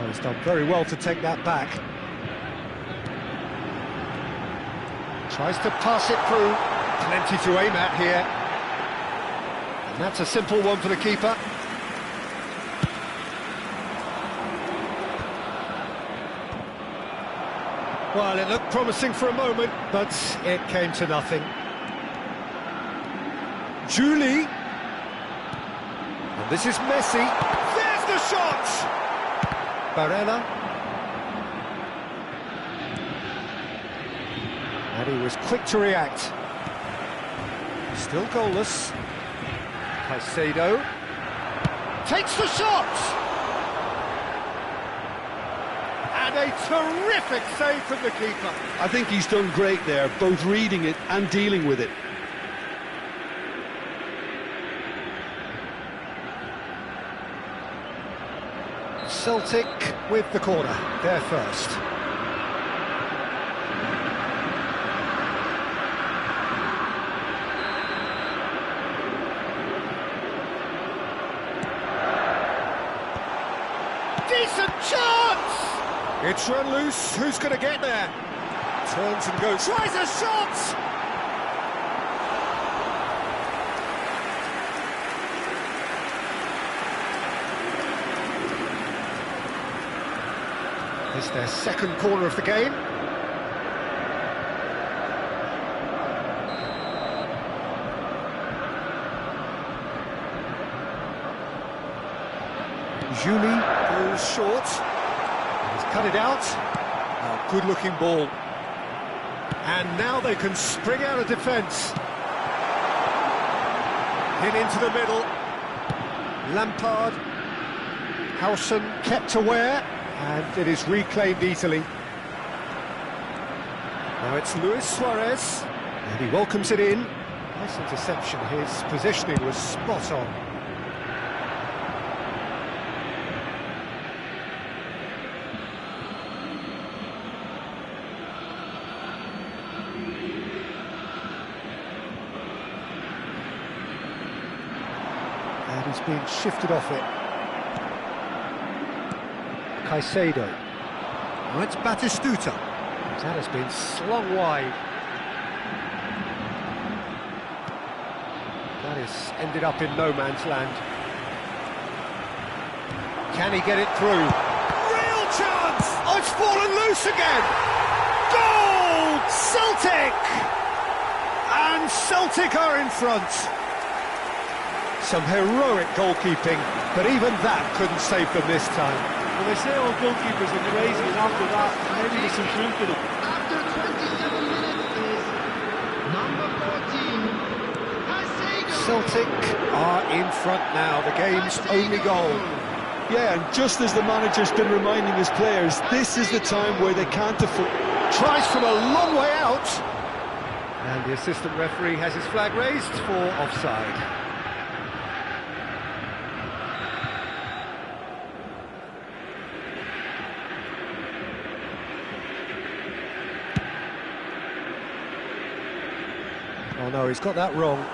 He's done very well to take that back. Tries to pass it through. Plenty to aim at here. And that's a simple one for the keeper. Well, it looked promising for a moment, but it came to nothing. Julie. And this is Messi. There's the shot! Barella. And he was quick to react. Still goalless. Caicedo takes the shot! And a terrific save from the keeper. I think he's done great there, both reading it and dealing with it. Celtic with the corner, there first. Decent chance! It's run loose, who's going to get there? Turns and goes, tries a shot! It's their second corner of the game. Julie goes short. He's cut it out. Oh, good-looking ball. And now they can spring out of defence. Hit into the middle. Lampard. Howson kept aware. And it is reclaimed easily. Now it's Luis Suarez, and he welcomes it in. Nice interception, his positioning was spot on. And he's being shifted off it. Caicedo. Now it's Batistuta. That has been slung wide. That has ended up in no man's land. Can he get it through? Real chance! Oh, it's fallen loose again! Goal! Celtic! And Celtic are in front. Some heroic goalkeeping, but even that couldn't save them this time. Well, they say all goalkeepers are crazy, and after that, maybe there's some truth to them. After 27 minutes is Celtic are in front now, the game's only goal. Yeah, and just as the manager's been reminding his players, this is the time where they can't afford... Tries from a long way out. And the assistant referee has his flag raised for offside. Oh no, he's got that wrong.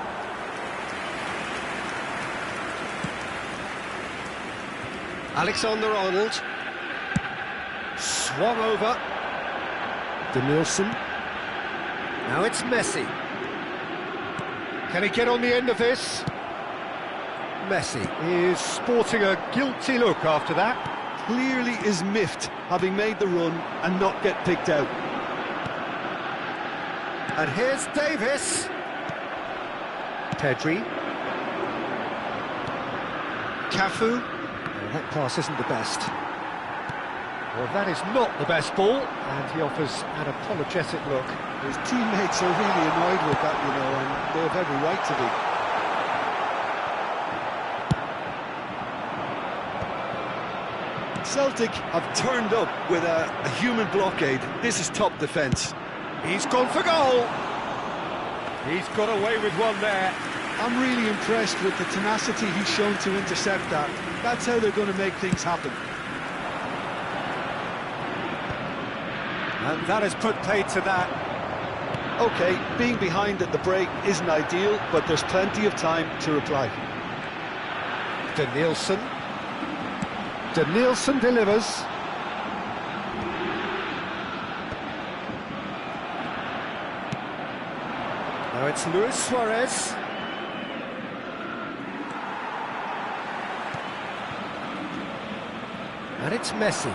Alexander-Arnold. Swung over. Danielson. Now it's Messi. Can he get on the end of this? Messi is sporting a guilty look after that. Clearly is miffed, having made the run and not get picked out. And here's Davis. Pedri. Cafu. Oh, that pass isn't the best. Well, that is not the best ball, and he offers an apologetic look. His teammates are really annoyed with that, you know, and they have every right to be. Celtic have turned up with a human blockade. This is top defence. He's gone for goal. He's got away with one there. I'm really impressed with the tenacity he's shown to intercept that. That's how they're going to make things happen. And that has put paid to that. OK, being behind at the break isn't ideal, but there's plenty of time to reply. Danielson. Danielson delivers. Now it's Luis Suarez. And it's Messi.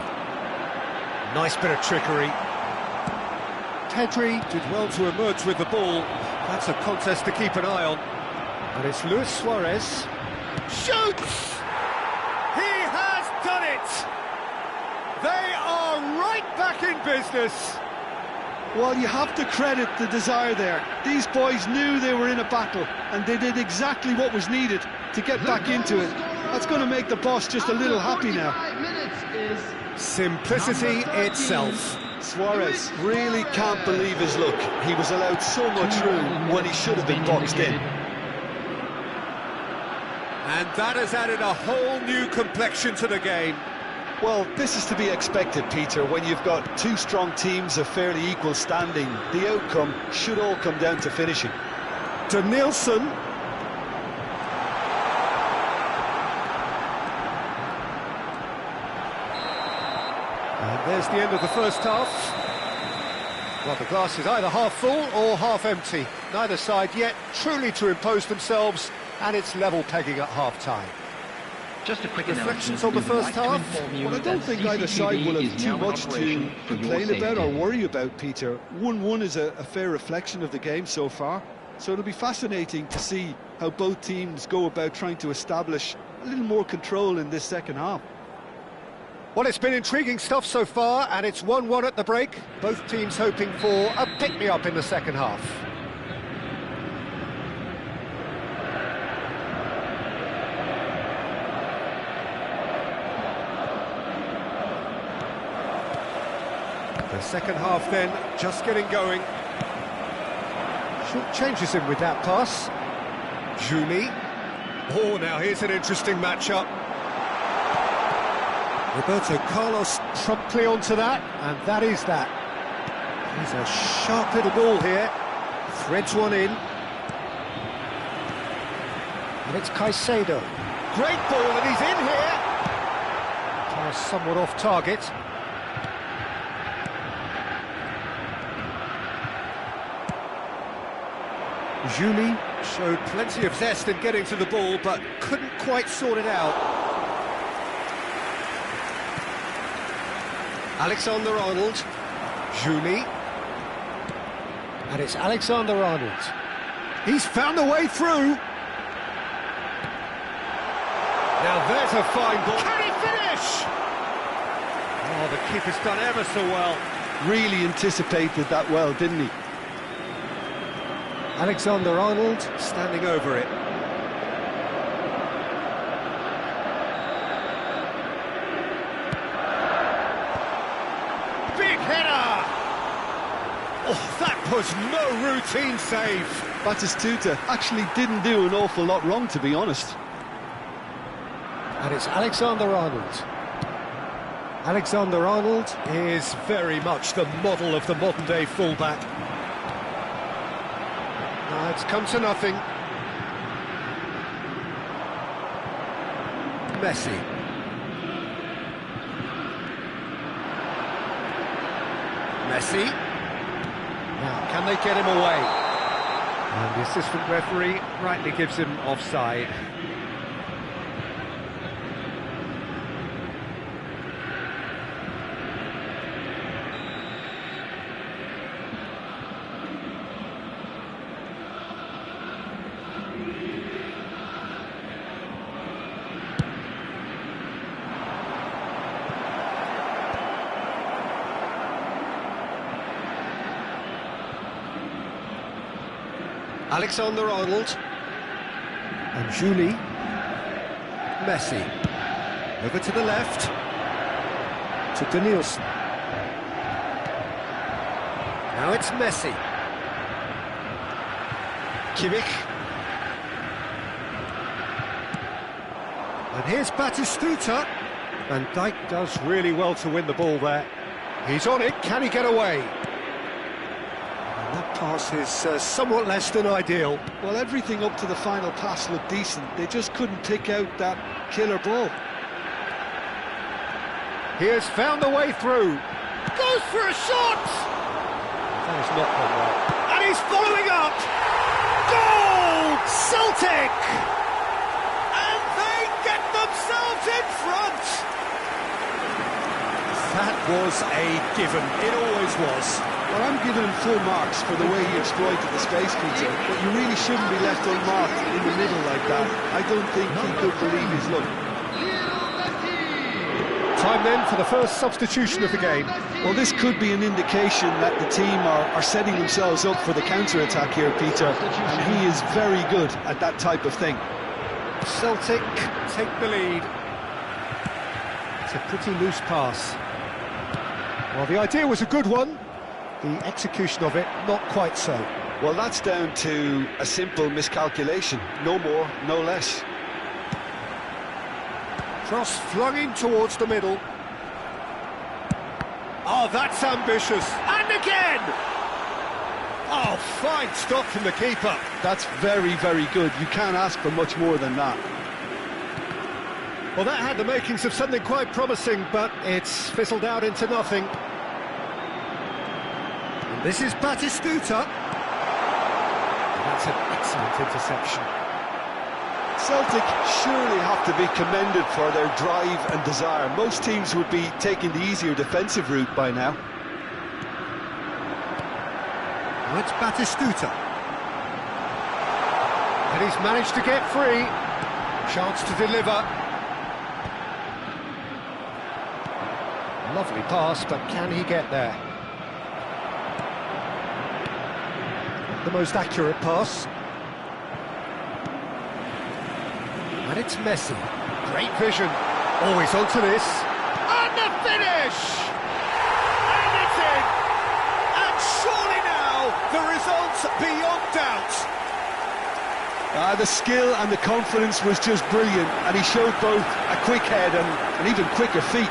Nice bit of trickery. Pedri did well to emerge with the ball. That's a contest to keep an eye on. And it's Luis Suarez. Shoots! He has done it! They are right back in business. Well, you have to credit the desire there. These boys knew they were in a battle, and they did exactly what was needed to get back into it. That's going to make the boss just a little happy now. Simplicity itself. Suarez really can't believe his luck. He was allowed so much room when he should have been boxed in. And that has added a whole new complexion to the game. Well, this is to be expected, Peter. When you've got two strong teams of fairly equal standing, the outcome should all come down to finishing. Danielson. And there's the end of the first half. Well, the glass is either half full or half empty. Neither side yet truly to impose themselves, and it's level pegging at half-time. Just a quick reflections on the first half. Well, I don't think either side will have too much to complain about or worry about, Peter. 1-1 is a fair reflection of the game so far, so it'll be fascinating to see how both teams go about trying to establish a little more control in this second half. Well, it's been intriguing stuff so far, and it's 1-1 at the break. Both teams hoping for a pick-me-up in the second half. The second half then, just getting going. Short changes him with that pass. Juni. Oh, now here's an interesting matchup. Roberto Carlos promptly onto that, and that is that. He's a sharp little ball here. Threads one in. And it's Caicedo. Great ball, and he's in here. Pass somewhat off target. Juni showed plenty of zest in getting to the ball, but couldn't quite sort it out. Alexander-Arnold. Juni. And it's Alexander-Arnold. He's found a way through. Now there's a fine ball. Can he finish? Oh, the keeper's done ever so well. Really anticipated that well, didn't he? Alexander-Arnold standing over it. was no routine save. Batistuta actually didn't do an awful lot wrong, to be honest. And it's Alexander-Arnold. Alexander-Arnold is very much the model of the modern-day fullback. Now it's come to nothing. Messi. Messi. Now, can they get him away? And the assistant referee rightly gives him offside. Alexander-Arnold and Julie. Messi over to the left to Danielson. Now it's Messi. Kimmich. And here's Batistuta. Van Dijk does really well to win the ball there. He's on it, can he get away? That pass is somewhat less than ideal. Well, everything up to the final pass looked decent. They just couldn't pick out that killer ball. He has found a way through. Goes for a shot! That has not gone well. And he's following up! Goal! Celtic! And they get themselves in front! That was a given. It always was. Well, I'm giving him full marks for the way he exploited the space, Peter, but you really shouldn't be left unmarked in the middle like that. I don't think he could believe his luck. Time then for the first substitution of the game. Well, this could be an indication that the team are setting themselves up for the counter-attack here, Peter, and he is very good at that type of thing. Celtic take the lead. It's a pretty loose pass. Well, the idea was a good one. The execution of it, not quite so. Well, that's down to a simple miscalculation. No more, no less. Cross flung in towards the middle. Oh, that's ambitious. And again! Oh, fine stop from the keeper. That's very, very good. You can't ask for much more than that. Well, that had the makings of something quite promising, but it's fizzled out into nothing. This is Batistuta. That's an excellent interception. Celtic surely have to be commended for their drive and desire. Most teams would be taking the easier defensive route by now. Now it's Batistuta. And he's managed to get free. Chance to deliver. Lovely pass, but can he get there? The most accurate pass. And it's Messi. Great vision. Always onto this. And the finish! And it's in! And surely now, the result's beyond doubt. The skill and the confidence was just brilliant, and he showed both a quick head and even quicker feet.